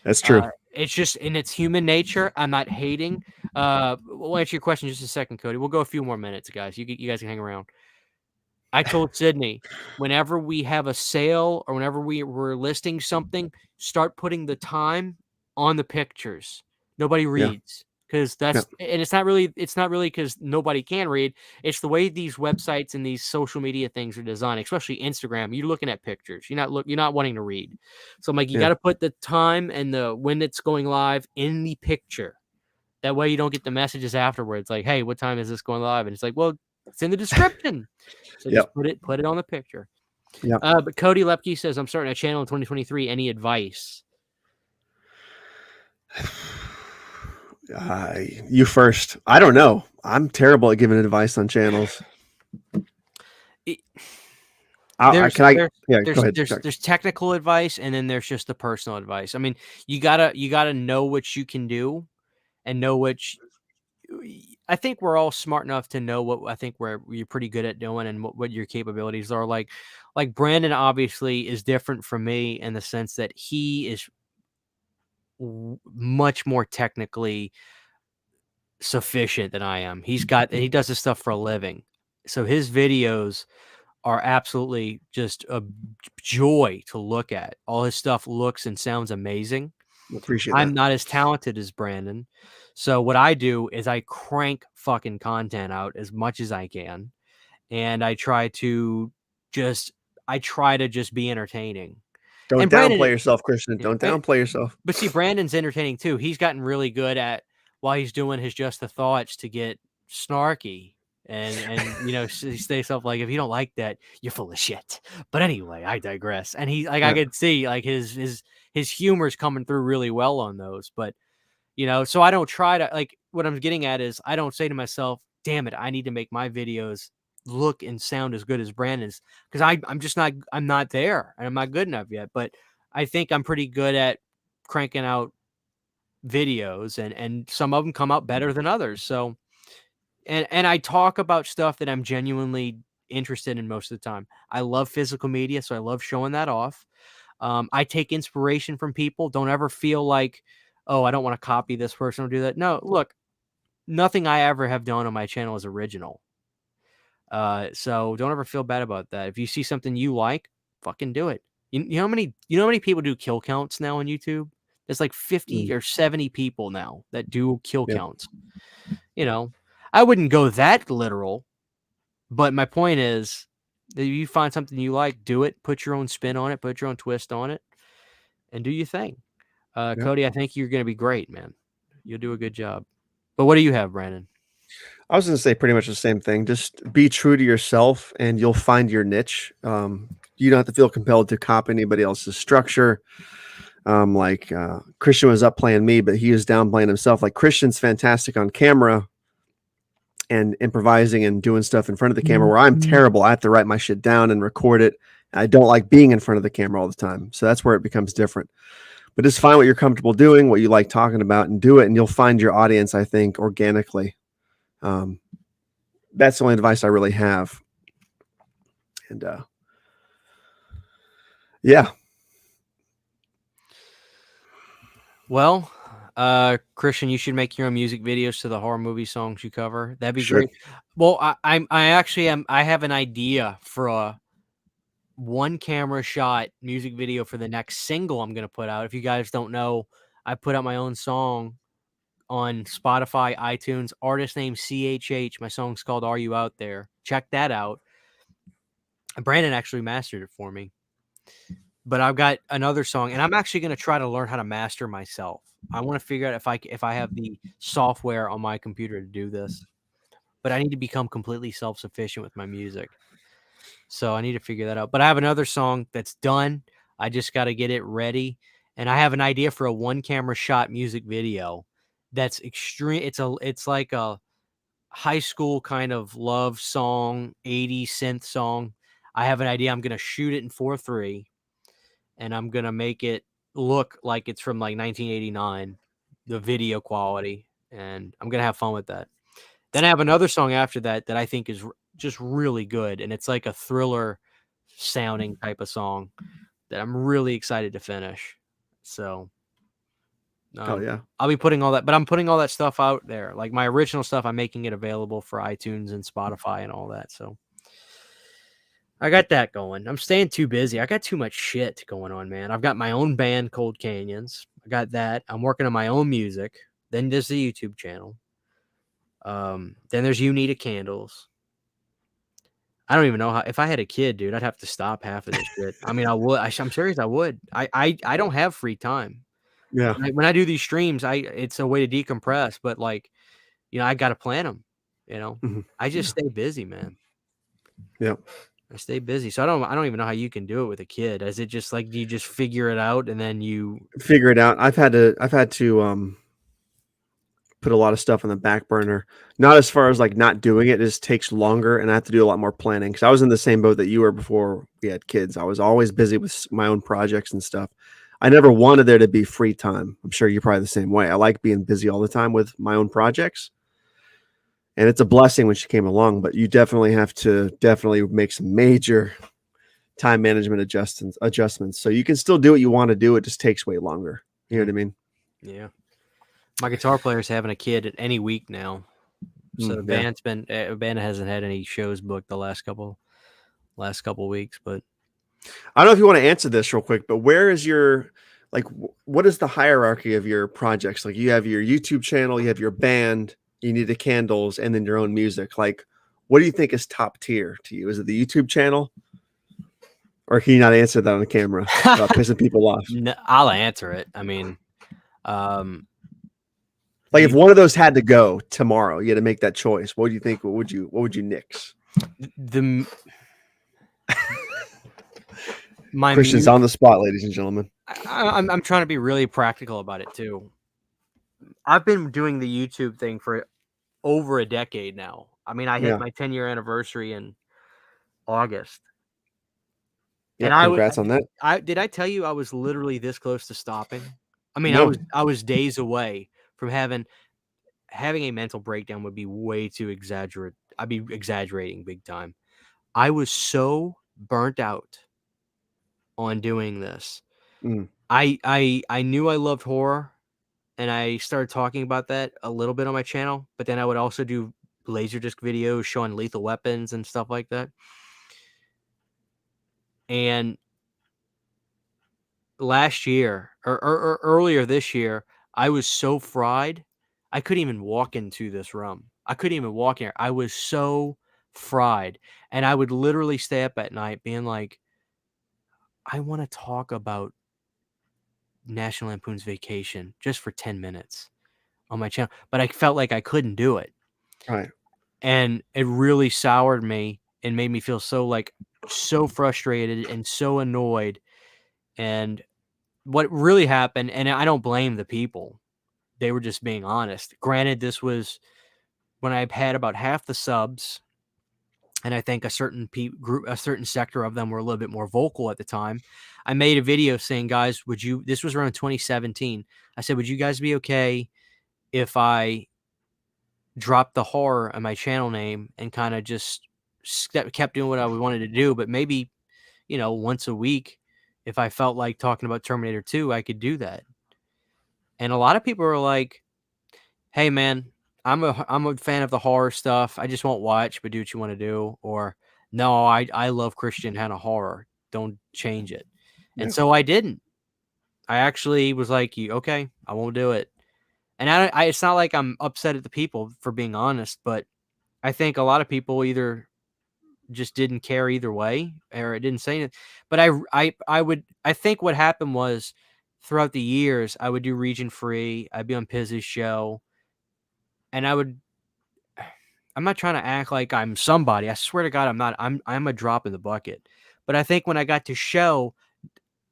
That's true. It's just in its human nature. I'm not hating. We'll answer your question in just a second, Cody. We'll go a few more minutes, guys. You guys can hang around. I told Sydney, whenever we have a sale or whenever we're listing something, start putting the time on the pictures. Nobody reads because and it's not really because nobody can read. It's the way these websites and these social media things are designed, especially Instagram. You're looking at pictures. You're not wanting to read. So I'm like, you got to put the time and the when it's going live in the picture. That way you don't get the messages afterwards like, hey, what time is this going live? And it's like, well, it's in the description. So just put it on the picture. Yeah. But Cody Lepke says, I'm starting a channel in 2023. Any advice? You first. I don't know. I'm terrible at giving advice on channels. There's technical advice, and then there's just the personal advice. I mean, you gotta know what you can do, and know which. I think we're all smart enough to know what I think you're pretty good at doing and what your capabilities are. Like Brandon obviously is different from me in the sense that he is much more technically sufficient than I am. He does this stuff for a living. So his videos are absolutely just a joy to look at. All his stuff looks and sounds amazing. Appreciate that. I'm not as talented as Brandon. So what I do is I crank fucking content out as much as I can. And I try to just be entertaining. Don't downplay yourself, Christian. Don't downplay yourself. But see, Brandon's entertaining too. He's gotten really good at, while he's doing his Just the Thoughts, to get snarky and say stuff like, if you don't like that, you're full of shit. But anyway, I digress. And I could see like his humor's coming through really well on those. But so I don't try to, like, what I'm getting at is I don't say to myself, damn it, I need to make my videos look and sound as good as Brandon's, because I'm not there and I'm not good enough yet. But I think I'm pretty good at cranking out videos, and some of them come out better than others. So, and I talk about stuff that I'm genuinely interested in most of the time. I love physical media, so I love showing that off. I take inspiration from people. Don't ever feel like, oh, I don't want to copy this person or do that. No, look, nothing I ever have done on my channel is original. So don't ever feel bad about that. If you see something you like, fucking do it. You know how many people do kill counts now on YouTube? There's like 50 or 70 people now that do kill counts. I wouldn't go that literal, but my point is that if you find something you like, do it, put your own spin on it, put your own twist on it, and do your thing. Cody, I think you're going to be great, man. You'll do a good job. But what do you have, Brandon? I was going to say pretty much the same thing. Just be true to yourself, and you'll find your niche. You don't have to feel compelled to copy anybody else's structure. Christian was up playing me, but he was down playing himself. Like Christian's fantastic on camera and improvising and doing stuff in front of the camera, where I'm terrible. I have to write my shit down and record it. I don't like being in front of the camera all the time. So that's where it becomes different. But just find what you're comfortable doing, what you like talking about, and do it. And you'll find your audience, I think, organically. That's the only advice I really have. And yeah. Well, Christian, you should make your own music videos to the horror movie songs you cover. That'd be great. Well, I actually am. I have an idea for a one camera shot music video for the next single I'm gonna put out. If you guys don't know, I put out my own song on Spotify, iTunes. Artist name CHH. My song's called "Are You Out There?" Check that out. Brandon actually mastered it for me. But I've got another song, and I'm actually going to try to learn how to master myself. I want to figure out if I have the software on my computer to do this. But I need to become completely self-sufficient with my music. So I need to figure that out. But I have another song that's done. I just got to get it ready. And I have an idea for a one camera shot music video that's extreme. It's like a high school kind of love song, 80s synth song. I have an idea. I'm going to shoot it in 4:3. And I'm going to make it look like it's from like 1989, the video quality. And I'm going to have fun with that. Then I have another song after that that I think is just really good. And it's like a thriller sounding type of song that I'm really excited to finish. So, Yeah. I'll be putting all that, but I'm putting all that stuff out there. Like my original stuff, I'm making it available for iTunes and Spotify and all that. So I got that going. I'm staying too busy. I got too much shit going on, man. I've got my own band, Cold Canyons. I got that. I'm working on my own music. Then there's the YouTube channel. Then there's You Need a Candles. I don't even know how. If I had a kid, dude, I'd have to stop half of this shit. I mean, I would. I'm serious. I would. I don't have free time. Yeah. When I do these streams, it's a way to decompress. But like, I got to plan them. Mm-hmm. I just stay busy, man. Yeah. I stay busy. So I don't even know how you can do it with a kid. Is it just like, do you just figure it out and then you figure it out? I've had to put a lot of stuff on the back burner. Not as far as like not doing it. It just takes longer, and I have to do a lot more planning. Because I was in the same boat that you were before we had kids. I was always busy with my own projects and stuff. I never wanted there to be free time. I'm sure you're probably the same way. I like being busy all the time with my own projects. And it's a blessing when she came along, but you definitely have to make some major time management adjustments. So you can still do what you want to do. It just takes way longer. You know what I mean? Yeah. My guitar player's having a kid at any week now. So the band hasn't had any shows booked the last couple weeks, but I don't know if you want to answer this real quick, but where is your, like, what is the hierarchy of your projects? Like you have your YouTube channel, you have your band, You Need the Candles, and then your own music. Like, what do you think is top tier to you? Is it the YouTube channel? Or can you not answer that on the camera without pissing people off? No, I'll answer it. I mean, like if one of those had to go tomorrow, you had to make that choice. What do you think? What would you nix? Christian's on the spot, ladies and gentlemen. I'm trying to be really practical about it too. I've been doing the YouTube thing for over a decade now. I mean, I hit my 10-year anniversary in August. Yeah, and congrats on that. Did I tell you I was literally this close to stopping? I mean, no. I was days away from having a mental breakdown. Would be way too exaggerate. I'd be exaggerating big time. I was so burnt out on doing this. I knew I loved horror, and I started talking about that a little bit on my channel, but then I would also do Laserdisc videos showing Lethal Weapons and stuff like that. And last year or earlier this year, I was so fried, I couldn't even walk into this room. I couldn't even walk here. I was so fried. And I would literally stay up at night being like, I want to talk about National Lampoon's Vacation just for 10 minutes on my channel. But I felt like I couldn't do it. Right. And it really soured me and made me feel so frustrated and so annoyed. And what really happened, and I don't blame the people, they were just being honest. Granted, this was when I had about half the subs, and I think a certain group, a certain sector of them were a little bit more vocal at the time. I made a video saying, guys, this was around 2017. I said, would you guys be okay if I dropped the horror on my channel name and kind of just kept doing what I wanted to do, but maybe, once a week, if I felt like talking about Terminator 2, I could do that. And a lot of people are like, hey man, I'm a fan of the horror stuff. I just won't watch, but do what you want to do. Or no, I love Christian Hannah horror. Don't change it. And Yeah. so I didn't. I actually was like, okay, I won't do it. And it's not like I'm upset at the people for being honest, but I think a lot of people either just didn't care either way, or it didn't say anything. But I think what happened was throughout the years, I would do Region Free. I'd be on Piz's show, and I'm not trying to act like I'm somebody. I swear to God, I'm not. I'm a drop in the bucket. But I think when I got to show,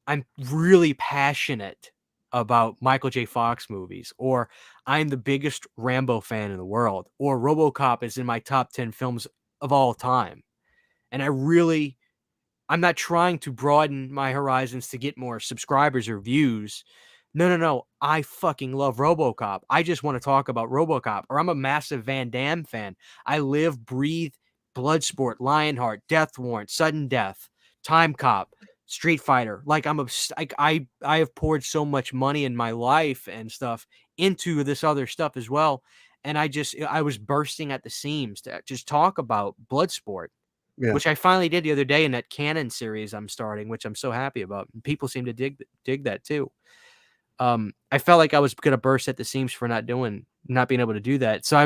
I'm really passionate about Michael J. Fox movies, or I'm the biggest Rambo fan in the world, or RoboCop is in my top 10 films of all time. And I'm not trying to broaden my horizons to get more subscribers or views. No. I fucking love RoboCop. I just want to talk about RoboCop. Or I'm a massive Van Damme fan. I live, breathe Bloodsport, Lionheart, Death Warrant, Sudden Death, Time Cop, Street Fighter. Like I have poured so much money in my life and stuff into this other stuff as well. And I was bursting at the seams to just talk about Bloodsport. Yeah. Which I finally did the other day in that Canon series I'm starting, which I'm so happy about. People seem to dig that too. I felt like I was gonna burst at the seams for not being able to do that. So I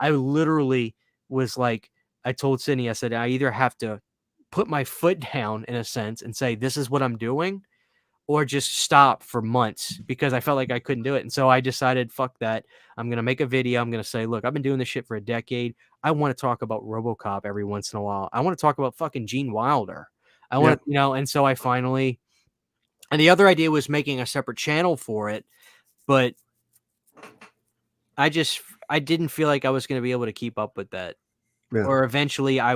literally was like, I told Sydney, I said, I either have to put my foot down in a sense and say, this is what I'm doing, or just stop for months, because I felt like I couldn't do it. And so I decided, fuck that. I'm going to make a video. I'm going to say, look, I've been doing this shit for a decade. I want to talk about RoboCop every once in a while. I want to talk about fucking Gene Wilder. I want to, and so and the other idea was making a separate channel for it, but I didn't feel like I was going to be able to keep up with that. Yeah. Or eventually I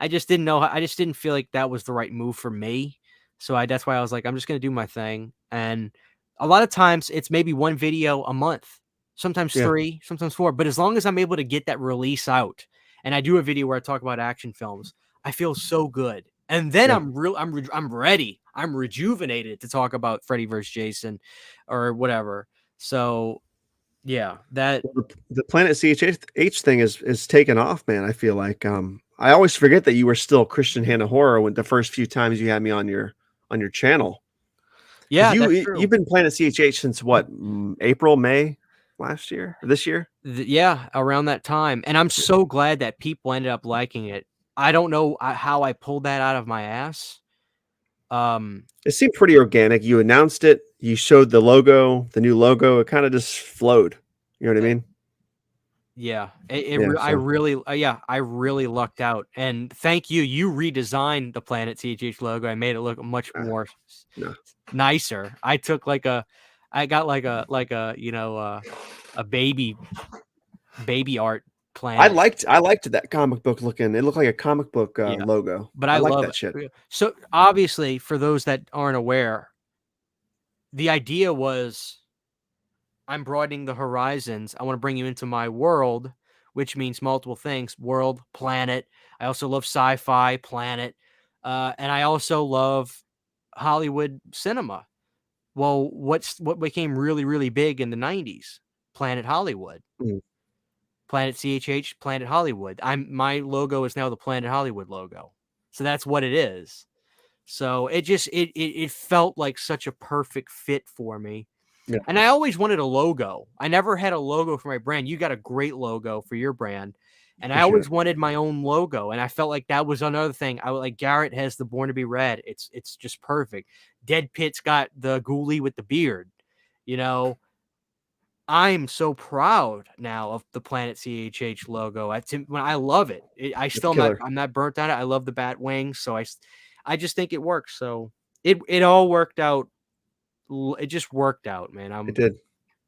just didn't know. I just didn't feel like that was the right move for me. So that's why I was like, I'm just going to do my thing. And a lot of times it's maybe one video a month, sometimes 3, sometimes 4. But as long as I'm able to get that release out, and I do a video where I talk about action films, I feel so good. And then I'm ready. I'm rejuvenated to talk about Freddy vs. Jason or whatever. So yeah, that the Planet CHH thing is taken off, man. I feel like I always forget that you were still Christian Hannah horror when the first few times you had me on your channel. Yeah, that's true. You've been Planet CHH since what, April, May last year or this year? Yeah, around that time. And I'm so glad that people ended up liking it. I don't know how I pulled that out of my ass. It seemed pretty organic. You announced it. You showed the logo, the new logo. It kind of just flowed. You know what I mean? Yeah, I really lucked out. And thank you. You redesigned the Planet CHH logo. I made it look much more nicer. I got like a baby art planet. I liked that comic book looking. It looked like a comic book logo. But I like love that shit. So obviously, for those that aren't aware, the idea was, I'm broadening the horizons. I want to bring you into my world, which means multiple things: world, planet. I also love sci-fi, planet, and I also love Hollywood cinema. Well, what became really, really big in the 90s? Planet Hollywood. Planet CHH, Planet Hollywood. My logo is now the Planet Hollywood logo. So that's what it is. So it felt like such a perfect fit for me. Yeah. And I always wanted a logo. I never had a logo for my brand. You got a great logo for your brand. And I always wanted my own logo. And I felt like that was another thing. I was like, Garrett has the Born to Be Red. It's just perfect. Dead Pit's got the ghoulie with the beard. I'm so proud now of the Planet CHH logo. When I love it. It's killer. I'm not burnt on it. I love the bat wings, so I just think it works. So it all worked out. It just worked out, man. It did.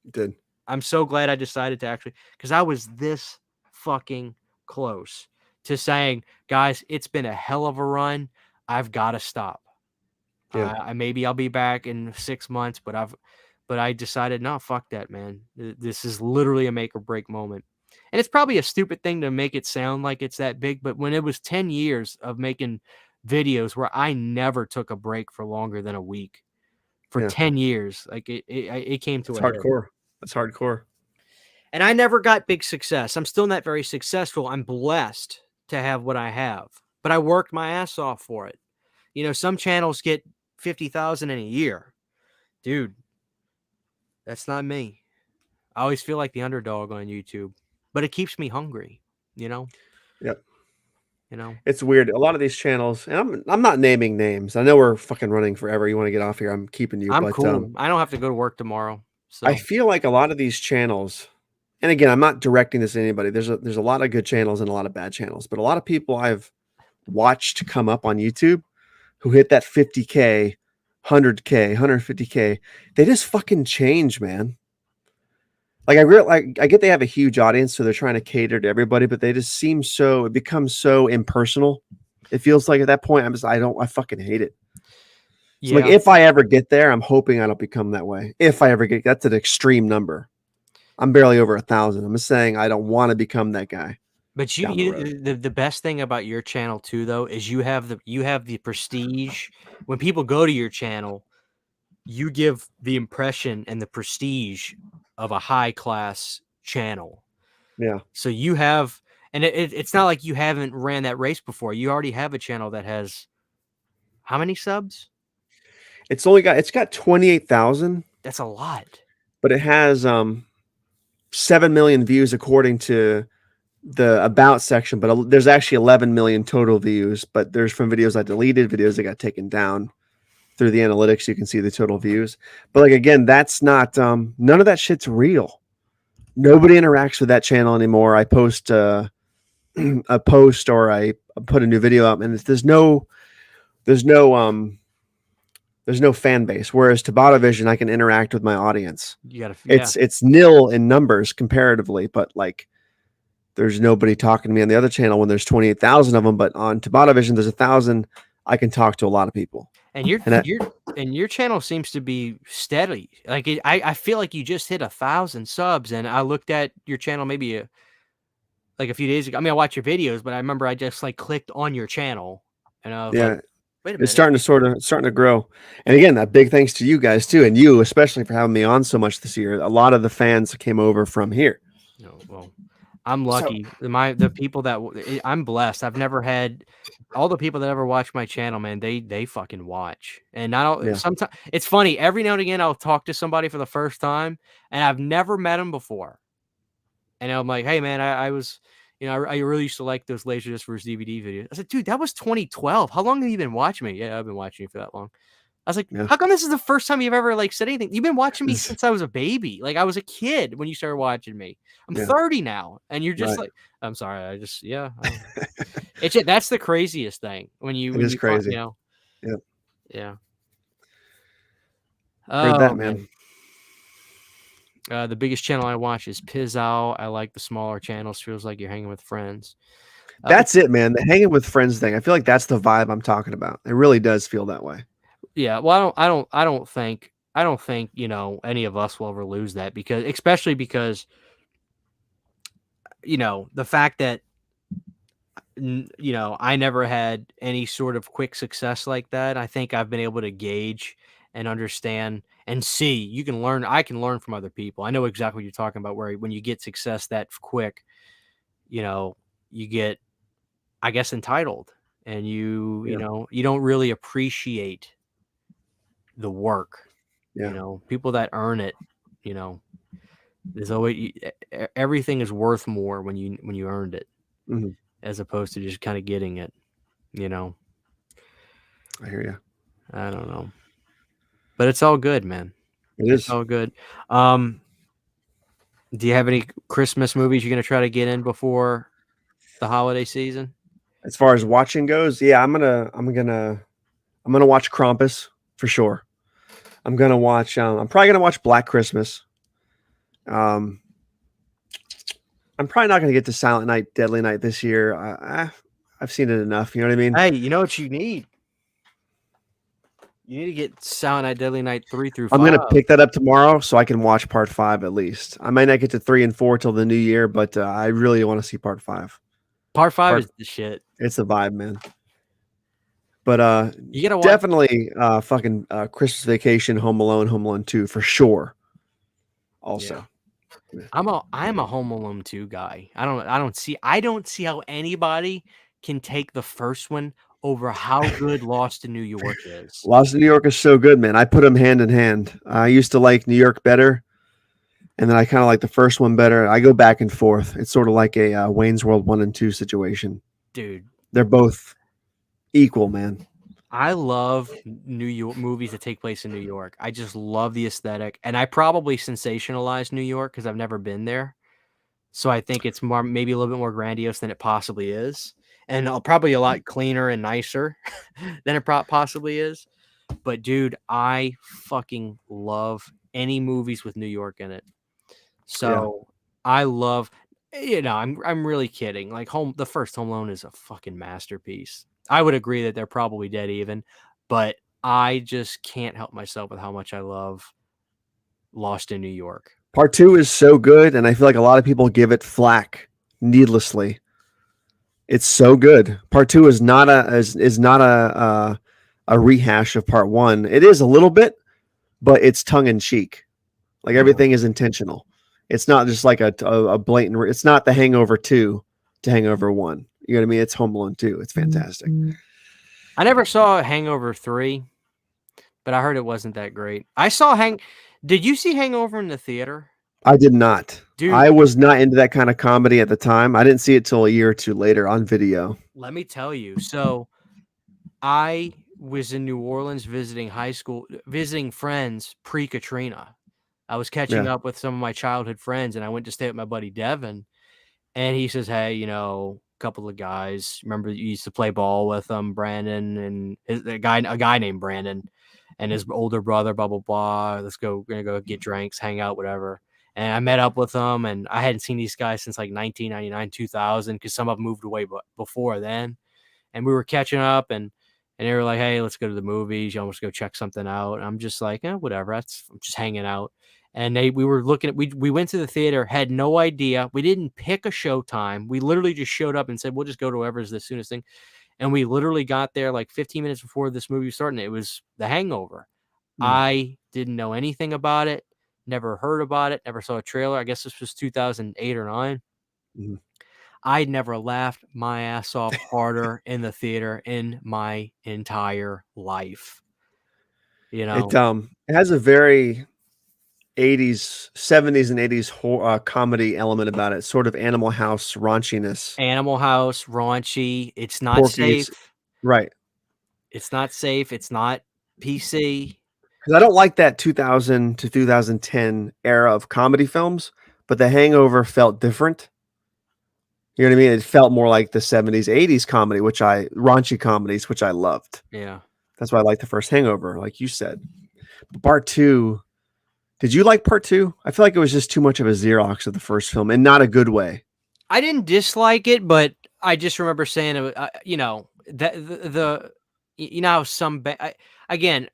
It did. I'm so glad I decided to actually, because I was this fucking close to saying, guys, it's been a hell of a run. I've got to stop. Yeah. Maybe I'll be back in 6 months, but I decided, no, fuck that, man. This is literally a make or break moment. And it's probably a stupid thing to make it sound like it's that big, but when it was 10 years of making videos where I never took a break for longer than a week for Yeah. 10 years, like it came to It's a head. hardcore. That's hardcore. And I never got big success. I'm still not very successful. I'm blessed to have what I have, but I worked my ass off for it. You know, some channels get 50,000 in a year. Dude, that's not me. I always feel like the underdog on YouTube, but it keeps me hungry, you know? Yep. You know? It's weird. A lot of these channels, and I'm not naming names. I know we're fucking running forever. You want to get off here? I'm keeping you. I'm But cool. I don't have to go to work tomorrow. So I feel like a lot of these channels, and again, I'm not directing this at anybody. There's a lot of good channels and a lot of bad channels, but a lot of people I've watched come up on YouTube who hit that 50K, 100K, 150K, they just fucking change, man. Like I get they have a huge audience, so they're trying to cater to everybody, but they just seem so, it becomes so impersonal. It feels like at that point, I fucking hate it. So like if I ever get there, I'm hoping I don't become that way. If I ever get, that's an extreme number. I'm barely over 1,000. I'm just saying I don't want to become that guy. But the best thing about your channel too, though, is you have the prestige. When people go to your channel, you give the impression and the prestige of a high class channel. Yeah. So you have, and it's not like you haven't ran that race before. You already have a channel that has how many subs? It's got 28,000. That's a lot. But it has 7 million views according to the about section, but there's actually 11 million total views, but there's from videos I deleted, videos that got taken down through the analytics. You can see the total views, but like, again, that's not, none of that shit's real. Nobody interacts with that channel anymore. I post a post or I put a new video up and there's no fan base. Whereas Tobattovision, I can interact with my audience. It's nil in numbers comparatively, but like, there's nobody talking to me on the other channel when there's 28,000 of them, but on Tobattovision, there's 1,000. I can talk to a lot of people. And your channel seems to be steady. Like I feel like you just hit 1,000 subs, and I looked at your channel maybe a few days ago. I mean, I watch your videos, but I remember I just like clicked on your channel, and I was like, wait a minute, it's starting to grow. And again, that big thanks to you guys too, and you especially for having me on so much this year. A lot of the fans came over from here. No, well, I'm lucky. The people that I'm blessed. I've never had all the people that ever watch my channel, man. They fucking watch, and sometimes it's funny. Every now and again, I'll talk to somebody for the first time, and I've never met them before, and I'm like, hey, man, I was, I really used to like those Laserdisc versus DVD videos. I said, dude, that was 2012. How long have you been watching me? Yeah, I've been watching you for that long. I was like, how come this is the first time you've ever like said anything? You've been watching me since I was a baby. Like I was a kid when you started watching me. I'm 30 now, and you're just like, I'm sorry. I just, that's the craziest thing when you. It is crazy. Yeah. Heard that, man. The biggest channel I watch is Pizzow. I like the smaller channels. Feels like you're hanging with friends. That's it, man. The hanging with friends thing. I feel like that's the vibe I'm talking about. It really does feel that way. Yeah, well, I don't think any of us will ever lose that especially because the fact that I never had any sort of quick success like that. I think I've been able to gauge and understand and see. I can learn from other people. I know exactly what you're talking about, where when you get success that quick, you get, I guess, entitled, and you don't really appreciate the work. People that earn it, there's always, everything is worth more when you earned it, as opposed to just kind of getting it. I hear you. I don't know, but it's all good, man. It's all good. Do you have any Christmas movies you're gonna try to get in before the holiday season? As far as watching goes, yeah, I'm gonna watch Krampus for sure. I'm gonna watch. I'm probably gonna watch Black Christmas. Um, I'm probably not gonna get to Silent Night, Deadly Night this year. I've seen it enough. You know what I mean? Hey, you know what you need? You need to get Silent Night, Deadly Night 3 through I'm 5. gonna pick that up tomorrow so I can watch part 5 at least. I might not get to 3 and 4 till the new year, but I really want to see part 5. Part 5 Part is the shit. It's a vibe, man. But You gotta watch. definitely fucking Christmas Vacation, Home Alone 2 for sure. Also, Yeah. I'm a Home Alone 2 guy. I don't see how anybody can take the first one over how good Lost in New York is. Lost in New York is so good, man. I put them hand in hand. I used to like New York better, and then I kind of like the first one better. I go back and forth. It's sort of like a Wayne's World 1 and 2 situation. Dude, They're both equal, man. I love New York movies that take place in New York. I just love the aesthetic, and I probably sensationalize New York because I've never been there. So I think it's more maybe a little bit more grandiose than it possibly is, and probably a lot cleaner and nicer than it possibly is. But dude, I fucking love any movies with New York in it. Yeah. So I love, I'm really kidding. Like the first Home Alone is a fucking masterpiece. I would agree that they're probably dead even, but I just can't help myself with how much I love Lost in New York. Part 2 is so good, and I feel like a lot of people give it flack needlessly. It's so good. Part 2 is not a rehash of part 1. It is a little bit, but it's tongue in cheek. Like everything is intentional. It's not just like a blatant. It's not The Hangover 2 to Hangover 1. You know what I mean? It's Home Alone 2. It's fantastic. I never saw Hangover 3, but I heard it wasn't that great. Did you see Hangover in the theater? I did not. Dude, I was not into that kind of comedy at the time. I didn't see it till a year or two later on video. let me tell you. So I was in New Orleans visiting friends pre-Katrina. I was catching Yeah. up with some of my childhood friends, and I went to stay with my buddy Devin. And he says, "Hey, a couple of guys. Remember you used to play ball with them, Brandon, and a guy named Brandon, and his older brother. Blah blah blah. We're gonna go get drinks, hang out, whatever." And I met up with them, and I hadn't seen these guys since like 1999, 2000, because some of them moved away before then. And we were catching up, and they were like, "Hey, let's go to the movies. You almost go check something out." And I'm just like, whatever. I'm just hanging out. And we were looking at we went to the theater, had no idea. We didn't pick a show time. We literally just showed up and said, "We'll just go to whoever's the soonest thing." And we literally got there like 15 minutes before this movie was starting. It was The Hangover. I didn't know anything about it, never heard about it, never saw a trailer. I guess this was 2008 or 9. Mhm. I never laughed my ass off harder in the theater in my entire life. It has a very 70s and 80s comedy element about it, sort of Animal House raunchiness. Animal House, raunchy. It's not Porky's, safe. right? It's not safe. It's not PC. Because I don't like that 2000 to 2010 era of comedy films, but The Hangover felt different. You know what I mean? It felt more like the 70s, 80s comedy, raunchy comedies, which I loved. Yeah. That's why I like the first Hangover, like you said. But part 2, did you like part 2? I feel like it was just too much of a Xerox of the first film, and not a good way. I didn't dislike it, but I just remember saying, that how some again,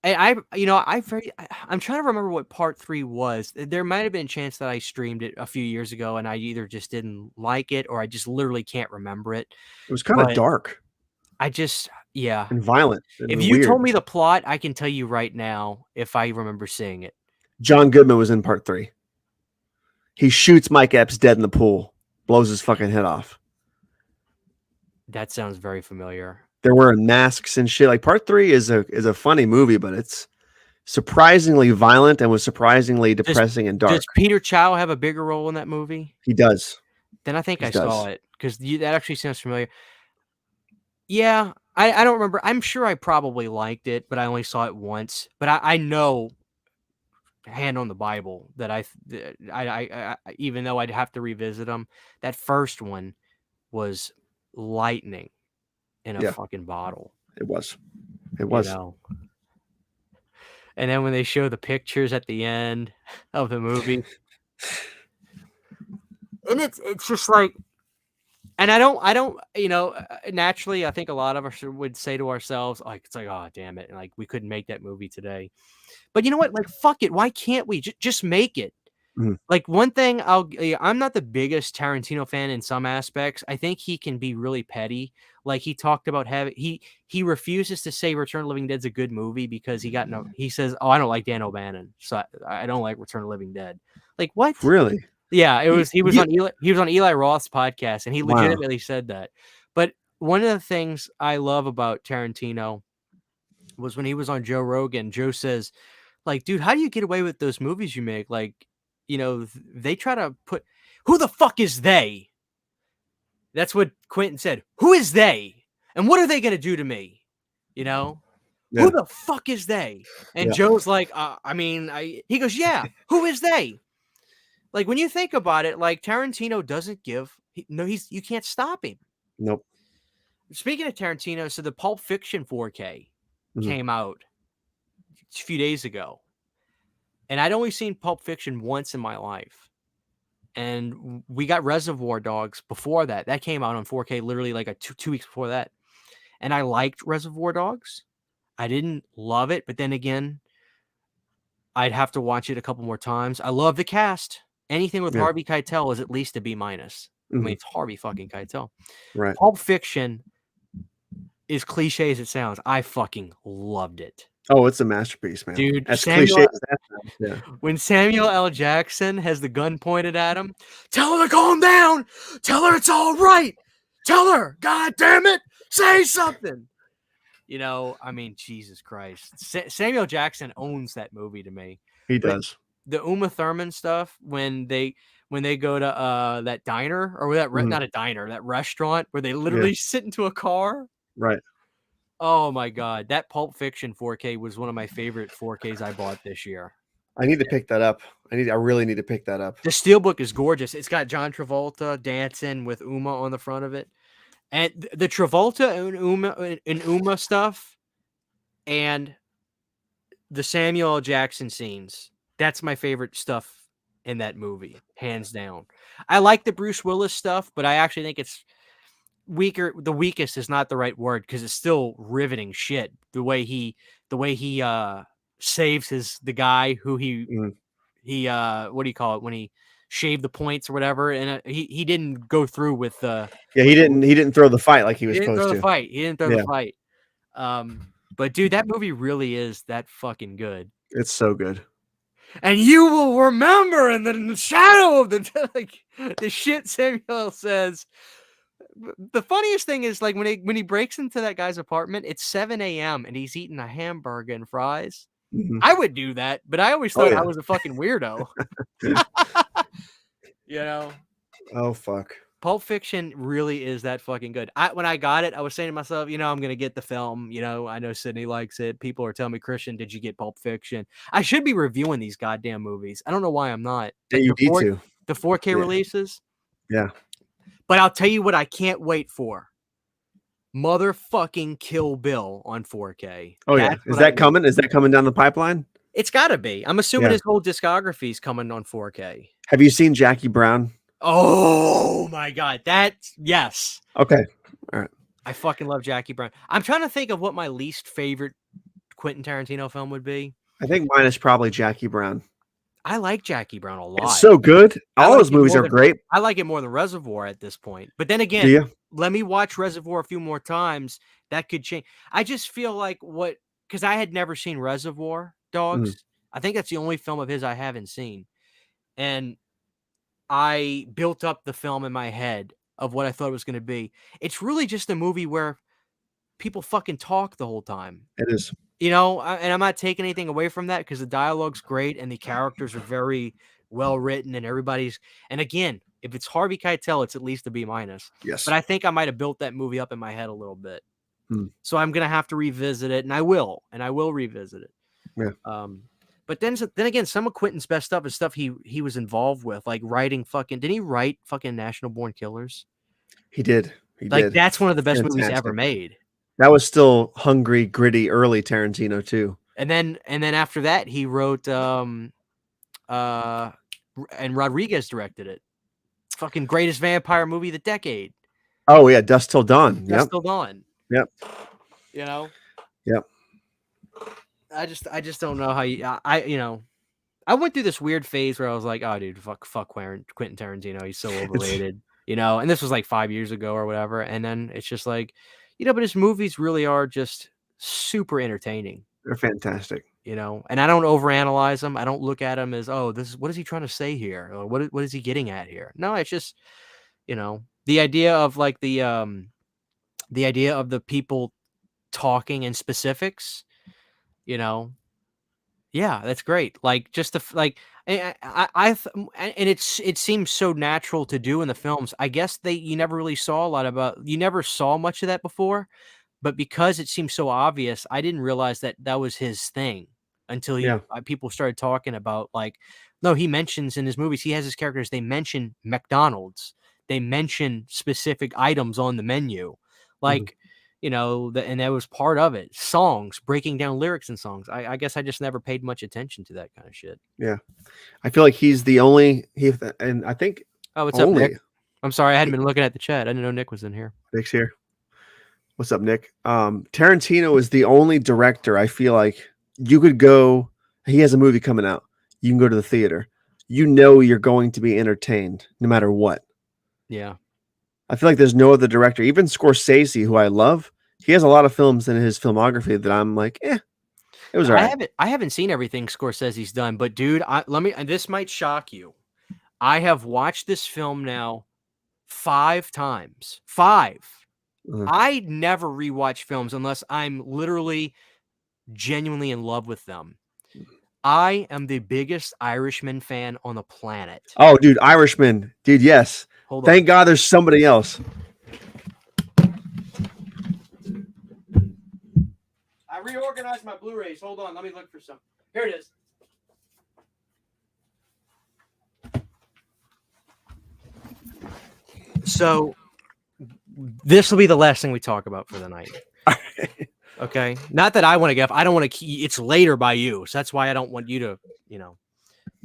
I'm trying to remember what part 3 was. There might have been a chance that I streamed it a few years ago, and I either just didn't like it or I just literally can't remember it. It was kind of But dark yeah. and violent and If you weird. told me the plot, I can tell you right now if I remember seeing it. John Goodman was in part 3. He shoots Mike Epps dead in the pool, blows his fucking head off. That sounds very familiar. They're wearing masks and shit. Like part 3 is a funny movie, but it's surprisingly violent and was surprisingly depressing and dark. Does Peter Chow have a bigger role in that movie? He does. Then I think He I does. saw it because that actually sounds familiar. Yeah, I don't remember. I'm sure I probably liked it, but I only saw it once. But I know hand on the Bible that I even though I'd have to revisit them, that first one was lightning in a Yeah. fucking bottle, It was. It you was. know. And then when they show the pictures at the end of the movie, and it's just like, and I don't, naturally, I think a lot of us would say to ourselves, like, it's like, oh, damn it. And like, we couldn't make that movie today. But you know what? Like, fuck it. Why can't we just make it? Mhm. Like, one thing I'm not the biggest Tarantino fan in some aspects. I think he can be really petty. Like, he talked about he refuses to say Return of the Living Dead's a good movie because he says, oh, I don't like Dan O'Bannon, so I don't like Return of the Living Dead. Like, what? Really? Yeah, he was You- on Eli Roth's podcast, and he Wow. legitimately said that. But one of the things I love about Tarantino was when he was on Joe Rogan. Joe says, like, dude, how do you get away with those movies you make? Like, they try to put, who the fuck is they? That's what Quentin said. Who is they? And what are they going to do to me? Yeah. Who the fuck is they? And Yeah. Joe's like, he goes, yeah, who is they? Like, when you think about it, like, Tarantino doesn't give, you can't stop him. Nope. Speaking of Tarantino, so the Pulp Fiction 4K came out a few days ago. And I'd only seen Pulp Fiction once in my life. And we got Reservoir Dogs before that. That came out on 4K literally like 2 weeks before that. And I liked Reservoir Dogs. I didn't love it, but then again, I'd have to watch it a couple more times. I love the cast. Anything with Harvey Keitel is at least a B-. I mean, it's Harvey fucking Keitel. Right. Pulp Fiction, as cliche as it sounds, I fucking loved it. Oh, it's a masterpiece, man. Dude, as cliche as that sounds. Yeah. When Samuel L. Jackson has the gun pointed at him, tell her to calm down. Tell her it's all right. Tell her, God damn it, say something. I mean, Jesus Christ. Samuel Jackson owns that movie to me. He does. The Uma Thurman stuff, when they go to that diner, or that not a diner, that restaurant where they literally sit into a car. Right. Oh my God. That Pulp Fiction 4K was one of my favorite 4Ks I bought this year. I need to pick that up. I really need to pick that up. The Steelbook is gorgeous. It's got John Travolta dancing with Uma on the front of it. And the Travolta and Uma stuff and the Samuel L. Jackson scenes, that's my favorite stuff in that movie, hands down. I like the Bruce Willis stuff, but I actually think it's weaker. The weakest is not the right word, because it's still riveting shit. The way he saves the guy who he what do you call it, when he shaved the points or whatever, and he didn't go through with he didn't throw the fight like he was supposed to. He didn't throw the fight. But dude, that movie really is that fucking good. It's so good. And you will remember in the shadow of the shit Samuel says. The funniest thing is, like, when he breaks into that guy's apartment, it's 7 a.m. and he's eating a hamburger and fries. I would do that, but I always thought I was a fucking weirdo. Oh, fuck. Pulp Fiction really is that fucking good. When I got it, I was saying to myself, I'm going to get the film. I know Sydney likes it. People are telling me, Christian, did you get Pulp Fiction? I should be reviewing these goddamn movies. I don't know why I'm not. Yeah, you need to. The 4K releases? Yeah. But I'll tell you what I can't wait for. Motherfucking Kill Bill on 4K. Oh, yeah. Is that coming? Is that coming down the pipeline? It's got to be. I'm assuming his whole discography is coming on 4K. Have you seen Jackie Brown? Oh, my God. Yes. Okay. All right. I fucking love Jackie Brown. I'm trying to think of what my least favorite Quentin Tarantino film would be. I think mine is probably Jackie Brown. I like Jackie Brown a lot. It's so good. All those movies are great. I like it more than Reservoir at this point. But then again, let me watch Reservoir a few more times. That could change. I just feel like because I had never seen Reservoir Dogs. I think that's the only film of his I haven't seen. And I built up the film in my head of what I thought it was going to be. It's really just a movie where people fucking talk the whole time. It is. And I'm not taking anything away from that, because the dialogue's great and the characters are very well written, and and again, if it's Harvey Keitel, it's at least a B-. Yes. But I think I might have built that movie up in my head a little bit. So I'm going to have to revisit it, and I will revisit it. Yeah. But then again, some of Quentin's best stuff is stuff he was involved with, like writing fucking. Didn't he write fucking National Born Killers? He did. He Like did. that's one of the best movies ever Fantastic. made. That was still hungry, gritty, early Tarantino too. And then after that, he wrote and Rodriguez directed it. Fucking greatest vampire movie of the decade. Oh yeah, Dusk Till Dawn. Dusk Till Dawn. Yep. You know. Yep. I just don't know how I went through this weird phase where I was like, oh dude, fuck Quentin Tarantino, he's so overrated, and this was like 5 years ago or whatever. And then it's just like, but his movies really are just super entertaining. They're fantastic. And I don't overanalyze them. I don't look at them as, oh, what is he trying to say here? Or what is he getting at here? No, it's just, the idea of like the idea of the people talking in specifics, yeah, that's great. Like just and it seems so natural to do in the films. I guess you never really saw you never saw much of that before. But because it seems so obvious, I didn't realize that was his thing until people started talking about, like, no, he mentions in his movies, he has his characters, they mention McDonald's. They mention specific items on the menu. Like, and that was part of it. Songs, breaking down lyrics in songs. I guess I just never paid much attention to that kind of shit. Yeah. I feel like he's the only, and I think. Oh, what's up, Nick? I'm sorry, I hadn't been looking at the chat. I didn't know Nick was in here. Nick's here. What's up, Nick? Tarantino is the only director I feel like you could go. He has a movie coming out. You can go to the theater. You're going to be entertained no matter what. Yeah. I feel like there's no other director, even Scorsese, who I love. He has a lot of films in his filmography that I'm like, it was all right. I haven't seen everything Scorsese's done, but dude, this might shock you. I have watched this film now 5 times. 5. I never rewatch films unless I'm literally genuinely in love with them. I am the biggest Irishman fan on the planet. Oh, dude, Irishman. Dude, yes. Thank God there's somebody else. I reorganized my Blu-rays. Hold on. Let me look for some. Here it is. So this will be the last thing we talk about for the night. Okay. Not that I want to get. I don't want to. It's later by you, so that's why I don't want you to.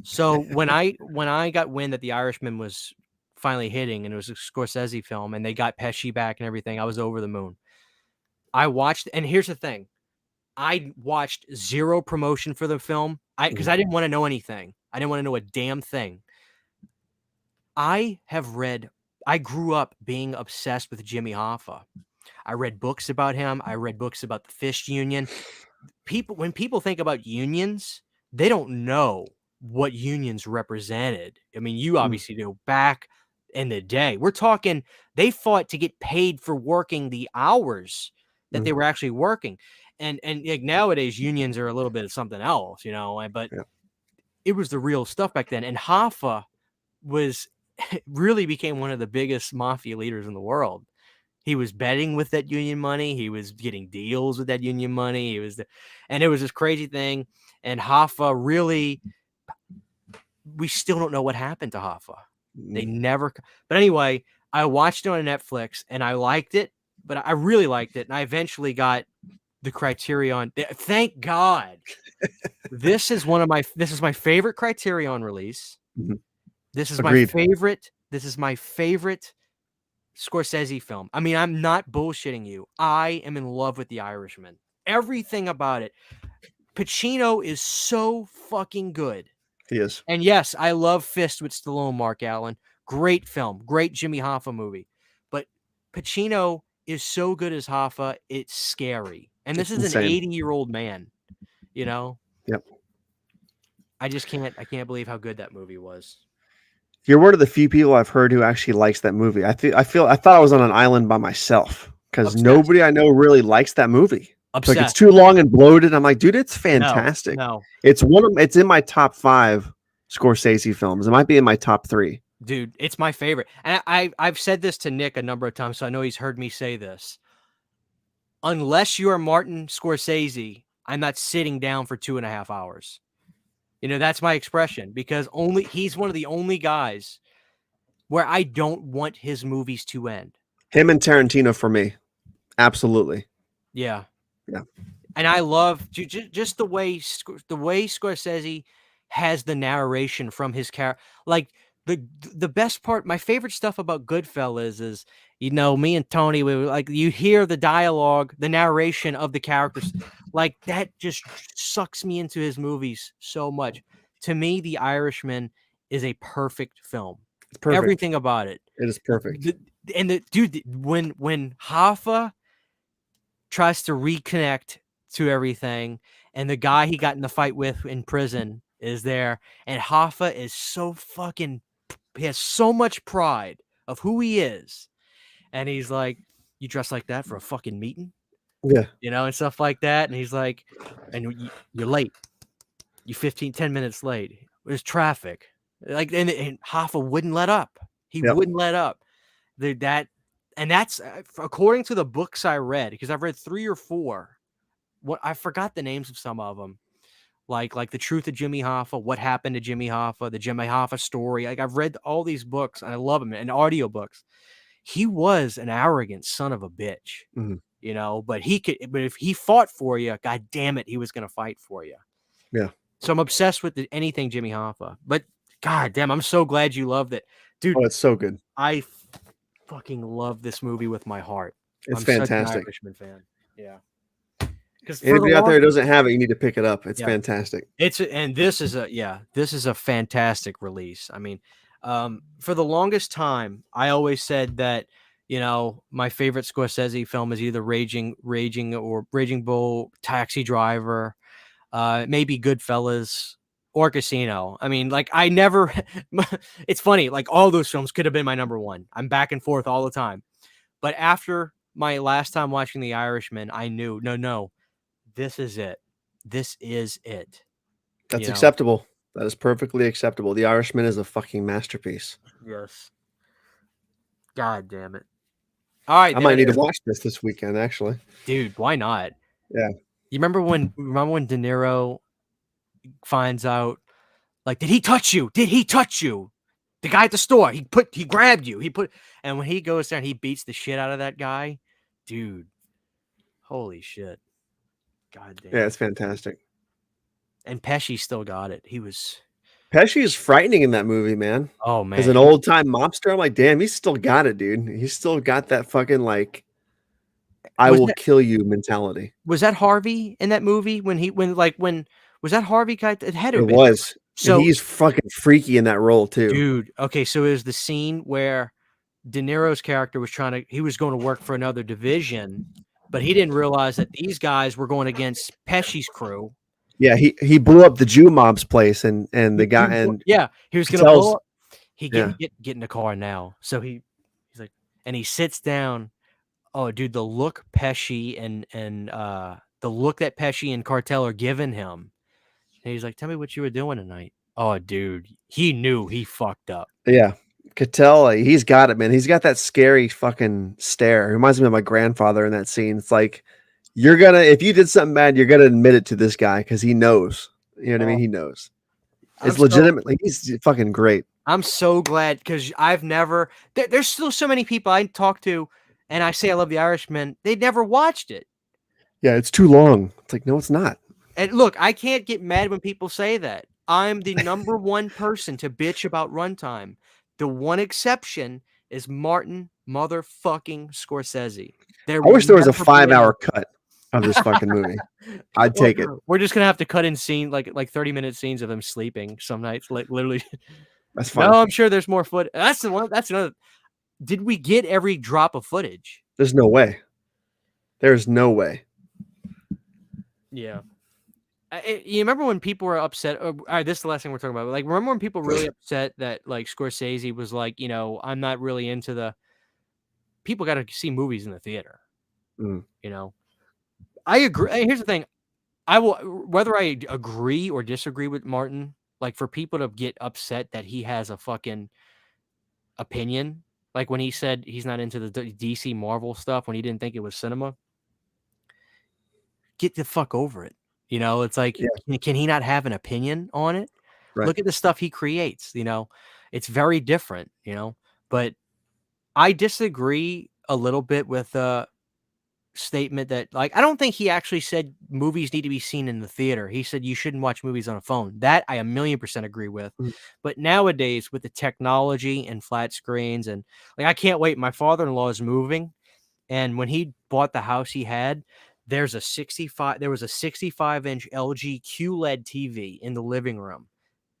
So when I got wind that The Irishman was finally hitting and it was a Scorsese film and they got Pesci back and everything, I was over the moon. I watched, and here's the thing, I watched zero promotion for the film because I didn't want to know anything. I didn't want to know a damn thing. I grew up being obsessed with Jimmy Hoffa. I read books about him. I read books about the Fish Union. When people think about unions, they don't know what unions represented. I mean, you obviously do. Back in the day, we're talking, they fought to get paid for working the hours that they were actually working. And like nowadays, unions are a little bit of something else, but it was the real stuff back then. And Hoffa really became one of the biggest mafia leaders in the world. He was betting with that union money. He was getting deals with that union money. And it was this crazy thing. And Hoffa really, we still don't know what happened to Hoffa. They never, but anyway, I watched it on Netflix and I liked it, but I really liked it. And I eventually got the Criterion. Thank God. This is my favorite Criterion release. This is Agreed. This is my favorite Scorsese film. I mean, I'm not bullshitting you. I am in love with The Irishman. Everything about it. Pacino is so fucking good. He is. And yes, I love Fist with Stallone, Mark Allen. Great film. Great Jimmy Hoffa movie. But Pacino is so good as Hoffa, it's scary. And this is an 80-year-old man, Yep. I can't believe how good that movie was. You're one of the few people I've heard who actually likes that movie. I thought I was on an island by myself because nobody I know really likes that movie. Like it's too long and bloated. I'm like, dude, it's fantastic. No. It's in my top 5 Scorsese films. It might be in my top 3. Dude, it's my favorite. And I've said this to Nick a number of times, so I know he's heard me say this. Unless you are Martin Scorsese, I'm not sitting down for 2.5 hours. That's my expression, because he's one of the only guys where I don't want his movies to end. Him and Tarantino for me. Absolutely. Yeah. Yeah. And I love just the way Scorsese has the narration from his character. Like the best part, my favorite stuff about Goodfellas is, me and Tony, we were like, you hear the dialogue, the narration of the characters, like that just sucks me into his movies so much. To me, The Irishman is a perfect film. It's perfect. Everything about it. It is perfect. Dude, when Hoffa tries to reconnect to everything, and the guy he got in the fight with in prison is there, and Hoffa is he has so much pride of who he is, and he's like, you dress like that for a fucking meeting? Yeah. And stuff like that, and he's like, and you're late, you 10 minutes late, there's traffic, like, and Hoffa wouldn't let up. He wouldn't let up. And that's according to the books I read, because I've read 3 or 4. I forgot the names of some of them, like The Truth of Jimmy Hoffa, What Happened to Jimmy Hoffa, the Jimmy Hoffa Story. Like, I've read all these books and I love them, and audiobooks. He was an arrogant son of a bitch, but if he fought for you, god damn it, he was going to fight for you. Yeah. So I'm obsessed with anything Jimmy Hoffa. But god damn, I'm so glad you loved it, dude. Oh, it's so good. I fucking love this movie with my heart. It's I'm fantastic. Such an Irishman fan. Yeah. Because anybody out there who doesn't have it, you need to pick it up. It's fantastic. This is a fantastic release. I mean, for the longest time, I always said that, my favorite Scorsese film is either Raging Bull, Taxi Driver, maybe Goodfellas, or Casino. I mean, like, I never, it's funny, like, all those films could have been my number one. I'm back and forth all the time. But after my last time watching The Irishman, I knew, no, this is it. This is it. That's acceptable. That is perfectly acceptable. The Irishman is a fucking masterpiece. Yes. God damn it. All right. I might need to watch this weekend, actually. Dude, why not? Yeah. You remember when De Niro finds out, like, did he touch you? Did he touch you? The guy at the store, he grabbed you. And when he goes there and he beats the shit out of that guy, dude, holy shit. God damn. Yeah, it's fantastic. And Pesci still got it. Pesci is frightening in that movie, man. Oh, man. As an old time mobster, I'm like, damn, he's still got it, dude. He's still got that fucking, like, I will kill you mentality. Was that Harvey in that movie when was that Harvey guy? It had to be. It was. So, and he's fucking freaky in that role too. Dude, okay, so it was the scene where De Niro's character he was going to work for another division, but he didn't realize that these guys were going against Pesci's crew. Yeah, he blew up the Jew mob's place, and the guy, and he was going to blow up. He get in the car now. So he's like, and he sits down. Oh, dude, the look Pesci and the look that Pesci and Cartel are giving him. And he's like, tell me what you were doing tonight. Oh, dude, he knew he fucked up. Yeah, Cattell, he's got it, man. He's got that scary fucking stare. It reminds me of my grandfather in that scene. It's like, if you did something bad, you're gonna admit it to this guy because he knows. You know what I mean? He knows. It's legitimately, he's fucking great. I'm so glad, because I've never. There's still so many people I talk to, and I say I love The Irishman. They never watched it. Yeah, it's too long. It's like, no, it's not. And look, I can't get mad when people say that. I'm the number one person to bitch about runtime. The one exception is Martin motherfucking Scorsese. I wish there was a 5-hour cut of this fucking movie. I'd take it. We're just gonna have to cut in scene like 30-minute scenes of him sleeping some nights, like literally. That's fine. No, I'm sure there's more footage. That's the one. That's another. Did we get every drop of footage? There's no way. There's no way. Yeah. You remember when people were upset? This is the last thing we're talking about. Like, remember when people were really upset that, like, Scorsese was like, I'm not really into the. People got to see movies in the theater. I agree. Here's the thing. I will, whether I agree or disagree with Martin, like, for people to get upset that he has a fucking opinion, like when he said he's not into the DC Marvel stuff when he didn't think it was cinema. Get the fuck over it. You know, it's like, Yeah. can he not have an opinion on it? Right. Look at the stuff he creates, you know? It's very different, you know? But I disagree a little bit with the statement that, like, I don't think he actually said movies need to be seen in the theater. He said you shouldn't watch movies on a phone. That I 1,000,000% agree with. Mm. But nowadays, with the technology and flat screens, and like, I can't wait. My father-in-law is moving, and when he bought the house he had, there was a 65-inch LG QLED TV in the living room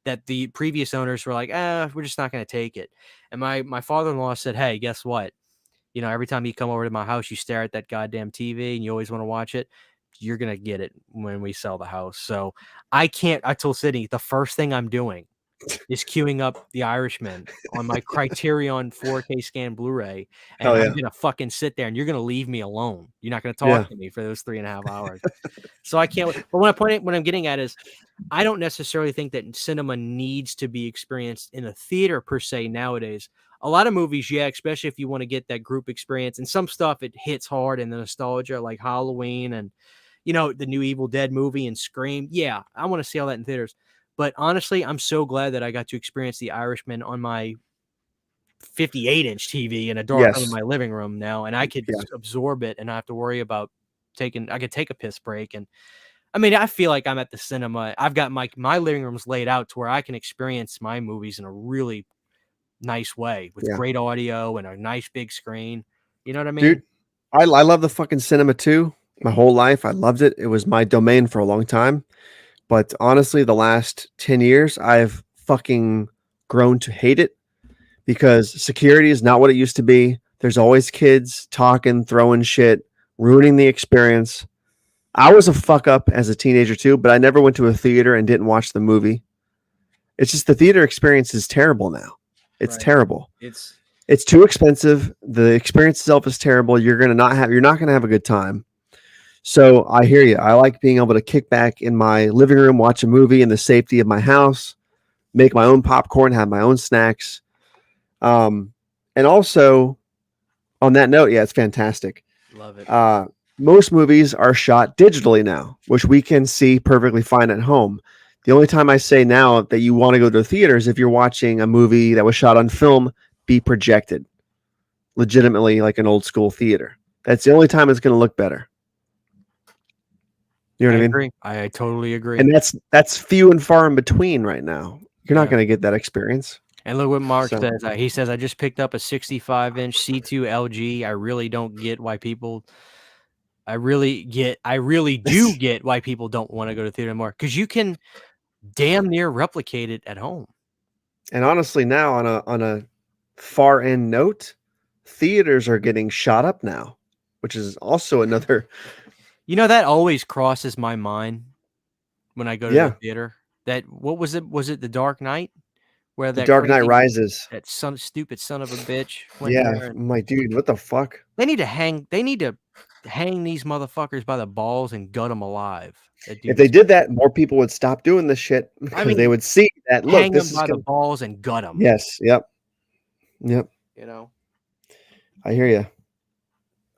that the previous owners were like, we're just not going to take it. And my father-in-law said, hey, guess what? You know, every time you come over to my house, you stare at that goddamn TV and you always want to watch it. You're going to get it when we sell the house. So I told Sydney, the first thing I'm doing is queuing up The Irishman on my Criterion 4K scan Blu-ray, and Hell I'm yeah. gonna fucking sit there, and you're gonna leave me alone. You're not gonna talk Yeah. to me for those 3.5 hours. So I can't. But what I'm getting at is, I don't necessarily think that cinema needs to be experienced in a theater per se nowadays. A lot of movies, yeah, especially if you want to get that group experience, and some stuff it hits hard in the nostalgia, like Halloween and the new Evil Dead movie and Scream. Yeah, I want to see all that in theaters. But honestly, I'm so glad that I got to experience The Irishman on my 58-inch TV in a dark room in Yes. my living room now, and I could Yeah. absorb it and not have to worry about I could take a piss break. And I mean, I feel like I'm at the cinema. I've got my living room's laid out to where I can experience my movies in a really nice way with Yeah. great audio and a nice big screen. You know what I mean? Dude, I love the fucking cinema too. My whole life, I loved it. It was my domain for a long time. But honestly, the last 10 years, I've fucking grown to hate it because security is not what it used to be. There's always kids talking, throwing shit, ruining the experience. I was a fuck up as a teenager too, but I never went to a theater and didn't watch the movie. It's just the theater experience is terrible now. It's Right. terrible. It's It's too expensive. The experience itself is terrible. You're not gonna have a good time. So I hear you. I like being able to kick back in my living room, watch a movie in the safety of my house, make my own popcorn, have my own snacks. And also on that note, yeah, it's fantastic. love it. Most movies are shot digitally now, which we can see perfectly fine at home. The only time I say now that you want to go to the theaters if you're watching a movie that was shot on film, be projected legitimately like an old school theater. That's the only time it's going to look better. You know what I mean? Agree. I totally agree. And that's few and far in between right now. You're not going to get that experience. And look what Mark says. He says, I just picked up a 65-inch C2 LG. I really don't get why people. I really do get why people don't want to go to theater anymore, because you can damn near replicate it at home. And honestly, now on a far end note, theaters are getting shot up now, which is also another. That always crosses my mind when I go to the theater. That what was it? Was it The Dark Knight? Where The that Dark Knight crazy, Rises. that stupid son of a bitch went Yeah, there and my dude, what the fuck? They need to hang these motherfuckers by the balls and gut them alive. If they did that, more people would stop doing this shit because they would see that. Look, hang this them is by the balls and gut them. Yes. Yep. I hear you.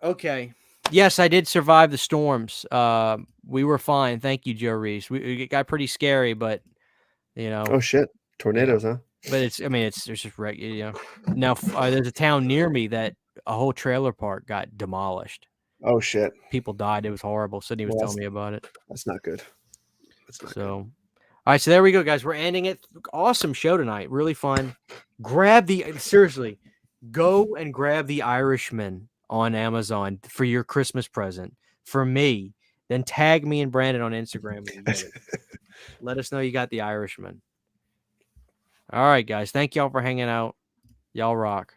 Okay. Yes, I did survive the storms. We were fine. Thank you, Joe Reese. It got pretty scary, but Oh shit, tornadoes, huh? But it's just regular. Now there's a town near me that a whole trailer park got demolished. Oh shit. People died. It was horrible. Sydney was telling me about it. That's not good. That's not good. All right, so there we go, guys. We're ending it. Awesome show tonight. Really fun. Seriously, go and grab The Irishman on Amazon for your Christmas present for me. Then tag me and Brandon on Instagram when you get it. Let us know you got The Irishman. All right, guys. Thank y'all for hanging out. Y'all rock.